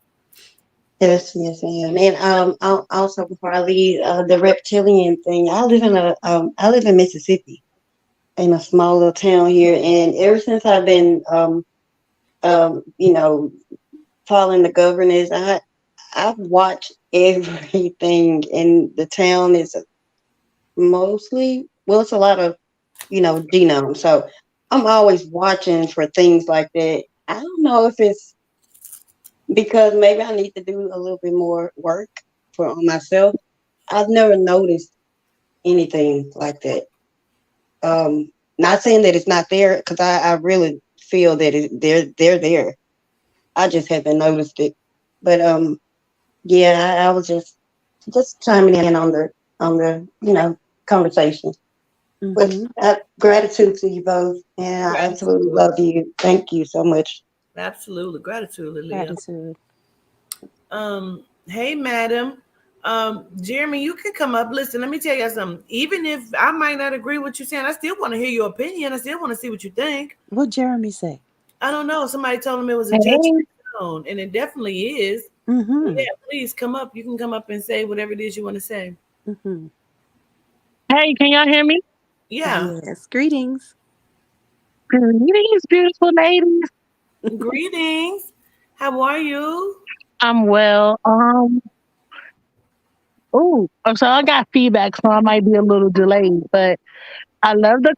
Yes, yes, I am. And also before I leave, the reptilian thing. I live in Mississippi, in a small little town here, and ever since I've been you know, following the governors, I've watched everything, and the town is mostly, well, it's a lot of, genome. So I'm always watching for things like that. I don't know if it's because maybe I need to do a little bit more work for on myself. I've never noticed anything like that. Not saying that it's not there, because I really feel that they're there. I just haven't noticed it. But yeah, I was just chiming in on the conversation. But Mm-hmm. gratitude to you both, and I absolutely Gratitude. love you. Thank you so much. Absolutely. Gratitude, Leah. Gratitude. Hey madam. Jeremy, you can come up. Listen, let me tell you something. Even if I might not agree with you saying, I still want to hear your opinion. I still want to see what you think. What Jeremy say? I don't know. Somebody told him it was a judgment Hey, zone, and it definitely is. Mm-hmm. Yeah, please come up. You can come up and say whatever it is you want to say. Hmm. Hey, can y'all hear me? Yeah. Yes. Greetings. Greetings, beautiful ladies. Greetings. How are you? I'm well. So I got feedback, so I might be a little delayed, but I love the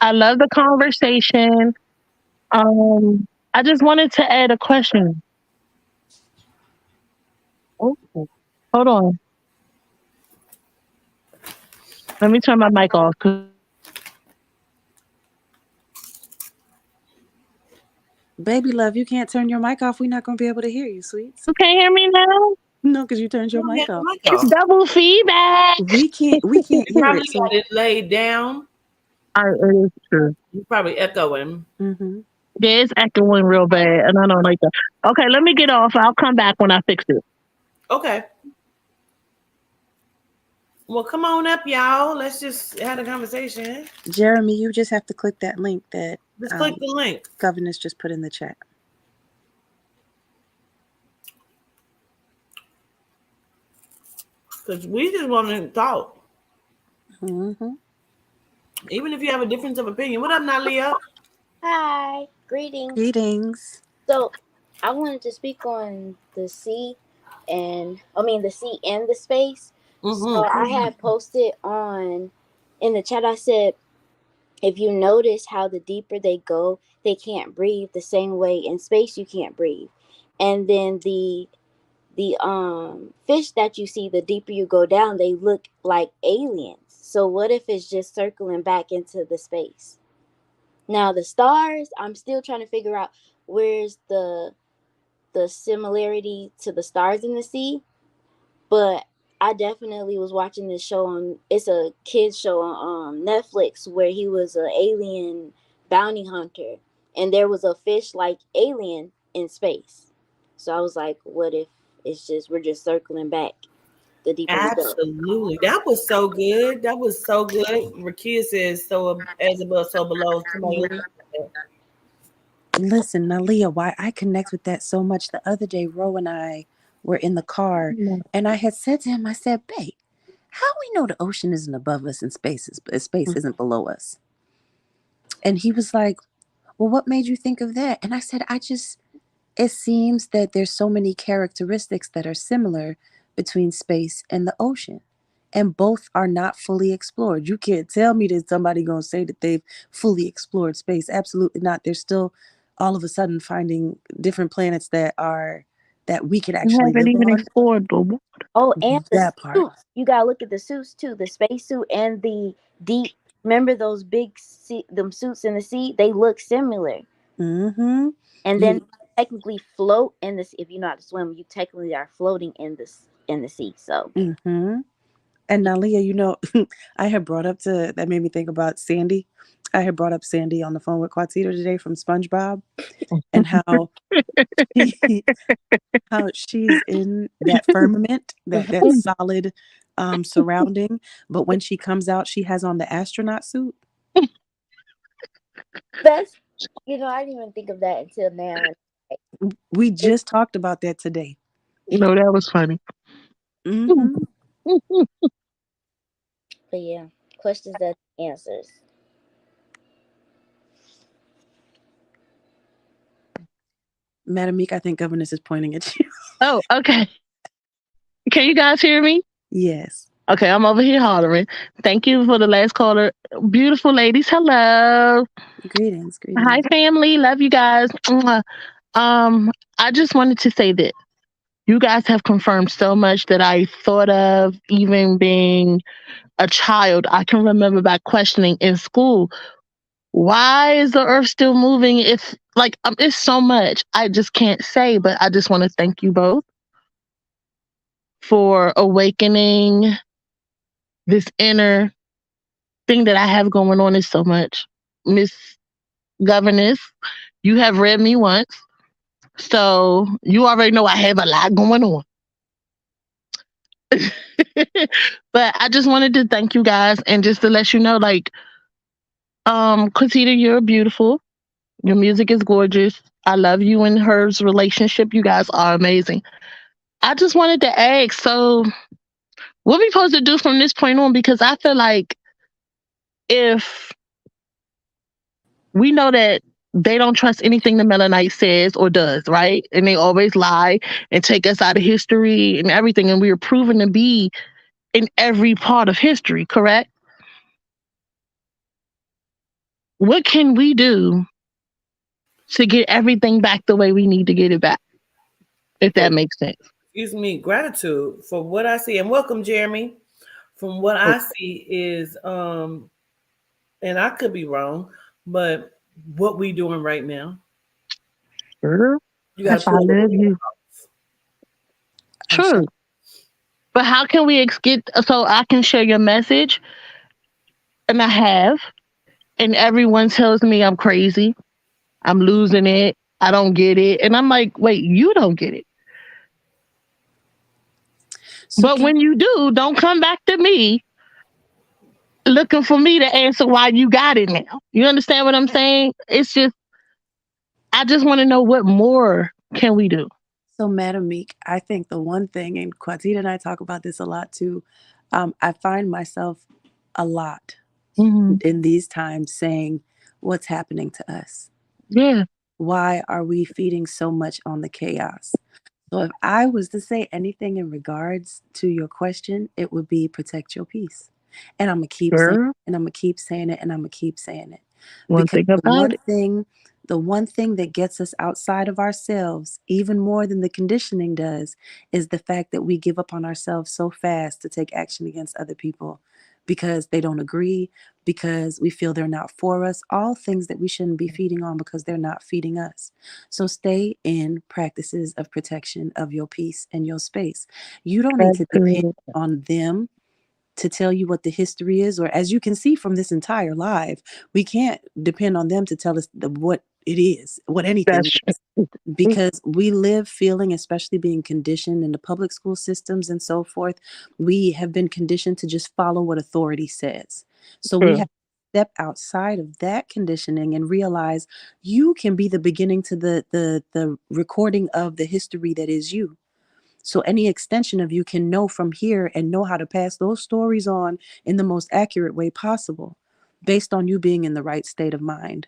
I love the conversation. Um, I just wanted to add a question. Oh, hold on, let me turn my mic off. 'Cause Baby love, you can't turn your mic off. We're not going to be able to hear you, sweets. you can't hear me now. No, because you turned your You don't mic have the off. mic It's off. double feedback. We can't You hear probably it. So, got it laid down. It is true. You probably echoing. hmm. Yeah, it's echoing real bad, and I don't like that. Okay, let me get off. I'll come back when I fix it. Okay. Well, come on up, y'all. Let's just have a conversation. Jeremy, you just have to click that link that Just click the link Governess just put in the chat. because we just want to talk. Hmm. Even if you have a difference of opinion. What up, Nalia? Hi, greetings. Greetings. So, I wanted to speak on the sea the sea and the space. So, Mm-hmm. I had posted on in the chat, I said, if you notice how the deeper they go, they can't breathe the same way in space you can't breathe. And then the fish that you see, the deeper you go down, they look like aliens. So, what if it's just circling back into the space? Now the stars, I'm still trying to figure out where's the similarity to the stars in the sea, but I definitely was watching this show on it's a kids show on Netflix where he was an alien bounty hunter and there was a fish like alien in space. So I was like, what if it's just we're just circling back the deeper we go? Absolutely. That was so good. That was so good. Rakia says so as above, so below. Somebody else said Listen, Nalia, why I connect with that so much. The other day, Ro and I were in the car, and I had said to him, I said, babe, how we know the ocean isn't above us and space isn't below us? And he was like, well, what made you think of that? And I said, it seems that there's so many characteristics that are similar between space and the ocean. And both are not fully explored. You can't tell me that somebody gonna say that they've fully explored space. Absolutely not. They're still all of a sudden finding different planets that we could You actually haven't live even on. explored, boo. Oh, and the That part. suits. You gotta look at the suits too. The spacesuit and the deep. Remember those big them suits in the sea? They look similar. Mm-hmm. And then You technically float in this. If you know how to swim, you technically are floating in the sea. So mm-hmm. And now, Leah, I had brought up that made me think about Sandy. I had brought up Sandy on the phone with Quatita today from SpongeBob and she, how she's in that firmament, that mhm. solid surrounding, but when she comes out, she has on the astronaut suit. That's I didn't even think of that until now. We It, just talked about that today. No, that was funny. Hmm. but yeah, questions that answers. Madam Meek, I think governess is pointing at you. Oh, okay. Can you guys hear me? Yes. Okay, I'm over here hollering. Thank you for the last caller. Beautiful ladies, hello. Greetings, Hi, greetings. family. Love you guys. Mwah. I just wanted to say that you guys have confirmed so much that I thought of even being a child. I can remember back questioning in school, why is the earth still moving? If like it's so much I just can't say, but I just want to thank you both for awakening this inner thing that I have going on is so much. Miss Governess, you have read me once, so you already know I have a lot going on. But I just wanted to thank you guys and just to let you know, like, Quasita, you're beautiful. Your music is gorgeous. I love you and her's relationship. You guys are amazing. I just wanted to ask, so What we supposed to do from this point on? Because I feel like if we know that they don't trust anything the Melanite says or does, right? And they always lie and take us out of history and everything. And we are proven to be in every part of history, correct? What can we do to get everything back the way we need to get it back? If that makes sense. Excuse me, gratitude for what I see. And welcome, Jeremy. From what I see is and I could be wrong, but what we doing right now. Sure. You gotta I pull love you. True. But how can we get so I can share your message? And I have, and everyone tells me I'm crazy. I'm losing it. I don't get it. And I'm like, wait, you don't get it. So But when you do, don't come back to me looking for me to answer why you got it now. You understand what I'm saying? It's just, I just want to know what more can we do? So, Madam Meek, I think the one thing, and Quatita and I talk about this a lot too, I find myself a lot in these times saying, what's happening to us? Yeah. Why are we feeding so much on the chaos? So if I was to say anything in regards to your question, it would be protect your peace. And I'm going to keep saying it, and I'm going to keep saying it, and I'm going to keep saying it. One Because thing about it. the one thing that gets us outside of ourselves, even more than the conditioning does, is the fact that we give up on ourselves so fast to take action against other people because they don't agree, because we feel they're not for us, all things that we shouldn't be feeding on because they're not feeding us. So stay in practices of protection of your peace and your space. You don't need to depend on them to tell you what the history is, or as you can see from this entire live, we can't depend on them to tell us what it is, what anything is, because we live feeling, especially being conditioned in the public school systems and so forth, we have been conditioned to just follow what authority says. So we have to step outside of that conditioning and realize you can be the beginning to the recording of the history that is you. So any extension of you can know from here and know how to pass those stories on in the most accurate way possible, based on you being in the right state of mind.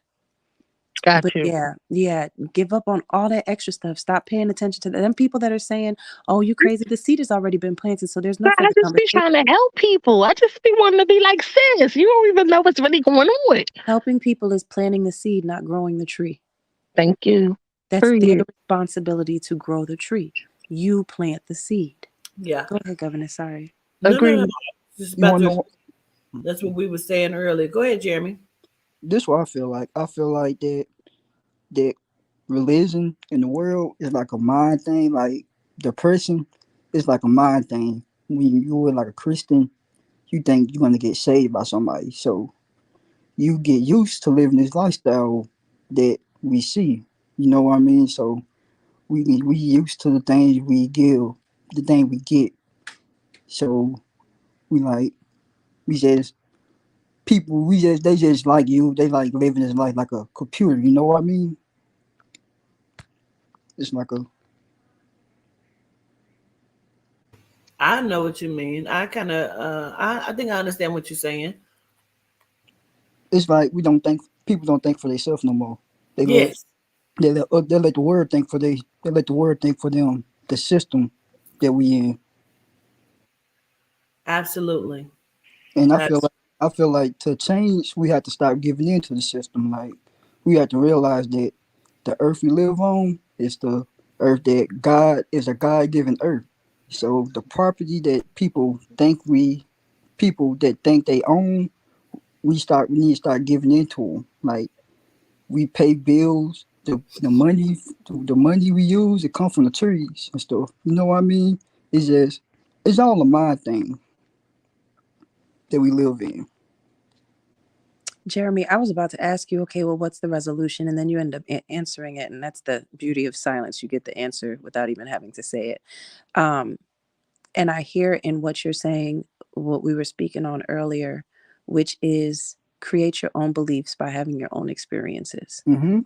Got But you. yeah, give up on all that extra stuff. Stop paying attention to them people that are saying, "Oh, you crazy." The seed has already been planted, so there's no But I further just be conversation. trying to help people. I just be wanting to be like, sis, you don't even know what's really going on. Helping people is planting the seed, not growing the tree. Thank you. That's their responsibility to grow the tree. You plant the seed. Yeah. Go ahead, Governor. Sorry. Agreed. Just You about want to to. know? That's what we were saying earlier. Go ahead, Jeremy. This what I feel like. I feel like that religion in the world is like a mind thing. Like the person is like a mind thing. When you're like a Christian, you think you're gonna get saved by somebody, so you get used to living this lifestyle that we see. You know what I mean? So we used to the things we give, the thing we get. So we like we just people we just they just like you. They like living this life like a computer. You know what I mean? It's like a I know what you mean. I kind of, I think I understand what you're saying. it's like we don't think people don't think for themselves no more. They let Yes, they let the word think for they let the word think for them. The system that we in, absolutely. and That's I feel like to change we have to stop giving in to the system. Like we have to realize that the earth we live on is the earth that God is a God given earth. So the property that people that think they own, we need to start giving into them. Like we pay bills. The money we use, it come from the trees and stuff. You know what I mean? It's just it's all a mind thing that we live in. Jeremy, I was about to ask you, okay, well, what's the resolution? And then you end up answering it. And that's the beauty of silence. You get the answer without even having to say it. Um, and I hear in what you're saying, what we were speaking on earlier, which is create your own beliefs by having your own experiences. Mm-hmm.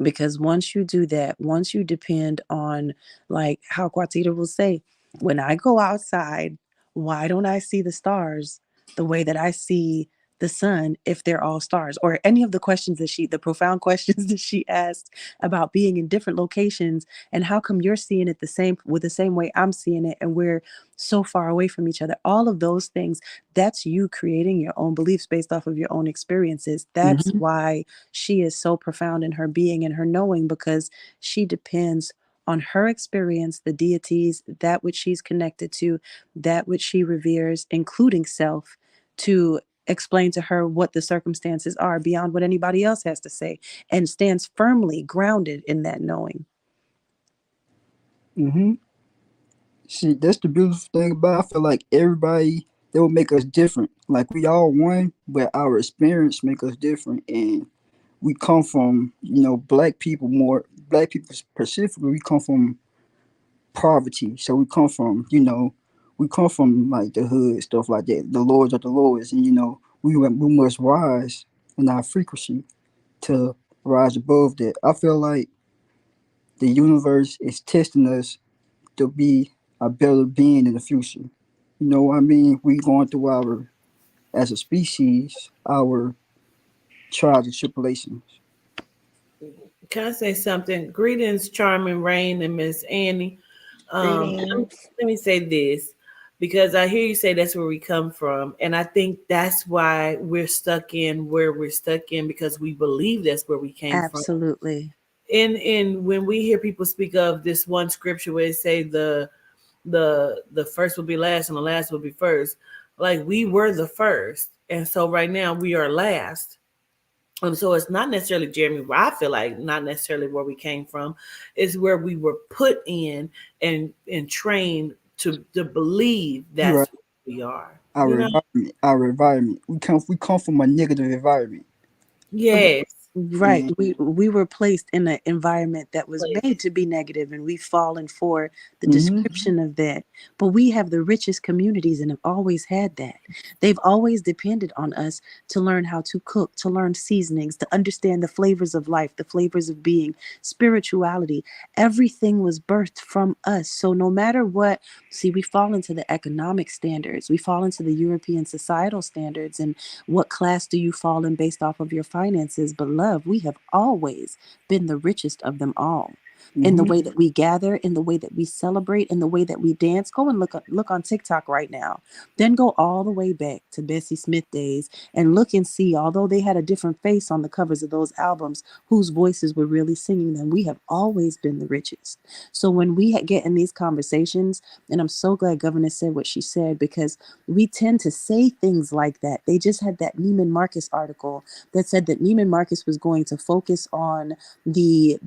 Because once you do that, once you depend on, like how Quatita will say, when I go outside, Why don't I see the stars the way that I see the sun if they're all stars? Or any of the questions that the profound questions that she asked about being in different locations, and how come you're seeing it the same way I'm seeing it, and we're so far away from each other? All of those things, that's you creating your own beliefs based off of your own experiences. That's Mm-hmm. why she is so profound in her being and her knowing, because she depends on her experience, the deities, that which she's connected to, that which she reveres, including self, to explain to her what the circumstances are beyond what anybody else has to say, and stands firmly grounded in that knowing. Mm-hmm. See, that's the beautiful thing about it. I feel like everybody, they will make us different. Like we all one, but our experience make us different. And we come from, black people specifically, we come from poverty. So we come from like the hood, stuff like that. The lords of the lords. And we must rise in our frequency to rise above that. I feel like the universe is testing us to be a better being in the future. You know what I mean? We going through as a species, our trials and tribulations. Can I say something? Greetings, Charming Rain and Miss Annie. Greetings. Let me say this, because I hear you say that's where we come from, and I think that's why we're stuck in where we're stuck in, because we believe that's where we came from. Absolutely. And when we hear people speak of this one scripture where they say the first will be last and the last will be first, like we were the first, and so right now we are last. So it's not necessarily, Jeremy, where I feel like not necessarily where we came from. It's where we were put in and trained to believe You're that's right. who we are. You Our know? environment, our environment. We come from a negative environment. Yes. Right. And We were placed in an environment that was Place. made to be negative, and we've fallen for the hmm description of that. But we have the richest communities and have always had that. They've always depended on us to learn how to cook, to learn seasonings, to understand the flavors of life, the flavors of being, spirituality. Everything was birthed from us. So no matter what, see, we fall into the economic standards, we fall into the European societal standards, and what class do you fall in based off of your finances? But love, we have always been the richest of them all. In the hmm way that we gather, in the way that we celebrate, in the way that we dance. Go and look on TikTok right now. Then go all the way back to Bessie Smith days and look and see, although they had a different face on the covers of those albums, whose voices were really singing them. We have always been the richest. So when we get in these conversations, and I'm so glad Governor said what she said, because we tend to say things like that. They just had that Neiman Marcus article that said that Neiman Marcus was going to focus on the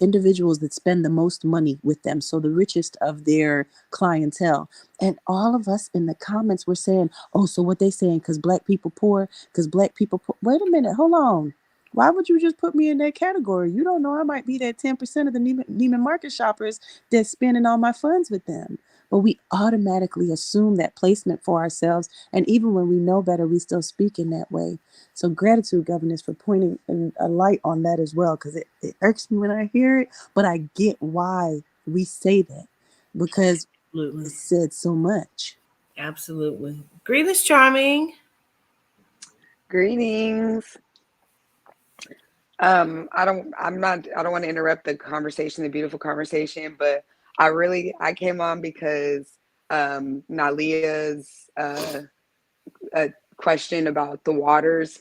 individuals that spend the most money with them, so the richest of their clientele. And all of us in the comments were saying, "Oh, so what they saying? Because black people poor? Because black people poor?" Wait a minute, hold on. Why would you just put me in that category? You don't know I might be that 10% of the Neiman Marcus shoppers that's spending all my funds with them. But we automatically assume that placement for ourselves. And even when we know better, we still speak in that way. So gratitude, governors, for pointing a light on that as well, because it irks me when I hear it, but I get why we say that, because Absolutely. it said so much. Absolutely. Greetings, Charming. Greetings. I don't want to interrupt the conversation, the beautiful conversation, but I came on because Nalia's question about the waters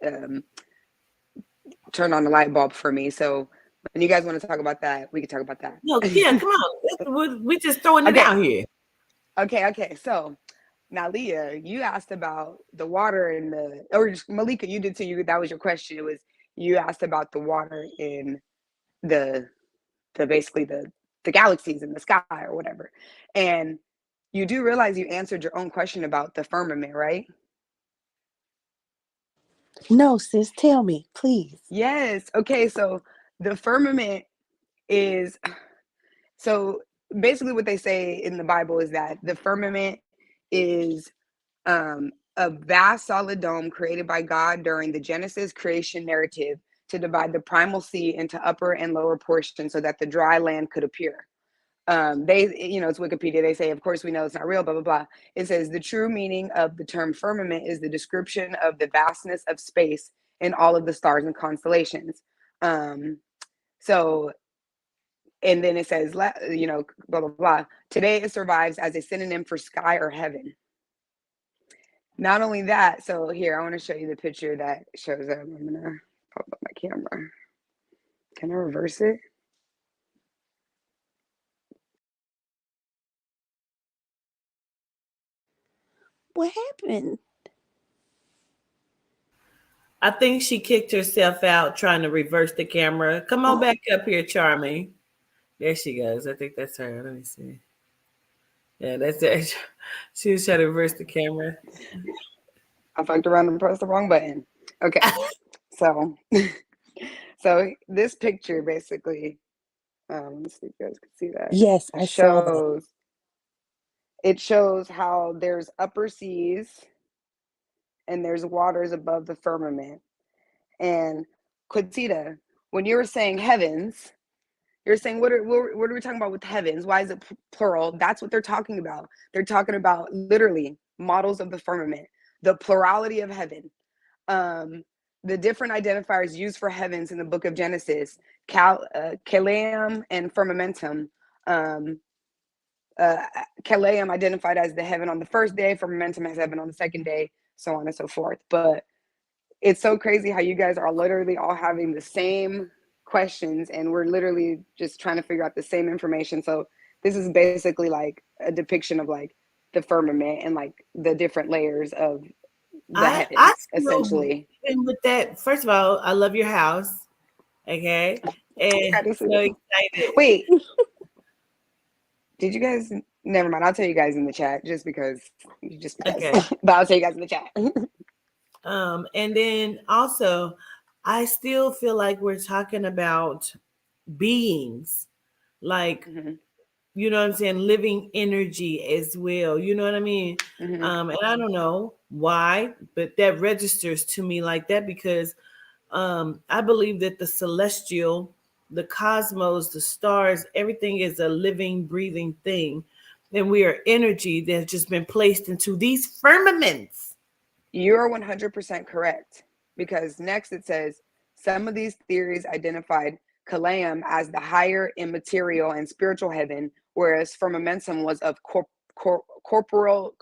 um, turned on the light bulb for me. So when you guys want to talk about that, we can talk about that. No, yeah, come on. We just throwing it Okay. out here. Okay. So now, Leah, you asked about the water in or Malika, you did too. That was your question. It was you asked about the water in the basically the galaxies in the sky or whatever, and you do realize you answered your own question about the firmament, right? No, sis, tell me, please. Yes. Okay. So the firmament is so basically what they say in the Bible is that the firmament is a vast solid dome created by God during the Genesis creation narrative to divide the primal sea into upper and lower portions so that the dry land could appear. It's Wikipedia. They say, of course, we know it's not real, blah, blah, blah. It says the true meaning of the term firmament is the description of the vastness of space in all of the stars and constellations. So, and then it says, blah, blah, blah. Today it survives as a synonym for sky or heaven. Not only that, so here, I want to show you the picture that shows up. I'm going to pop up my camera. Can I reverse it? What happened? I think she kicked herself out trying to reverse the camera. Come on back up here, Charmy. There she goes. I think that's her. Let me see. Yeah, that's it. She was trying to reverse the camera. I fucked around and pressed the wrong button. Okay, so so this picture basically, let's see if you guys can see that. Yes, I saw that. It shows how there's upper seas and there's waters above the firmament. And Quatita, when you were saying heavens, you're saying what are we talking about with heavens? Why is it plural? That's what they're talking about. They're talking about literally models of the firmament, the plurality of heaven. The different identifiers used for heavens in the book of Genesis, Kaleum and firmamentum. Kaleum identified as the heaven on the first day, firmamentum as heaven on the second day, so on and so forth. But it's so crazy how you guys are literally all having the same questions and we're literally just trying to figure out the same information. So this is basically like a depiction of like the firmament and like the different layers of the I heavens, feel essentially. even with that. First of all, I love your house. Okay, and Gotta see so it. excited. Wait, did you guys? Never mind. I'll tell you guys in the chat just because. Okay. But I'll tell you guys in the chat. And then also, I still feel like we're talking about beings, like Mm-hmm. you know what I'm saying, living energy as well. You know what I mean? Mm-hmm. And I don't know why, but that registers to me like that because I believe that the celestial, the cosmos, the stars, everything is a living, breathing thing. And we are energy that's just been placed into these firmaments. You're 100% correct because next it says some of these theories identified Kalam as the higher immaterial and spiritual heaven, whereas firmamentum was of corporal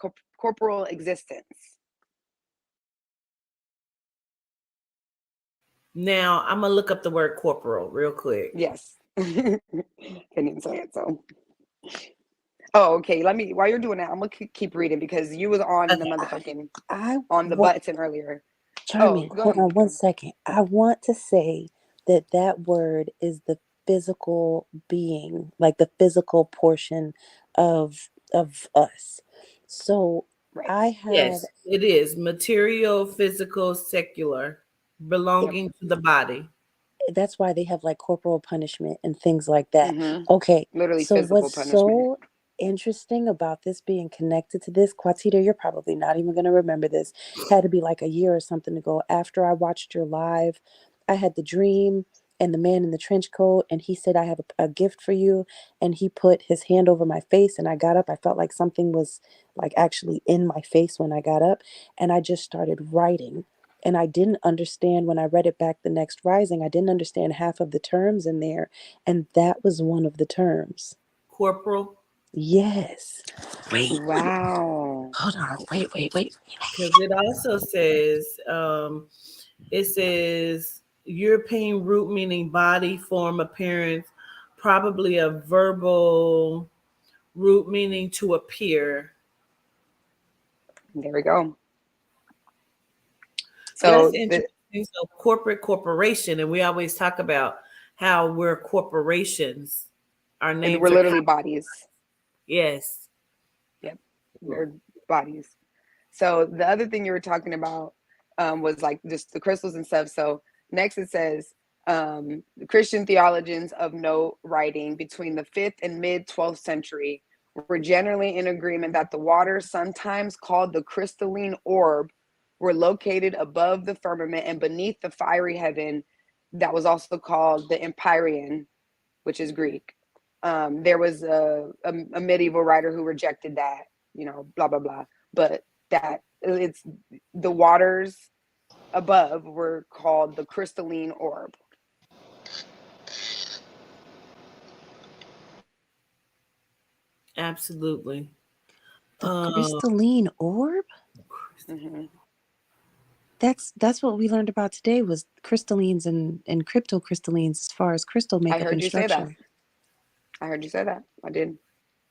existence. Now I'm gonna look up the word corporal real quick. Yes. Can't even say it. So, oh, okay. Let me. While you're doing that, I'm gonna keep reading because you was on the Okay. motherfucking I on the want button earlier. Oh, Charmin, go hold ahead, on one Malika. second. I want to say that that word is the physical being, like the physical portion of us. So Right. I had Yes, it is material, physical, secular, Yep. belonging to the body. that's why they have like corporal punishment and things like that. Mm-hmm. Okay, Literally so physical what's punishment. so interesting about this being connected to this, Quatita, you're probably not even going to remember this. Had to be like a year or something ago. After I watched your live, I had the dream and the man in the trench coat, and he said, I have a gift for you. And he put his hand over my face, and I got up. I felt like something was like actually in my face when I got up, and I just started writing. And I didn't understand when I read it back the next rising, I didn't understand half of the terms in there. And that was one of the terms. Corporal, Yes. Wait, Wow. hold on. Wait. because it also says it says European root meaning body, form, appearance, probably a verbal root meaning to appear. There we go. So that's So interesting. So corporation, and we always talk about how we're corporations. Our we're names are literally bodies. yes. Yep. We're bodies. So the other thing you were talking about was like just the crystals and stuff. So next it says Christian theologians of note writing between the 5th and mid 12th century were generally in agreement that the waters, sometimes called the crystalline orb, were located above the firmament and beneath the fiery heaven that was also called the Empyrean, which is Greek. There was a medieval writer who rejected that, blah blah blah. But that it's the waters above were called the crystalline orb. Absolutely. The crystalline orb? Mm-hmm. That's what we learned about today was crystallines and cryptocrystallines as far as crystal I makeup heard and you say that. structure. I heard you say that. I did.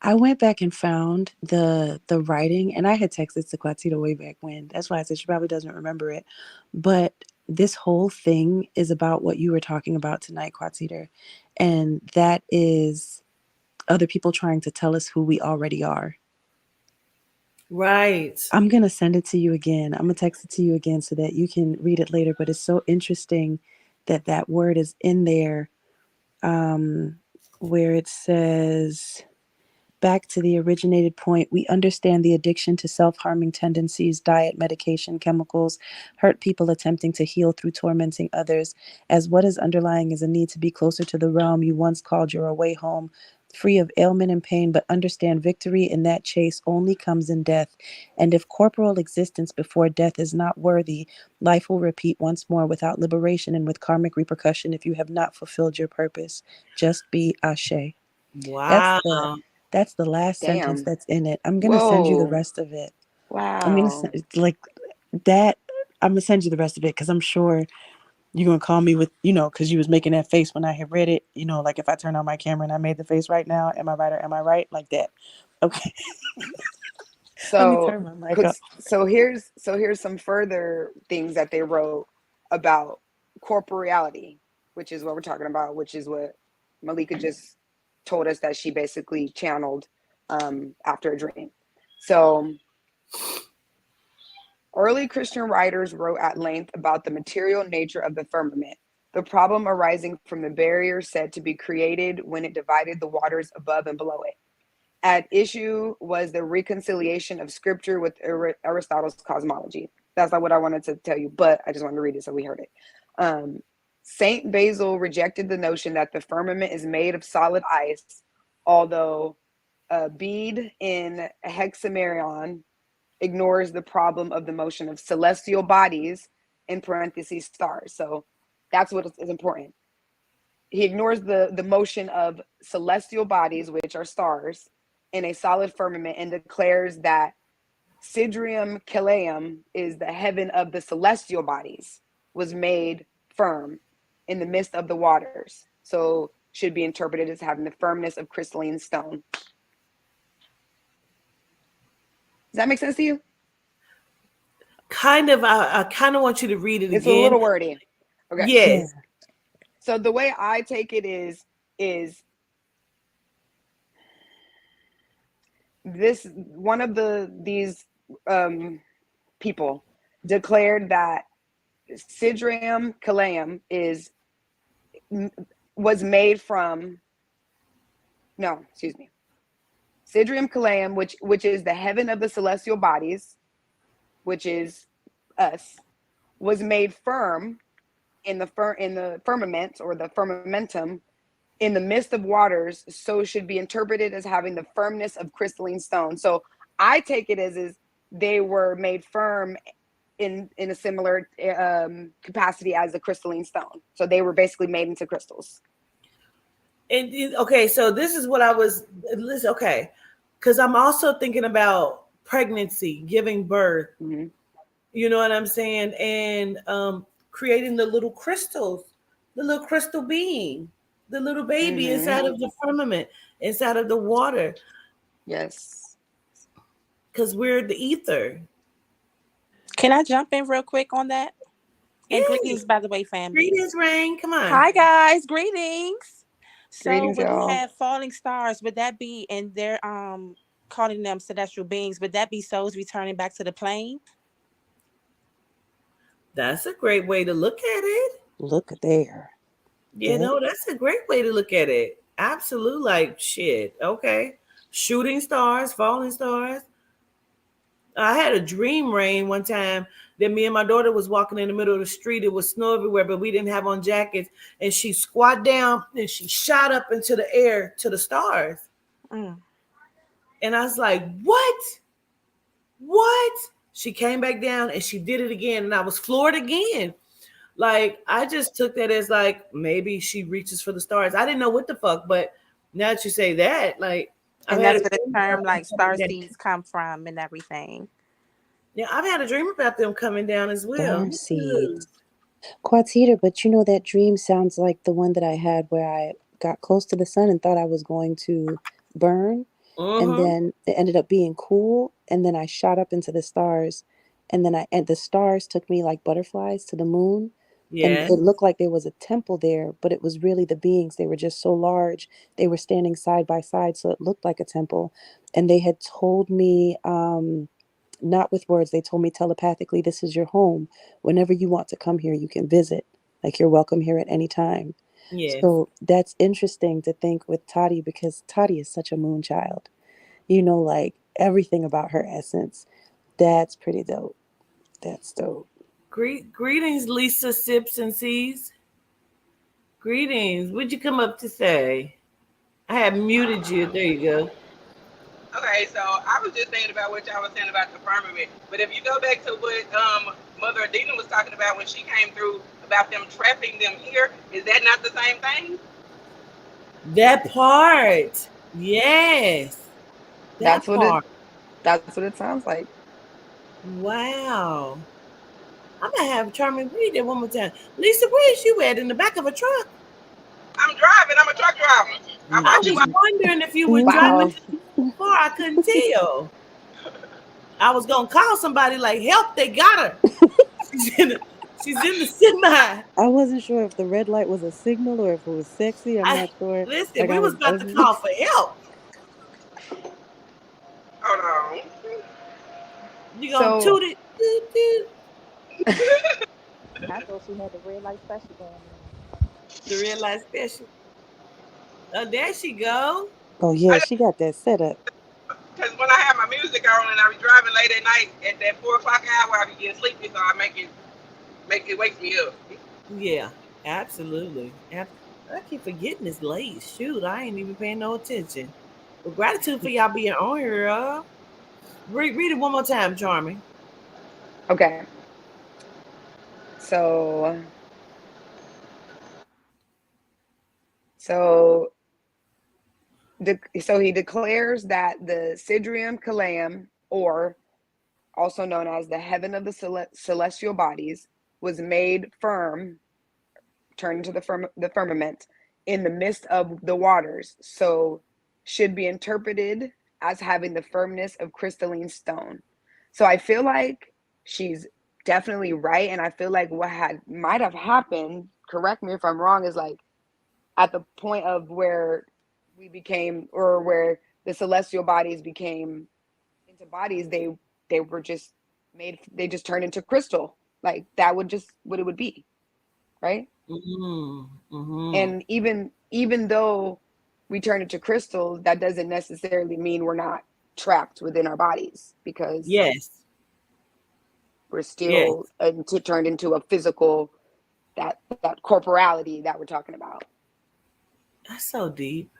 I went back and found the writing, and I had texted to Quatita way back when. That's why I said she probably doesn't remember it. But this whole thing is about what you were talking about tonight, Quatita, and that is other people trying to tell us who we already are. Right. I'm gonna send it to you again. I'm gonna text it to you again so that you can read it later. But it's so interesting that that word is in there, um, where it says back to the originated point, we understand the addiction to self-harming tendencies, diet, medication, chemicals, hurt people attempting to heal through tormenting others, as what is underlying is a need to be closer to the realm you once called your way home, free of ailment and pain, but understand victory in that chase only comes in death. And if corporal existence before death is not worthy, life will repeat once more without liberation and with karmic repercussion if you have not fulfilled your purpose. Just be Ashe. That's Wow. the last sentence Damn. that's in it. I'm gonna send you the Whoa. rest of it. I'm gonna Wow. send like that. I'm gonna send you the rest of it because I'm sure you're gonna call me with because you was making that face when I had read it. Like if I turn on my camera and I made the face right now, am I right or am I right? Like that. Okay, let me So, turn my mic up. here's some further things that they wrote about corporeality, which is what we're talking about, which is what Malika just told us that she basically channeled after a dream. So, early Christian writers wrote at length about the material nature of the firmament, the problem arising from the barrier said to be created when it divided the waters above and below it. At issue was the reconciliation of scripture with Aristotle's cosmology. That's not what I wanted to tell you, but I just wanted to read it so we heard it. Saint Basil rejected the notion that the firmament is made of solid ice, although Bede in Hexaemerion ignores the problem of the motion of celestial bodies, in parentheses stars. So that's what is important. He ignores the motion of celestial bodies, which are stars, in a solid firmament and declares that Sidrium Caelum is the heaven of the celestial bodies, was made firm in the midst of the waters. So should be interpreted as having the firmness of crystalline stone. Does that make sense to you? Kind of. I kind of want you to read it It's a again. little wordy. Okay. Yeah. Yes. So the way I take it is this one of these people declared that Sidrium Caelum was made from Sidrium Caelum, which is the heaven of the celestial bodies, which is us, was made firm in the firmament or the firmamentum in the midst of waters, so should be interpreted as having the firmness of crystalline stone. So I take it as is they were made firm in a similar capacity as a crystalline stone. So they were basically made into crystals. And okay, so this is what I was. Listen, okay, because I'm also thinking about pregnancy, giving birth. Mm-hmm. You know what I'm saying? And creating the little crystal being, the little baby Mm-hmm. inside of the firmament, inside of the water, Yes. because we're the ether. Can I jump in real quick on that? And Yay! greetings, by the way, family. Greetings, Rain. Come on. Hi, guys. Greetings. So Greetings, when we y'all. have falling stars, would that be, and they're calling them celestial beings, would that be souls returning back to the plane? That's a great way to look at it. Look there. That's a great way to look at it. Absolute, like shit. Okay. Shooting stars, falling stars. I had a dream, Rain, one time that me and my daughter was walking in the middle of the street. It was snow everywhere, but we didn't have on jackets. And she squat down and she shot up into the air to the stars. Mm. And I was like, what? What? She came back down and she did it again. And I was floored again. Like, I just took that as like, maybe she reaches for the stars. I didn't know what the fuck, but now that you say that, like, I've And had that's a where the dream term about them like coming star down. seeds come from and everything. Yeah, I've had a dream about them coming down as well. Star seeds. Quatita, but you know that dream sounds like the one that I had where I got close to the sun and thought I was going to burn, and Mm-hmm. then it ended up being cool, and then I shot up into the stars, and then the stars took me like butterflies to the moon, and Yeah. it looked like there was a temple there, but it was really the beings. They were just so large. They were standing side by side, so it looked like a temple, and they had told me not with words. They told me telepathically, this is your home. Whenever you want to come here, you can visit. Like you're welcome here at any time. Yes. So that's interesting to think with Toddy because Toddy is such a moon child. You know, like everything about her essence. That's pretty dope. That's dope. Greetings, Lisa Sips and Sees. Greetings. What'd you come up to say? I had muted you. There you go. Okay, so I was just saying about what y'all was saying about the firmament. But if you go back to what Mother Adina was talking about when she came through about them trapping them here, is that not the same thing? That part. Yes. That That's what it. part. That's what it sounds like. Wow. I'm gonna have Charmin read that one more time. Lisa, where is you at? In the back of a truck? I'm driving. I'm a truck driver. I'm I watching was my. wondering if you were driving Wow. to the car. I couldn't tell. I was gonna call somebody like help. They got her. She's in the semi. I wasn't sure if the red light was a signal or if it was sexy. I'm I not sure. listen. Like We was I about was to call for help. Hold on. You gonna So toot it? Toot, toot. I thought she had the red light special going on. The red light special. Oh, there she go. oh I yeah, just she got that setup. because when I have my music on and I be driving late at night at that 4 o'clock hour, I be getting sleepy, so I make it wakes me up. Yeah, absolutely. I keep forgetting it's late. Shoot, I ain't even paying no attention. Well, gratitude for y'all being on here. Read it one more time, Charming. okay. So so so he declares that the Sidrium Calam, or also known as the heaven of the celestial bodies, was made firm, turned into the firmament in the midst of the waters. So should be interpreted as having the firmness of crystalline stone. So I feel like she's definitely right, and I feel like what had might have happened, correct me if I'm wrong, is like at the point of where we became, or where the celestial bodies became into bodies, they were just made, they just turned into crystal. Like that would just what it would be, right? Mm-hmm. And even though we turn into crystal, that doesn't necessarily mean we're not trapped within our bodies, because Yes. we're Yes. still turned into a physical, that corporality that we're talking about. That's so deep.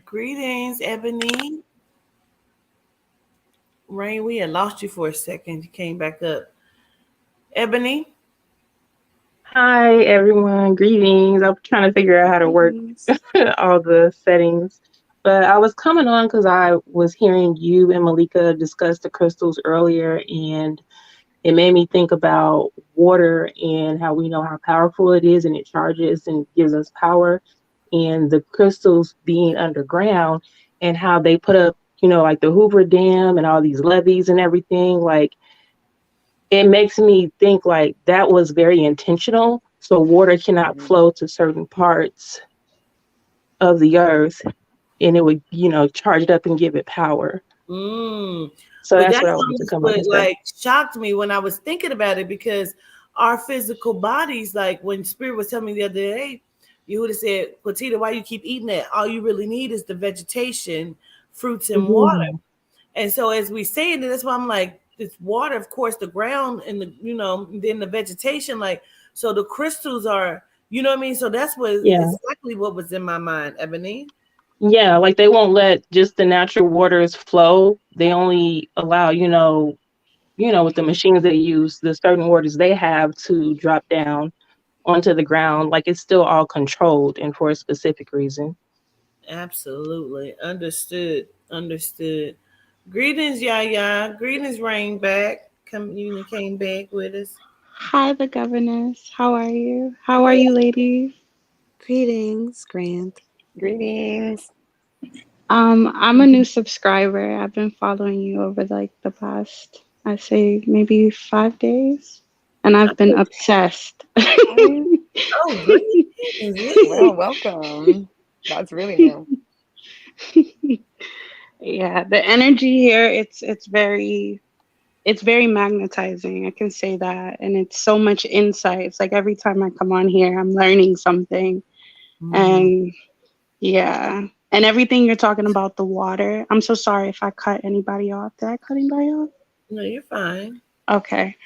Greetings, Ebony. Rain, we had lost you for a second. You came back up. Ebony. Hi, everyone. Greetings. I'm trying to figure out how to work Greetings. all the settings. But I was coming on because I was hearing you and Malika discuss the crystals earlier, and it made me think about water and how we know how powerful it is, and it charges and gives us power. And the crystals being underground, and how they put up, like the Hoover Dam and all these levees and everything. Like, it makes me think like that was very intentional. So water cannot Mm-hmm. flow to certain parts of the earth, and it would, charge it up and give it power. Mm. So But that's that's what I wanted to almost come up what and say. like shocked me when I was thinking about it because our physical bodies, like when Spirit was telling me the other day, you would have said, Petita, why you keep eating that? All you really need is the vegetation, fruits and water. Mm-hmm. And so as we say it, that's why I'm like, it's water, of course, the ground and the, then the vegetation, like, so the crystals are, you know what I mean? So that's what Yeah. exactly what was in my mind, Ebony. Yeah, like they won't let just the natural waters flow. They only allow, with the machines they use, the certain waters they have to drop down onto the ground. Like it's still all controlled and for a specific reason. Absolutely. Understood. Understood. Greetings, Yaya. Greetings, Rain back. Came back with us. Hi, the governess. How are you? How are Hey. you, ladies? Greetings, Grant. Greetings. I'm a new subscriber. I've been following you over like the past, I say maybe 5 days, and I've been obsessed. Okay. Oh, greetings. Well, welcome. That's really new. Yeah, the energy here, it's very magnetizing. I can say that, and it's so much insight. It's like every time I come on here, I'm learning something, Mm, and yeah. And everything you're talking about the water. I'm so sorry if I cut anybody off. Did I cut anybody off? no, you're fine. Okay.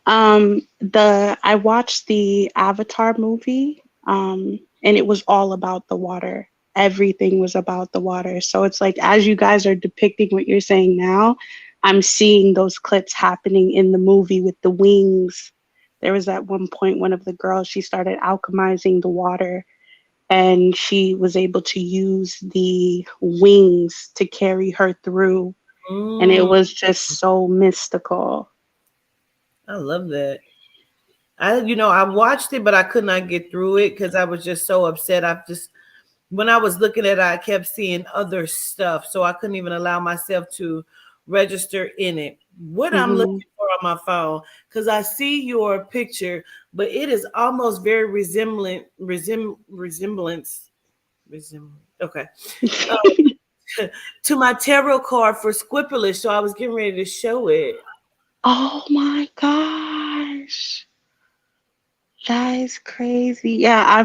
The I watched the Avatar movie, and it was all about the water. Everything was about the water. So it's like as you guys are depicting what you're saying now, I'm seeing those clips happening in the movie with the wings. There was at one point one of the girls, she started alchemizing the water and she was able to use the wings to carry her through. And it Mm, was just so mystical. I love that. I watched it, but I could not get through it because I was just so upset. When I was looking at it, I kept seeing other stuff, so I couldn't even allow myself to register in it. What I'm Hmm. looking for on my phone, because I see your picture, but it is almost very okay, to my tarot card for Squipperlish. So I was getting ready to show it. Oh my gosh. That is crazy. Yeah,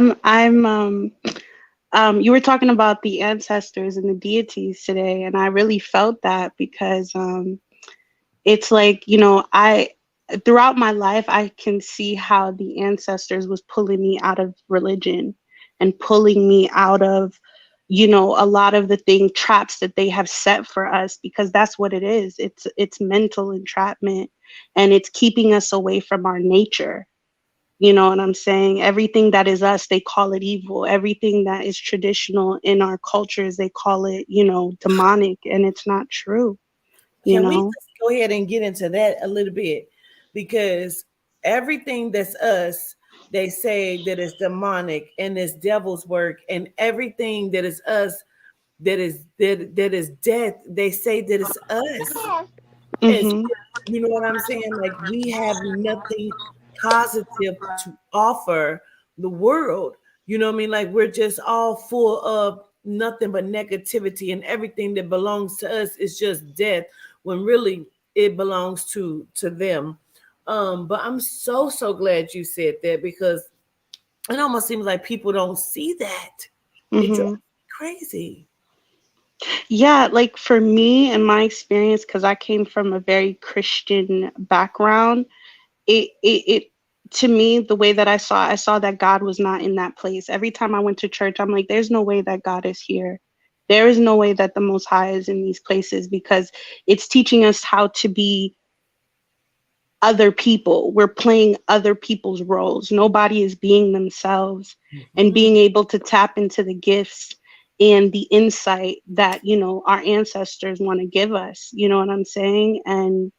you were talking about the ancestors and the deities today, and I really felt that because it's like, I throughout my life I can see how the ancestors was pulling me out of religion and pulling me out of a lot of the thing traps that they have set for us, because that's what it is. It's mental entrapment, and it's keeping us away from our nature. You know what I'm saying? Everything that is us, they call it evil. Everything that is traditional in our cultures, they call it, demonic, and it's not true, you Can we know? just go ahead and get into that a little bit? Because everything that's us, they say that is demonic and it's devil's work, and everything that is us, that is death, they say that it's us. It's, Mhm. you know what I'm saying? Like we have nothing positive to offer the world. You know what I mean? Like we're just all full of nothing but negativity, and everything that belongs to us is just death when really it belongs to them. But I'm so glad you said that, because it almost seems like people don't see that. It drives Mhm. me crazy. Yeah, like for me and my experience, because I came from a very Christian background, it to me, the way that I saw that God was not in that place. Every time I went to church, I'm like, there's no way that God is here. There is no way that the Most High is in these places, because it's teaching us how to be other people. We're playing other people's roles. Nobody is being themselves, and Mhm. being able to tap into the gifts and the insight that, our ancestors want to give us. You know what I'm saying? And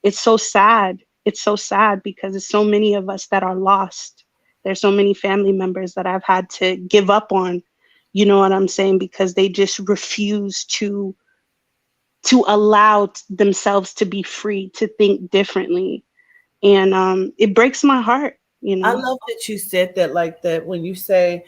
it's so sad. It's so sad because there's so many of us that are lost. There's so many family members that I've had to give up on, you know what I'm saying, because they just refuse to allow themselves to be free to think differently. And it breaks my heart. I love that you said that like that when you say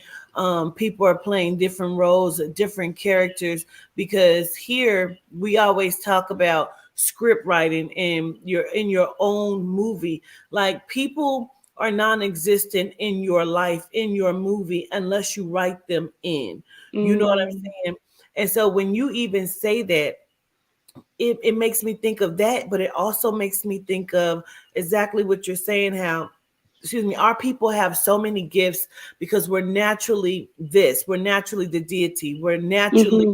people are playing different roles, different characters, because here we always talk about script writing and you're in your own movie. Like people are non-existent in your life, in your movie, unless you write them in. You know what I'm Mm, saying? And so when you even say that, it makes me think of that, but it also makes me think of exactly what you're saying, how, excuse me, our people have so many gifts because we're naturally this, we're naturally the deity, we're naturally,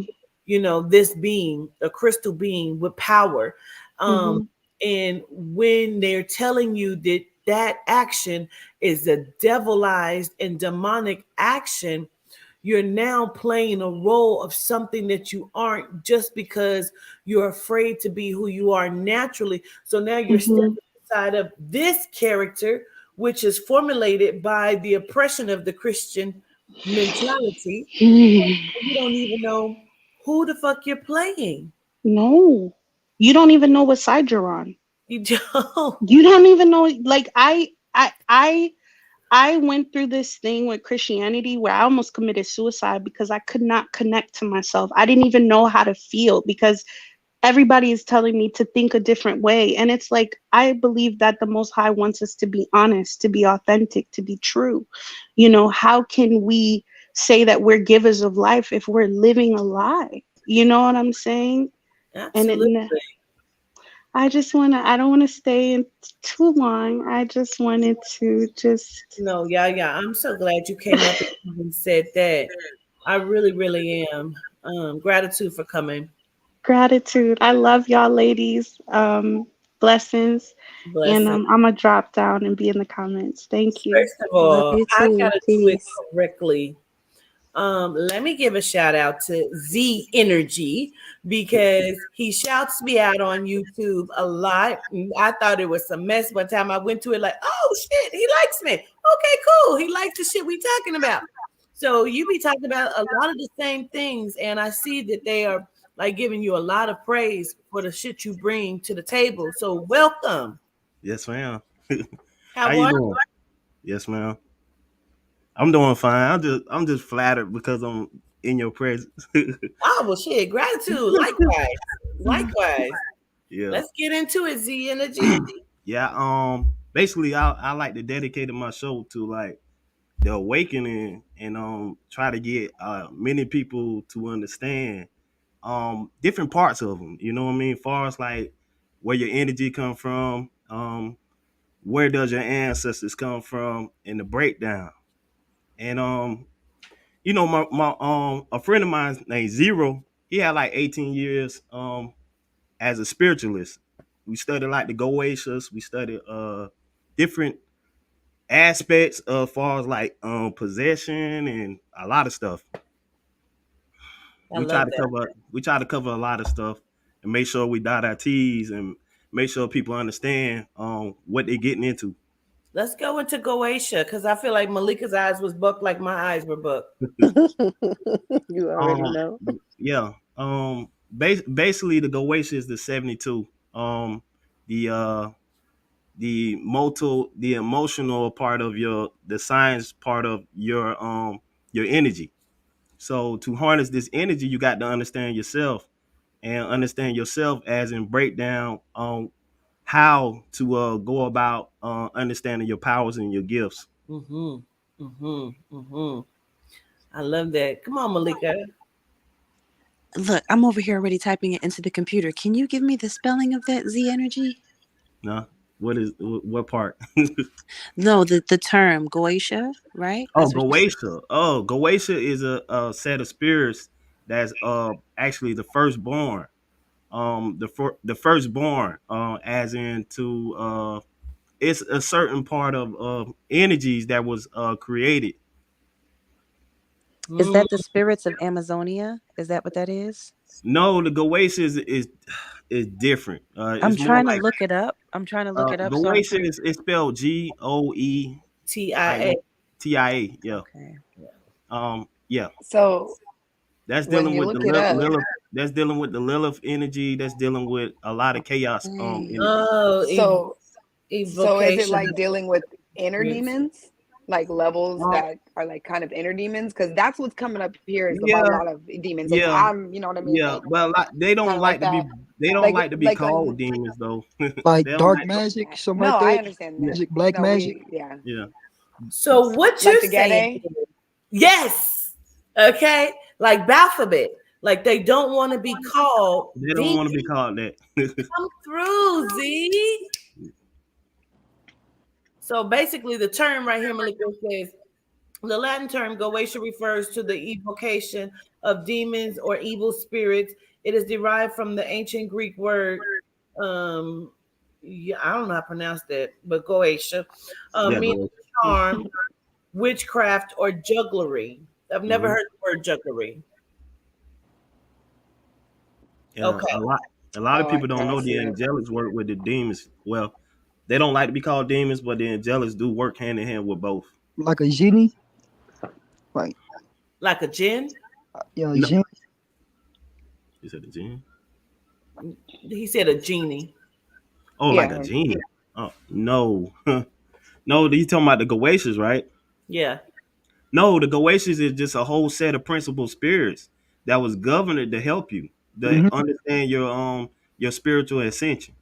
Mm-hmm. this being, a crystal being with power. Um, Mm-hmm. and when they're telling you that that action is a devilized and demonic action, you're now playing a role of something that you aren't, just because you're afraid to be who you are naturally. So now you're Mm-hmm. stepping inside of this character, which is formulated by the oppression of the Christian mentality. You don't even know who the fuck you're playing. No, you don't even know what side you're on. You don't. You don't even know. Like I went through this thing with Christianity where I almost committed suicide because I could not connect to myself. I didn't even know how to feel because everybody is telling me to think a different way. And it's like, I believe that the Most High wants us to be honest, to be authentic, to be true. How can we say that we're givers of life if we're living a lie? You know what I'm saying? And Absolutely. I don't want to stay in too long. I just wanted to just No, yeah, yeah. I'm so glad you came up and said that. I really, really am. Gratitude for coming. gratitude. I love y'all ladies. Blessings. And Blessing. I'm gonna drop down and be in the comments. Thank you. First of Love all, you I too. gotta do it Peace. correctly. Let me give a shout out to Z Energy because he shouts me out on YouTube a lot. I thought it was some mess one time. I went to it like, oh shit, he likes me. Okay, cool. He likes the shit we talking about. So you be talking about a lot of the same things, and I see that they are like giving you a lot of praise for the shit you bring to the table. So welcome. Yes, ma'am. How How you are doing? Yes, ma'am. I'm doing fine. I'm just flattered because I'm in your presence. Oh, well, shit. Gratitude. Likewise. Likewise. Yeah. Let's get into it, Z Energy. Yeah. Basically I like to dedicate my show to like the awakening and try to get many people to understand different parts of them. You know what I mean? Far as like where your energy come from, where does your ancestors come from, and the breakdown. And my a friend of mine named Zero, he had like 18 years as a spiritualist. We studied like the Goetians, we studied different aspects of far as like possession and a lot of stuff. I We try love to that. cover a lot of stuff and make sure we dot our T's and make sure people understand what they're getting into. Let's go into Goetia because I feel like Malika's eyes was bucked like my eyes were bucked. You already Um know. yeah. Basically the Goetia is the 72. The the emotional part of the science part of your energy. So to harness this energy, you got to understand yourself and understand yourself as in breakdown on how to go about understanding your powers and your gifts. Mm-hmm. Mm-hmm. Mm-hmm. I love that. Come on, Malika. Look, I'm over here already typing it into the computer. Can you give me the spelling of that Z energy? Nah, what part? No, the term Goetia, right? Oh, That's what you said. Goetia. Oh, Goetia is a set of spirits that's actually the firstborn. The firstborn, as into it's a certain part of energies that was created. Is Mm, that the spirits of Amazonia? Is that what that is? No, the Goetia is different. I'm It's more trying to like look it up. So I'm Goetia is spelled TIA. like TIA. Yeah. Yeah. Yeah. So That's when dealing you with the look it up, Lilith. That's dealing with the Lilith energy. That's dealing with a lot of chaos okay. energy. Oh, so so is it evocation. like dealing with inner Yes. demons? Like levels Um, that are like kind of inner demons? Because that's what's coming up here is about a yeah, lot of demons. And yeah, I'm, you know what I mean? yeah. Like But like, they kind don't of like like to be that. they don't Like like to be like called an demons though. Like They don't dark like. magic, something no, like I that. understand Yeah, that. Magic, black No, magic. we yeah. yeah. So what Like you're the saying Gede? is, yes, okay, like Baphomet. Like they don't want to be called They don't demons. want to be called that. Come through, Z. So basically, the term right here, Malika says, the Latin term Goetia refers to the evocation of demons or evil spirits. It is derived from the ancient Greek word, um, yeah, I don't know how to pronounce that, but Goetia, Yeah, meaning go. charm, witchcraft, or jugglery. I've never Hmm. heard the word jugglery. Yeah, Okay. a lot of Oh, I people don't gotta know see the it. angelics work with the demons. Well, they don't like to be called demons, but the angelics do work hand in hand with both. Like a genie, like Like a jinn? yeah, a No, genie. you said the genie. He said a genie. Oh, like a Yeah. genie. Oh no, no. You talking about the Goetians, right? Yeah. No, the Goetians is just a whole set of principal spirits that was governed to help you to Hmm. understand your spiritual ascension.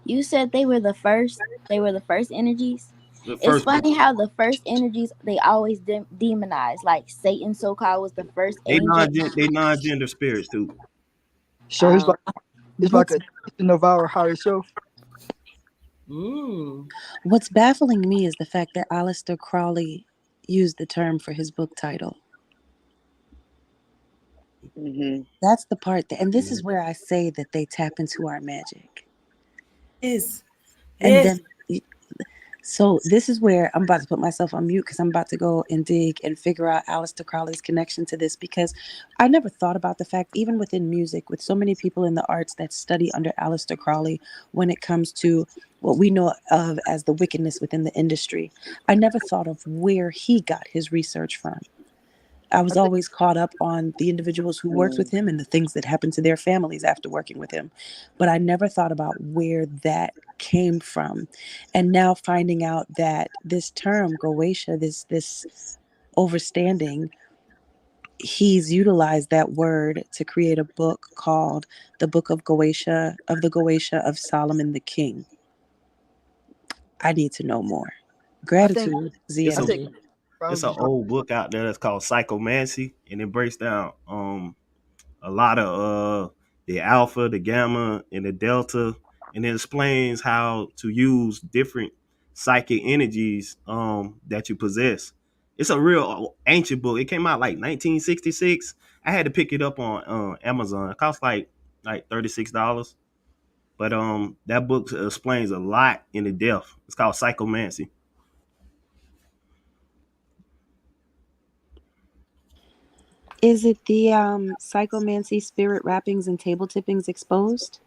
You said they were the first. They were the first energies. The It's first funny how the first energies they always demonize. Like Satan, so called, was the first angel. they non-gender spirits too. So Um, it's like What's a extension of our higher self. Mm. what's baffling me is the fact that Aleister Crowley used the term for his book title. Hmm. That's the part that, and this Mhm. is where I say that they tap into our magic. Yes. And Yes. then, so this is where I'm about to put myself on mute because I'm about to go and dig and figure out Aleister Crowley's connection to this because I never thought about the fact, even within music, with so many people in the arts that study under Aleister Crowley when it comes to what we know of as the wickedness within the industry. I never thought of where he got his research from. I I was think. always caught up on the individuals who worked with Mm, him and the things that happened to their families after working with him. But I never thought about where that came from. And now finding out that this term, Goetia, this overstanding, he's utilized that word to create a book called The Book of Goetia, of the Goetia of Solomon the King. I need to know more. I think Gratitude, Z It's I a think Energy. it's probably an just like old book out there that's called Psychomancy, and it breaks down a lot of the alpha, the gamma, and the delta, and it explains how to use different psychic energies that you possess. It's a real ancient book. It came out like 1966. I had to pick it up on Amazon. It cost like $36. But that book explains a lot in the depth. It's called Psychomancy. Is it the psychomancy, spirit wrappings, and table tippings exposed?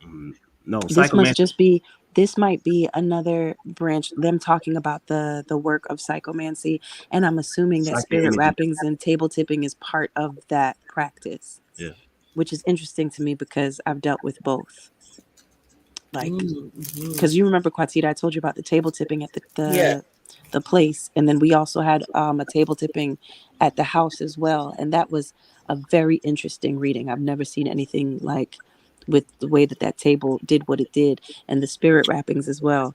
Mm, no, This must Psychomancy, just be. This might be another branch. Them talking about the work of psychomancy, and I'm assuming that psychic spirit energy. wrappings and table tipping is part of that practice, Yeah. which is interesting to me because I've dealt with both. Like, Mm-hmm. because you remember Quatita, I told you about the table tipping at Yeah. the place, and then we also had a table tipping at the house as well, and that was a very interesting reading. I've never seen anything like with the way that that table did what it did, and the spirit wrappings as well.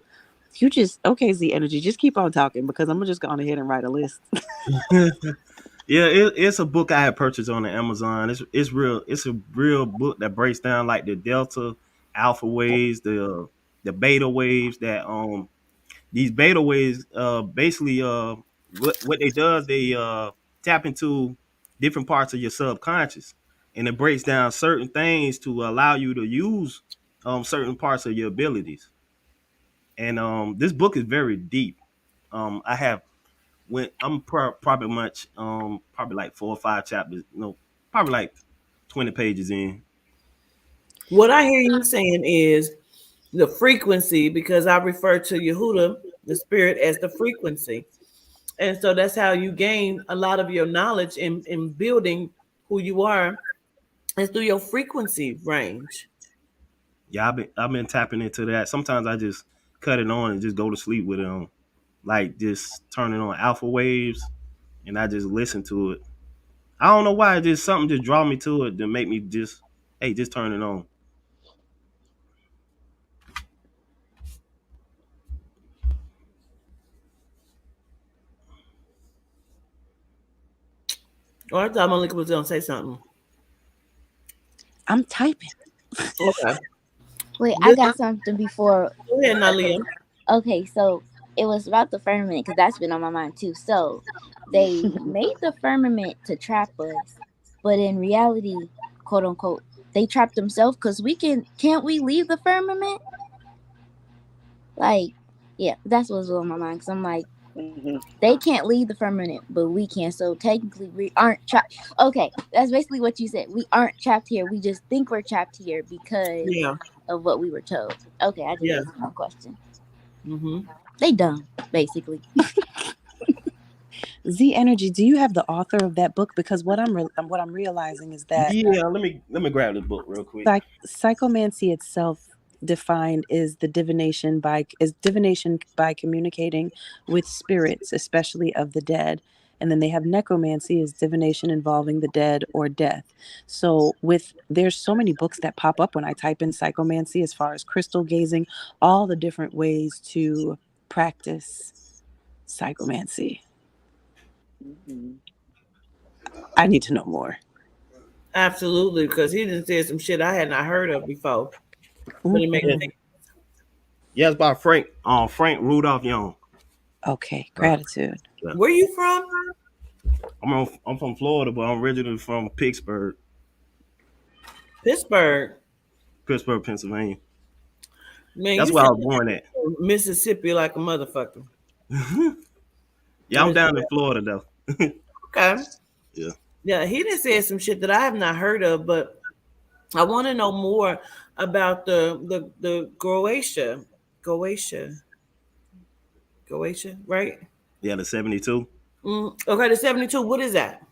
You just okay, Z Energy. Just keep on talking because I'm just going ahead and write a list. Yeah, it's a book I had purchased on the Amazon. It's real. It's a real book that breaks down like the delta, alpha waves, the beta waves. That these beta waves basically what they does they tap into different parts of your subconscious, and it breaks down certain things to allow you to use certain parts of your abilities. And this book is very deep. I have when I'm probably much probably like 4 or 5 chapters, probably like 20 pages in. What I hear you saying is the frequency, because I refer to Yehuda, the spirit, as the frequency. And so that's how you gain a lot of your knowledge in building who you are, is through your frequency range. Yeah, I've been tapping into that. Sometimes I just cut it on and just go to sleep with it on, like just turning on alpha waves, and I just listen to it. I don't know why, just something just draw me to it to make me just, hey, just turn it on. Oh, I thought Malika was gonna say something. I'm typing. Okay. Wait, I This, got something before. go ahead, Nalia. Okay, so it was about the firmament because that's been on my mind too. So they made the firmament to trap us, but in reality, quote unquote, they trapped themselves because can't we leave the firmament? Like, yeah, that's what's on my mind because I'm like, Hmm. they can't leave the firmament, but we can. So technically, we aren't trapped. Okay, that's basically what you said. We aren't trapped here. We just think we're trapped here because Yeah, of what we were told. Okay, I just yeah. answered my question. Mm-hmm. They dumb, basically. Z Energy, do you have the author of that book? Because what I'm realizing is that Yeah, let me grab the book real quick. psychomancy itself defined is divination by communicating with spirits, especially of the dead. And then they have necromancy is divination involving the dead or death. So there's so many books that pop up when I type in psychomancy as far as crystal gazing, all the different ways to practice psychomancy. Hmm. I need to know more. Absolutely, because he didn't say some shit I had not heard of before. But it makes Yeah, Mm-mm. sense. yeah, it's by Frank Rudolph Young. Okay, Uh, gratitude. yeah. Where you from? I'm from Florida, but I'm originally from Pittsburgh. Pennsylvania. Man, That's you where I sound was born at. like Mississippi like a motherfucker. Yeah, I'm down in Florida though. Okay. Yeah. Yeah, he didn't say some shit that I have not heard of, but I want to know more about the Croatia, Croatia, Croatia, right? Yeah, the 72. Okay, the 72. What is that?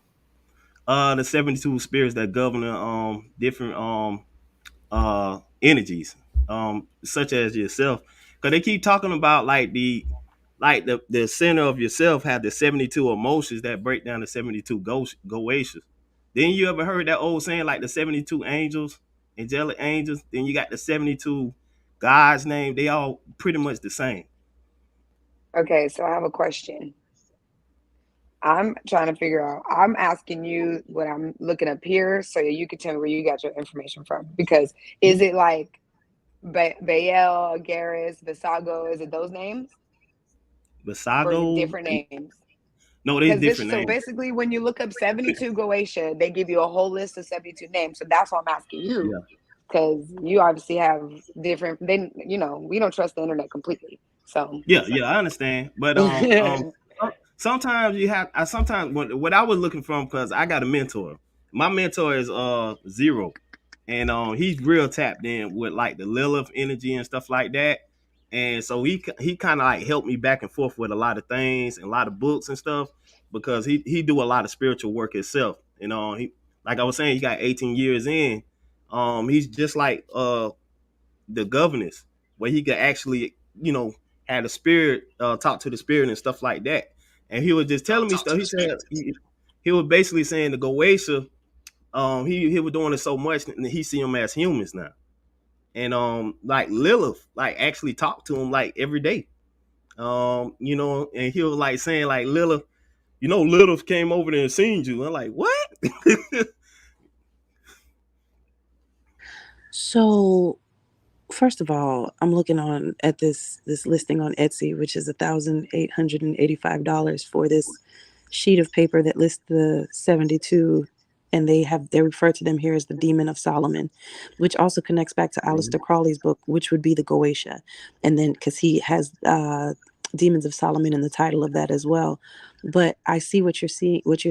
The 72 spirits that govern different energies, such as yourself. Because they keep talking about the center of yourself have the 72 emotions that break down the 72 goations. Then you ever heard that old saying like the 72 angels, angelic angels? Then you got the 72 God's name. They all pretty much the same. Okay, so I have a question. I'm trying to figure out. I'm asking you what I'm looking up here, so you can tell me where you got your information from. Because is it like Baal, Garrus, Visago? Is it those names, or is it Basago, different names? no, they Because this, different so names. basically, when you look up 72 Goetia, they give you a whole list of 72 names. So that's why I'm asking you, Yeah, because you obviously have different. Then we don't trust the internet completely. So yeah, I understand. But sometimes you have. I sometimes what I was looking from because I got a mentor. My mentor is Zero, and he's real tapped in with like the Lilith energy and stuff like that. And so he kind of like helped me back and forth with a lot of things and a lot of books and stuff because he do a lot of spiritual work himself. He, like I was saying, he got 18 years in. He's just like the governess where he could actually have the spirit talk to the spirit and stuff like that. And he was just telling me stuff. He said he was basically saying the Goetia, he was doing it so much that he see them as humans now. And like Lilith like actually talked to him like every day. And he was like saying like Lilith, Lilith came over there and seen you. I'm like, what? So first of all, I'm looking on at this listing on Etsy, which is $1,885 for this sheet of paper that lists the 72, and they refer to them here as the Demon of Solomon, which also connects back to Aleister Crowley's book, which would be the Goetia, and then because he has Demons of Solomon in the title of that as well. But I see what you're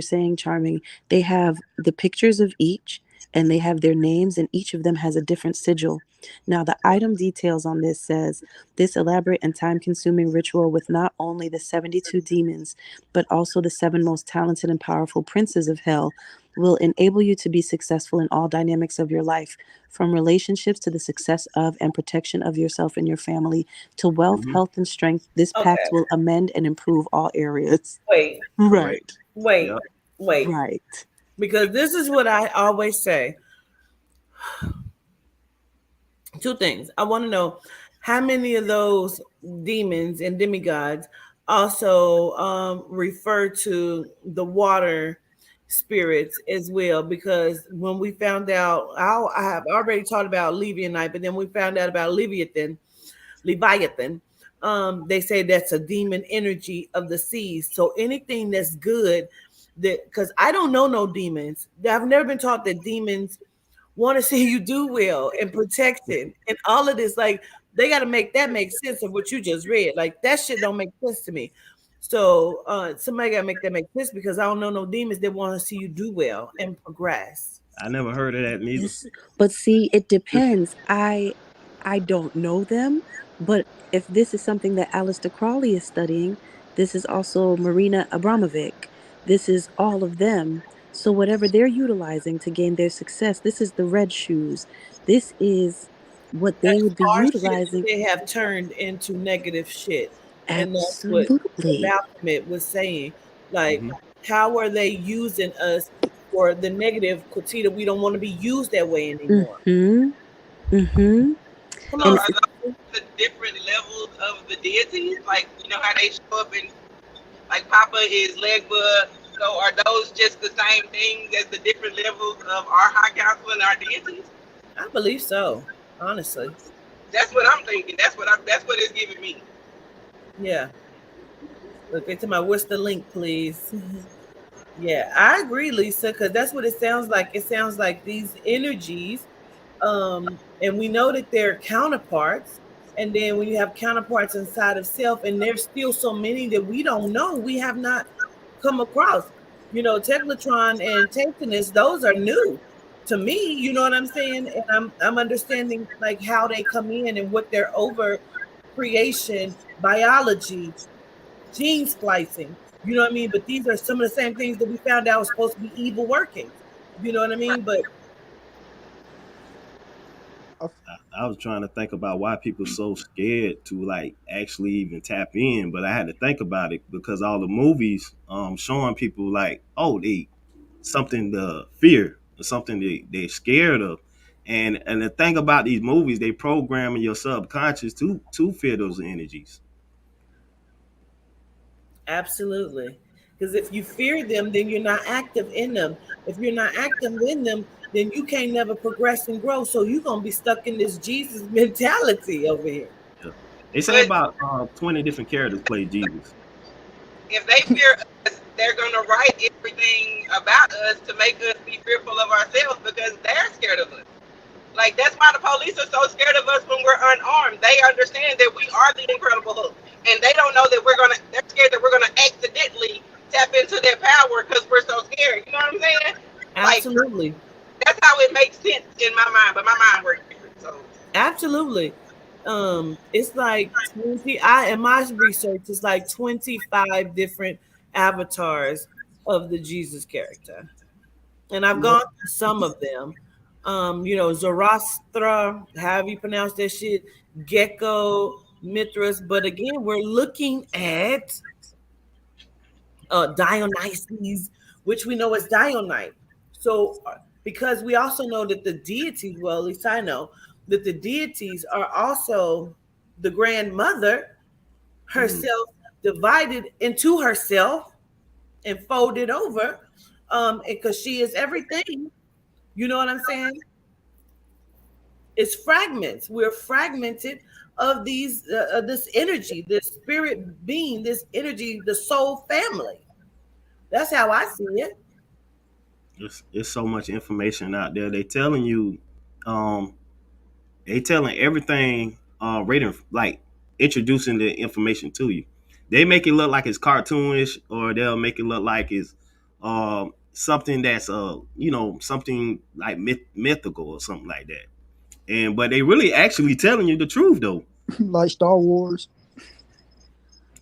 saying, Charming. They have the pictures of each, and they have their names, and each of them has a different sigil. Now, the item details on this says this elaborate and time consuming ritual with not only the 72 demons, but also the seven most talented and powerful princes of hell will enable you to be successful in all dynamics of your life, from relationships to the success of and protection of yourself and your family to wealth, Mhm. health, and strength. This pact Okay. will amend and improve all areas. Wait, Correct. Right, wait, Yep. wait. right. Because this is what I always say. Two things. I want to know how many of those demons and demigods also refer to the water spirits as well, because when we found out, I have already talked about Levianite, but then we found out about Leviathan. They say that's a demon energy of the seas. So anything that's good, that, because I don't know no demons. I've never been taught that demons want to see you do well and protection and all of this. Like they got to make that make sense of what you just read. Like that shit don't make sense to me. So somebody got to make that make sense, because I don't know no demons that want to see you do well and progress. I never heard of that neither. Yes, but see, it depends. I don't know them, but if this is something that Aleister Crowley is studying, this is also Marina Abramovic. This is all of them. So whatever they're utilizing to gain their success, this is the red shoes. This is what they That's would be our shit that utilizing. they have turned into negative shit. And that's what Absolutely. Malcolm was saying. Like, Hmm. how are they using us for the negative, Quatita? We don't want to be used that way anymore. Mm-hmm. Mm-hmm. Come So on, And are it, those the different levels of the deities? Like you know how they show up in like Papa is Legba. So are those just the same things as the different levels of our high council and our deities? I believe so. Honestly, That's what I'm thinking. That's what it's giving me. yeah. Look, they tell me, what's the link, please? Yeah, I agree, Lisa, because that's what it sounds like. It sounds like these energies, and we know that they're counterparts. And then when you have counterparts inside of self, and there's still so many that we don't know, we have not come across. You know, Techlatron and Tantinus, those are new to me. You know what I'm saying? And I'm understanding like how they come in and what they're over creation, biology, gene splicing. You know what I mean? But these are some of the same things that we found out was supposed to be evil workings. You know what I mean? But I, I was trying to think about why people so scared to like actually even tap in, but I had to think about it because all the movies showing people like, oh, they something to fear or something they're scared of. And the thing about these movies, they programming your subconscious to fear those energies. absolutely. Because if you fear them, then you're not active in them. If you're not active in them, then you can't never progress and grow. So you're gonna be stuck in this Jesus mentality over here. Yeah. They say But about 20 different characters play Jesus. if they fear us, they're gonna write everything about us to make us be fearful of ourselves because they're scared of us. Like that's why the police are so scared of us when we're unarmed. They understand that we are the Incredible Hulk, and they don't know that we're gonna. They're scared that we're gonna accidentally tap into their power because we're so scared. You know what I'm saying? Like Absolutely. that's how it makes sense in my mind, but my mind works different. So Absolutely. It's like 20, I in my research, it's like 25 different avatars of the Jesus character. And I've yep. gone through some of them. Zoroaster, however you pronounce that shit, Gecko, Mithras. But again, we're looking at Dionysus, which we know is Dionite. So, because we also know that the deities, well, at least I know, that the deities are also the grandmother Mm. herself divided into herself and folded over, because she is everything. You know what I'm saying? It's fragments. We're fragmented of these, this energy, this spirit being, this energy, the soul family. That's how I see it. It's so much information out there. They telling you, um, they telling everything, rating like introducing the information to you. They make it look like it's cartoonish, or they'll make it look like it's something that's something like mythical or something like that. And but they really actually telling you the truth though. Like Star Wars.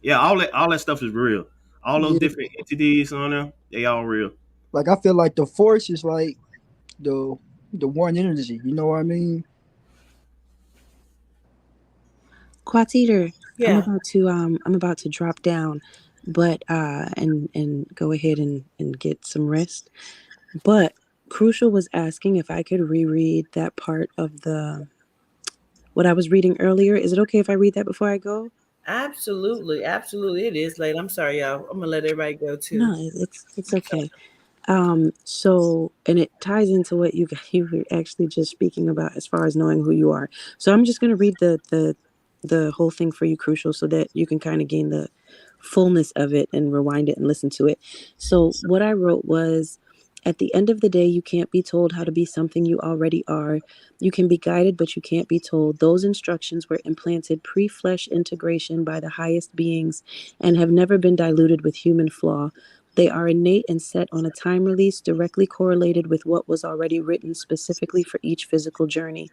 Yeah, all that stuff is real. All those Yeah. different entities on there, they all real. Like I feel like the Force is like the the one energy. You know what I mean? Quat Eater, Yeah, I'm about to drop down, but and go ahead and get some rest. But Crucial was asking if I could reread that part of the what I was reading earlier. Is it okay if I read that before I go? absolutely. Absolutely. It is late. I'm sorry, y'all. I'm going to let everybody go too. No, it's okay. So, and it ties into what you were actually just speaking about as far as knowing who you are. So I'm just going to read the whole thing for you, Crucial, so that you can kind of gain the fullness of it and rewind it and listen to it. So what I wrote was, at the end of the day, you can't be told how to be something you already are. You can be guided, but you can't be told. Those instructions were implanted pre-flesh integration by the highest beings and have never been diluted with human flaw. They are innate and set on a time release directly correlated with what was already written specifically for each physical journey.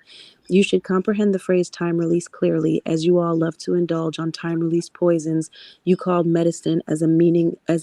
You should comprehend the phrase time release clearly, as you all love to indulge on time release poisons you called medicine as a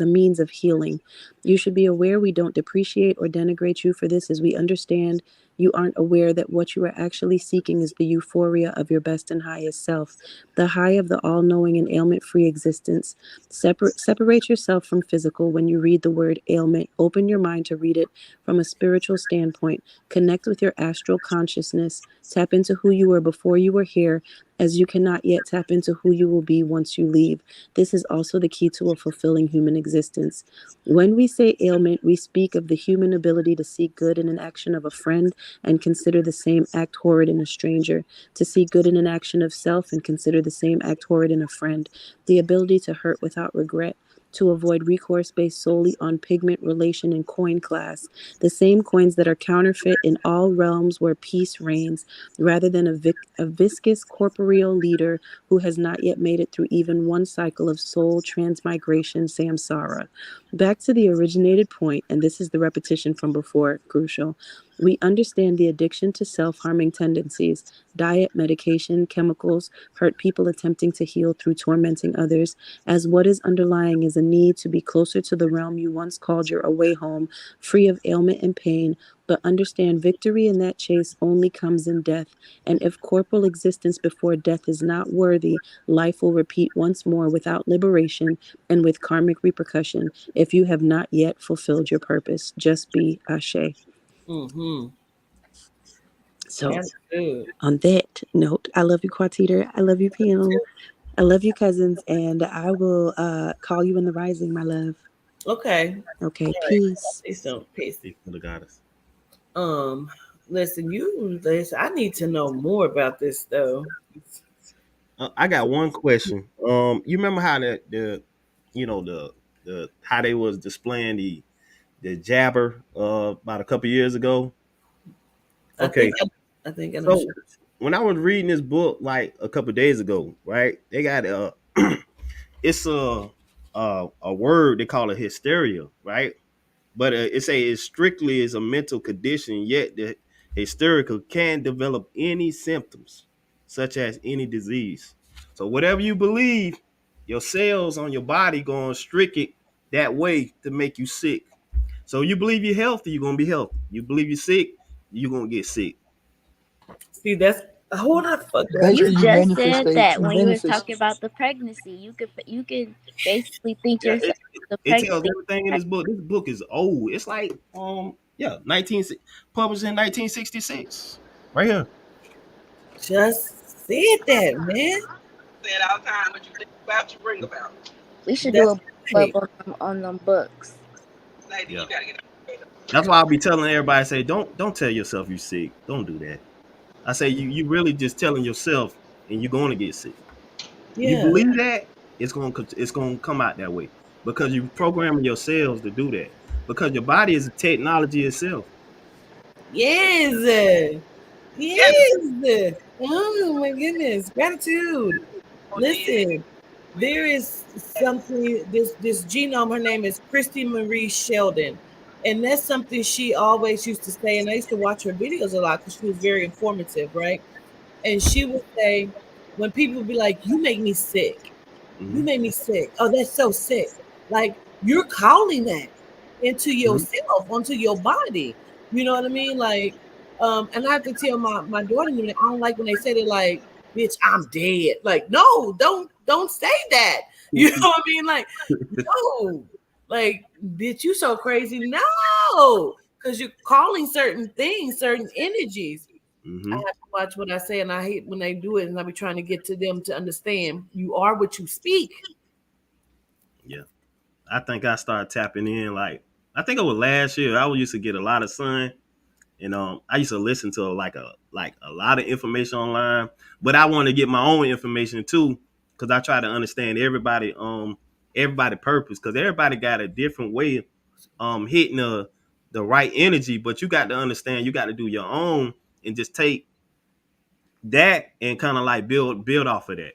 means of healing. You should be aware we don't depreciate or denigrate you for this, as we understand you aren't aware that what you are actually seeking is the euphoria of your best and highest self, the high of the all knowing and ailment free existence. Separate yourself from physical when you read the word ailment. Open your mind to read it from a spiritual standpoint. Connect with your astral consciousness. Tap into who you were before you were here, as you cannot yet tap into who you will be once you leave. This is also the key to a fulfilling human existence. When we say ailment, we speak of the human ability to see good in an action of a friend and consider the same act horrid in a stranger, to see good in an action of self and consider the same act horrid in a friend, the ability to hurt without regret, to avoid recourse based solely on pigment, relation, and coin class, the same coins that are counterfeit in all realms where peace reigns, rather than a viscous corporeal leader who has not yet made it through even one cycle of soul transmigration samsara. Back to the originated point, and this is the repetition from before, crucial. We understand the addiction to self harming tendencies, diet, medication, chemicals, hurt people attempting to heal through tormenting others, as what is underlying is a need to be closer to the realm you once called your away home, free of ailment and pain. But understand victory in that chase only comes in death. And if corporal existence before death is not worthy, life will repeat once more without liberation and with karmic repercussion if you have not yet fulfilled your purpose. Just be Ashe. Mm-hmm. So, That's good. on that note, I love you, Quatiter. I love you, Pam. I love you, cousins, and I will call you in the rising, my love. Okay. Okay, All right. peace. Say some peace. Speak for the goddess. Um, listen. I need to know more about this though. I got one question. You remember how the you know the how they was displaying the jabber about a couple years ago? I Okay, think I think I know. so when I was reading this book like a couple days ago, right? They got it's a word they call it hysteria, right? But it say it strictly is a mental condition. Yet the hysterical can develop any symptoms, such as any disease. So whatever you believe, your cells on your body going to strict it that way to make you sick. So you believe you're healthy, you're gonna be healthy. You believe you're sick, you're gonna get sick. See, that's hold on, fuck that. You Basically, you just said manifestate. that You when you was manifest. talking about the pregnancy. You can basically think Yeah, yourself the it tells pregnancy. everything in this book. This book is old. It's like yeah, 19 published in 1966. Right here. Just said that, man. Said all the time, what you think about, you bring about. We should do a That's book club right. on them books. Lady, Yeah. you gotta get That's why I'll be telling everybody, say, don't tell yourself you sick. Don't do that. I say you really just telling yourself and you're going to get sick. You Yeah. believe that, it's gonna come out that way. Because you programming your cells to do that. Because your body is a technology itself. Yes. yes, Yes. Oh my goodness. Gratitude. DNA. Listen, there is something this genome, her name is Christy Marie Sheldon. And that's something she always used to say. And I used to watch her videos a lot because she was very informative, right? And she would say, when people would be like, you make me sick. You Mm-hmm. made me sick. Oh, that's so sick. Like you're calling that into Mm-hmm. yourself, onto your body. You know what I mean? Like, and I have to tell my daughter, I don't like when they say they're like, bitch, I'm dead. Like, no, don't say that. You know what I mean? Like, no, like, bitch, you so crazy. No, because you're calling certain things, certain energies. I Mm-hmm. have to watch what I say, and I hate when they do it, and I be trying to get to them to understand you are what you speak. Yeah. I think I started tapping in like I think it was last year. I used to get a lot of sun, and I used to listen to like a lot of information online. But I want to get my own information too, because I try to understand everybody purpose, because everybody got a different way of hitting the right energy. But you got to understand, you got to do your own and just take that and kind of like build off of that.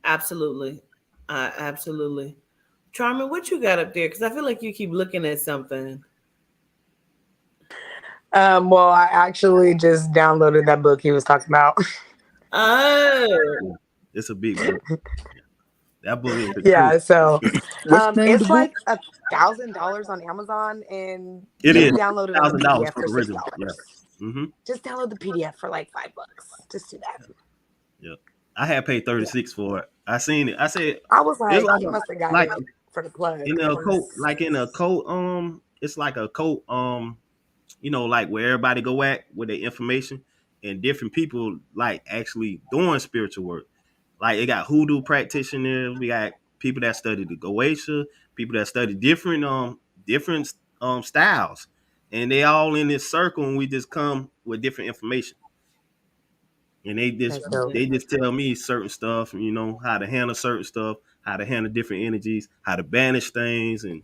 Absolutely. Absolutely. Charmin, what you got up there? Because I feel like you keep looking at something. Well, I actually just downloaded that book he was talking about. Oh, Yeah. It's a big book. That book is the truth. Yeah, so What's the name of the it's book? like $1,000 on Amazon, and It you is can download it on the $1,000 PDF for for the six original. Yeah. dollars. Mm-hmm. Just download the PDF for like $5. Just do that. Yeah. I had paid Yeah, 36 for it. I seen it. I said I was it's like, like he must have got like it for the plug, in a coat, because like in a coat. It's like a coat. Like where everybody go at with their information, and different people like actually doing spiritual work. Like it got hoodoo practitioners. We got people that study the Goetia, people that study different styles, and they all in this circle, and we just come with different information. And they just that's dope. they just tell me certain stuff, how to handle certain stuff, how to handle different energies, how to banish things, and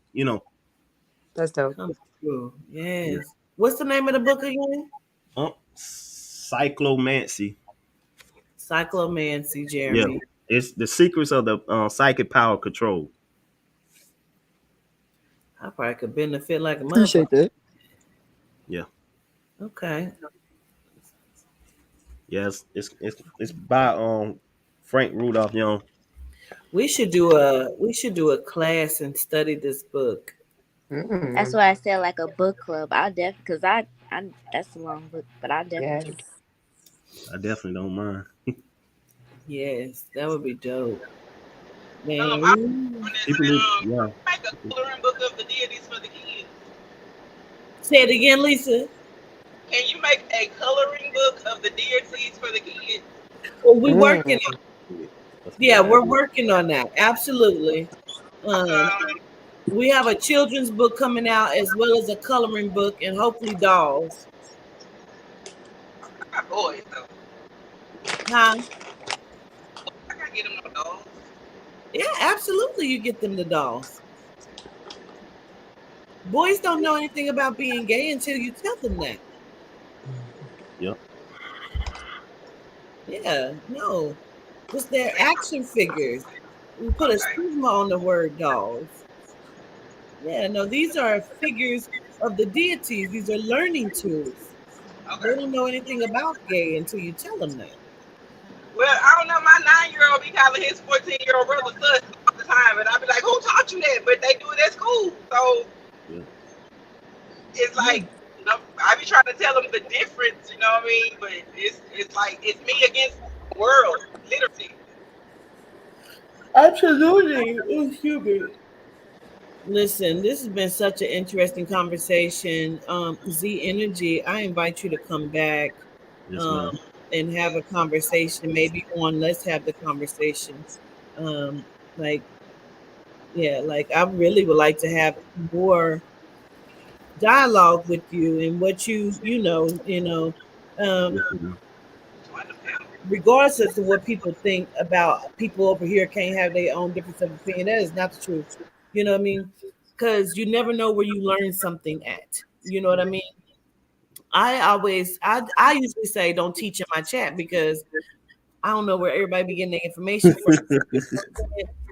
That's dope. come through. yeah. Yes. What's the name of the book again? Cyclomancy. Cyclomancy, Yeah, Jeremy. it's the secrets of the psychic power control. I probably could benefit like a motherfucker. Appreciate that. Yeah, Okay. yes, it's by Frank Rudolph Young. We should do a class and study this book. That's Mm, why I said like a book club. I'll definitely, because I that's a long book, but I'll definitely do. yes. I definitely don't mind. Yes, that would be dope. Man, I we on this People need, yeah. make a coloring book of the deities for the kids. say it again, Lisa. Can you make a coloring book of the deities for the kids? Well, we working Mm, That's a yeah, good we're idea. working on that. Absolutely. Um, Um, we have a children's book coming out as well as a coloring book and hopefully dolls. I got boys though. Huh? I gotta get them no dolls. Yeah, absolutely. You get them the dolls. Boys don't know anything about being gay until you tell them that. Yep. Yeah, no. Just their action figures. We put a Okay, stigma on the word dolls. Yeah, no, these are figures of the deities. These are learning tools. They okay. don't know anything about gay until you tell them that. Well, I don't know. My 9-year-old be calling his 14-year-old brother sus all the time, and I be like, "Who taught you that?" But they do it at school, so Yeah. it's Yeah, like, I be trying to tell them the difference. You know what I mean? But it's like it's me against the world, literally. absolutely. It's human. Listen, this has been such an interesting conversation. Z Energy, I invite you to come back Yes, um, ma'am. and have a conversation, maybe on Let's Have the Conversation. Um, like, yeah, like I really would like to have more dialogue with you and what um, Yes, ma'am. Join the family. regardless of what people think about people over here can't have their own difference of opinion. That is not the truth. You know what I mean? Because you never know where you learn something at. You know what I mean? I usually say don't teach in my chat because I don't know where everybody be getting their information from,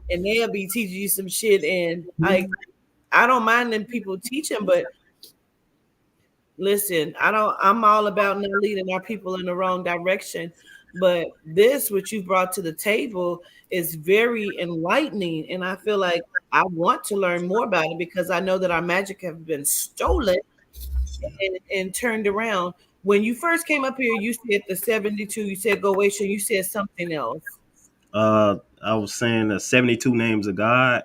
and they'll be teaching you some shit, and I don't mind them people teaching, but listen, I don't. I'm all about not leading our people in the wrong direction. But this, what you brought to the table, is very enlightening, and I feel like I want to learn more about it because I know that our magic have been stolen and turned around. When you first came up here, you said the 72. You said Goetia. You said something else. I was saying the 72 names of God,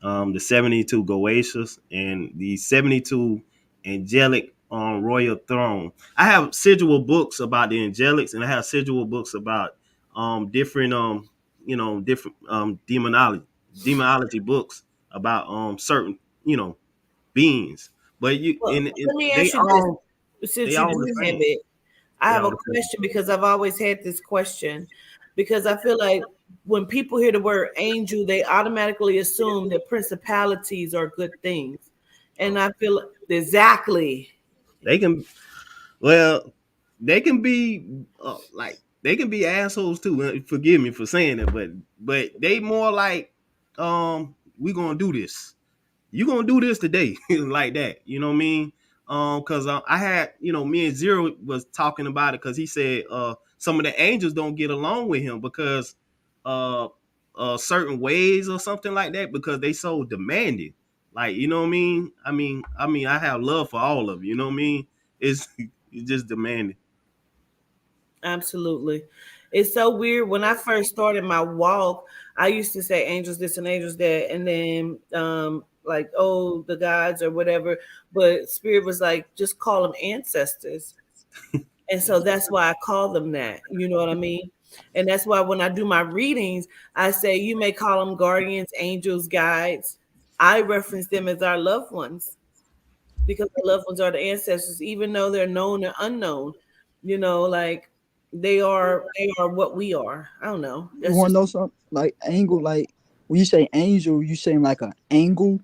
the 72 Goetias, and the 72 angelic on royal throne. I have sigil books about the angelics, and I have sigil books about different different demonology books about certain, beings. But you Well, in let me they ask you this: all since they you all the do have same. it, I They have all a the same. question because I've always had this question because I feel like when people hear the word angel, they automatically assume that principalities are good things, and Oh, I feel exactly. they can well they can be like they can be assholes too. Forgive me for saying it, but they more like we gonna do this. You gonna do this today, like that. You know what I mean? Cause I had, me and Zero was talking about it because he said some of the angels don't get along with him because uh certain ways or something like that because they so demanding. Like, you know what I mean? I mean, I have love for all of you. You know what I mean? It's it's just demanding. Absolutely. It's so weird. When I first started my walk, I used to say angels this and angels that, and then like, oh, the gods or whatever. But spirit was like, just call them ancestors. And so Yes. that's why I call them that. You know what I mean? And that's why when I do my readings, I say you may call them guardians, angels, guides. I reference them as our loved ones because the loved ones are the ancestors, even though they're known or unknown. Like they are what we are. I don't know. You That's want just to know something? Like angle, like when you say angel, you saying like an angle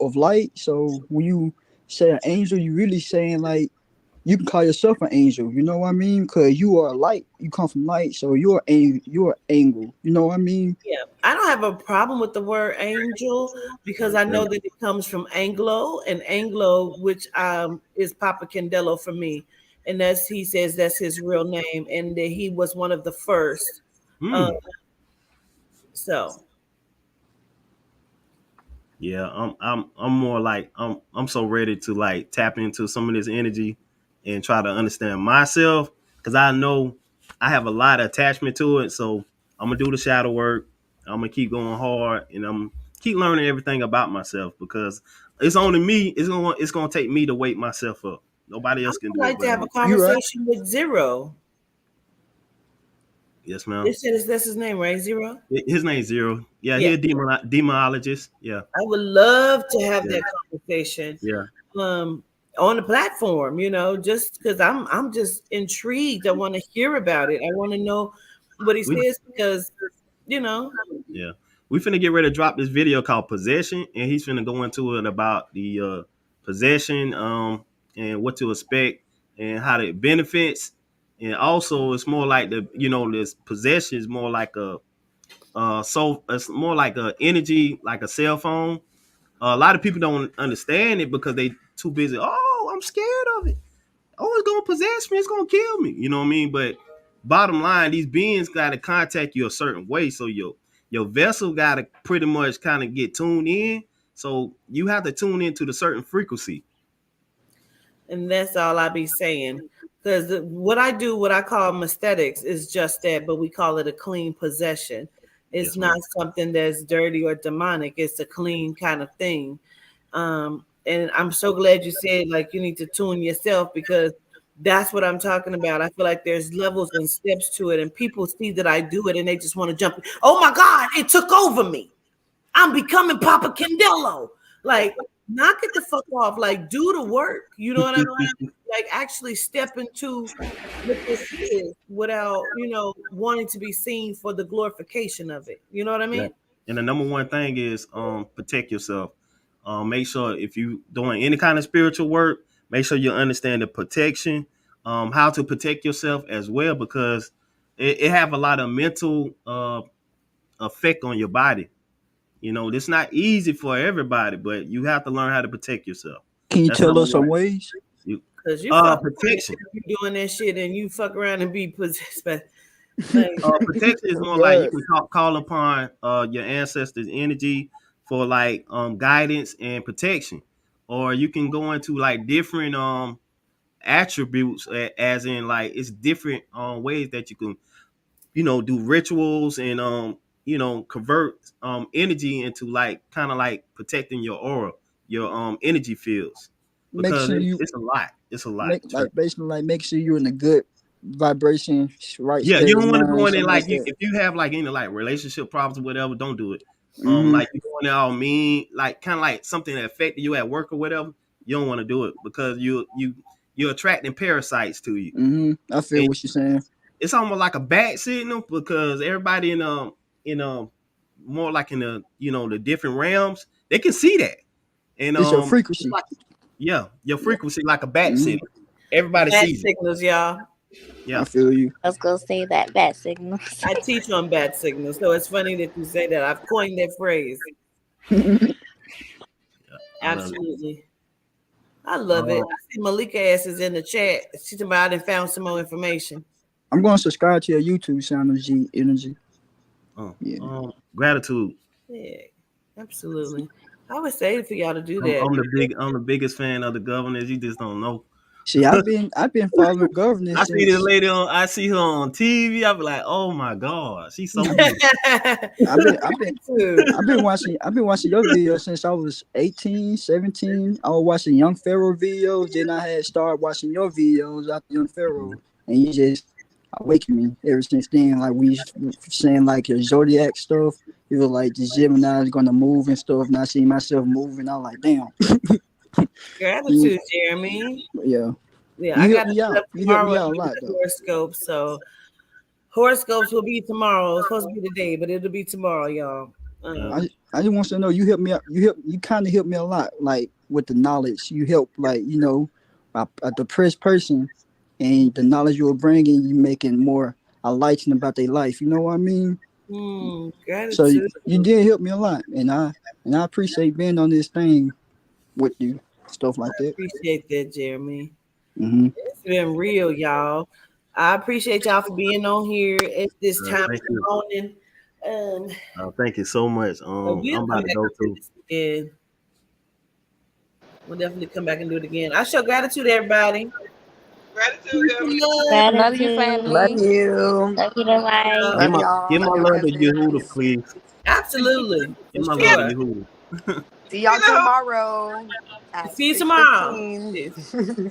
of light. So when you say an angel, you really saying like you can call yourself an angel. You know what I mean? Because you are light. You come from light, so you're angle. You know what I mean? yeah. I don't have a problem with the word angel because I know that it comes from Anglo and Anglo, which is Papa Candelo for me, and that's he says that's his real name, and that he was one of the first. Uh, Hmm. so Yeah, I'm more like I'm so ready to like tap into some of this energy and try to understand myself because I know I have a lot of attachment to it. So I'm gonna do the shadow work. I'm gonna keep going hard and I'm keep learning everything about myself because it's only me. It's gonna take me to wake myself up. Nobody I else can would do it like to but have a me. You right. conversation with Zero. Yes, ma'am. They said that's his name, right? Zero. His name's Zero. Yeah, Yeah, he a demonologist. Yeah, I would love to have yeah, that conversation yeah. um, on the platform. Just because I'm just intrigued. I want to hear about it. I want to know what he We says because you know. Yeah. We finna get ready to drop this video called Possession, and he's finna go into it about the possession, and what to expect and how it benefits. And also it's more like this possession is more like so it's more like a energy, like a cell phone. A lot of people don't understand it because they too busy. Oh, I'm scared of it. Oh, it's gonna possess me, it's gonna kill me. You know what I mean? But bottom line, these beings gotta contact you a certain way. So your vessel gotta pretty much kind of get tuned in. So you have to tune into the certain frequency. And that's all I be saying. Because what I do, what I call aesthetics, is just that, but we call it a clean possession. It's Yes, ma'am. not something that's dirty or demonic. It's a clean kind of thing. And I'm so glad you said like you need to tune yourself because that's what I'm talking about. I feel like there's levels and steps to it, and people see that I do it and they just want to jump. Oh my God, it took over me. I'm becoming Papa Candelo. Like, knock it the fuck off. Like, do the work. You know what I mean? Like, actually step into what this is without, wanting to be seen for the glorification of it. You know what I Yeah. mean? And the number one thing is protect yourself. Make sure if you doing any kind of spiritual work, make sure you understand the protection, how to protect yourself as well, because it have a lot of mental effect on your body. It's not easy for everybody, but you have to learn how to protect yourself. Can you That's tell number us some one. ways? You, Because you fuck around protection. and you doing that shit and you fuck around and be possessed by, like, Protection is Oh more like you God. can call upon your ancestors' energy for like guidance and protection, or you can go into like different attributes, as in like it's different ways that you can do rituals and convert energy into like kind of like protecting your aura, your energy fields, Make because sure you it's a lot. It's a lot. make like basically like make sure you're in a good vibration, right Yeah, you state of don't want to go mind, in there something like like you that. if you have like any like relationship problems or whatever, don't do it. Hmm. Like you doing it all mean, like kind of like something that affected you at work or whatever. You don't want to do it because you're attracting parasites to you. Hmm. I feel And what you're saying. it's almost like a bat signal because everybody in more like in the the different realms, they can see that. And It's your it's frequency. like, yeah, your Yeah. frequency like a bat Hmm. signal. Everybody Bat sees it. signals, y'all. I Yeah. feel you. I was gonna say that bat signals. I teach on bat signals, so it's funny that you say that. I've coined that phrase. Yeah, I love it. Absolutely. I love it. I see Malika ass is in the chat. She's about and found some more information. I'm going to subscribe to your YouTube channel, G Energy. Oh, Yeah. gratitude. Yeah, absolutely. I would say for y'all to do I'm, that. I'm the big. I'm the biggest fan of the governors. You just don't know. See, I've been following governance I see this since lady on. I see her on TV. I be like, oh my god, she's so beautiful. I've been I've been Gratitude. I've been watching your videos since I was 18, 17. I was watching Young Pharaoh videos, then I had started watching your videos after Young Pharaoh, and you just awakened me ever since then. Like we saying like your zodiac stuff, you were like the Gemini is gonna move and stuff, and I see myself moving. I was like, damn. Gratitude, Jeremy. Yeah. Yeah, You I helped got to me put out. up You helped tomorrow me and out a do lot the though. horoscope. So horoscopes will be tomorrow. It's supposed to be today, but it'll be tomorrow, y'all. Yeah, I just want to know you helped me out. You kind of helped me a lot, like with the knowledge. You help, like a depressed person, and the knowledge you were bringing, you making more enlightened about their life. You know what I mean? So you, Gratitude. you did help me a lot, and I appreciate being on this thing with you, stuff like that. Appreciate that, Jeremy. Hmm. It's been real, y'all. I appreciate y'all for being on here at this time thank in the you. morning. Thank you so much. But we'll I'm come about to back go and do to. this again. We'll definitely come back and do it again. I show gratitude, everybody. Gratitude, Governor. Love. Love you, Gratitude. family. Love you. Love you to life. Give Love my y'all. give my Love your love to cousins. Yehuda, please. Absolutely, Give for my love to sure. Yehuda. See You y'all know, tomorrow at See you tomorrow. 6:15.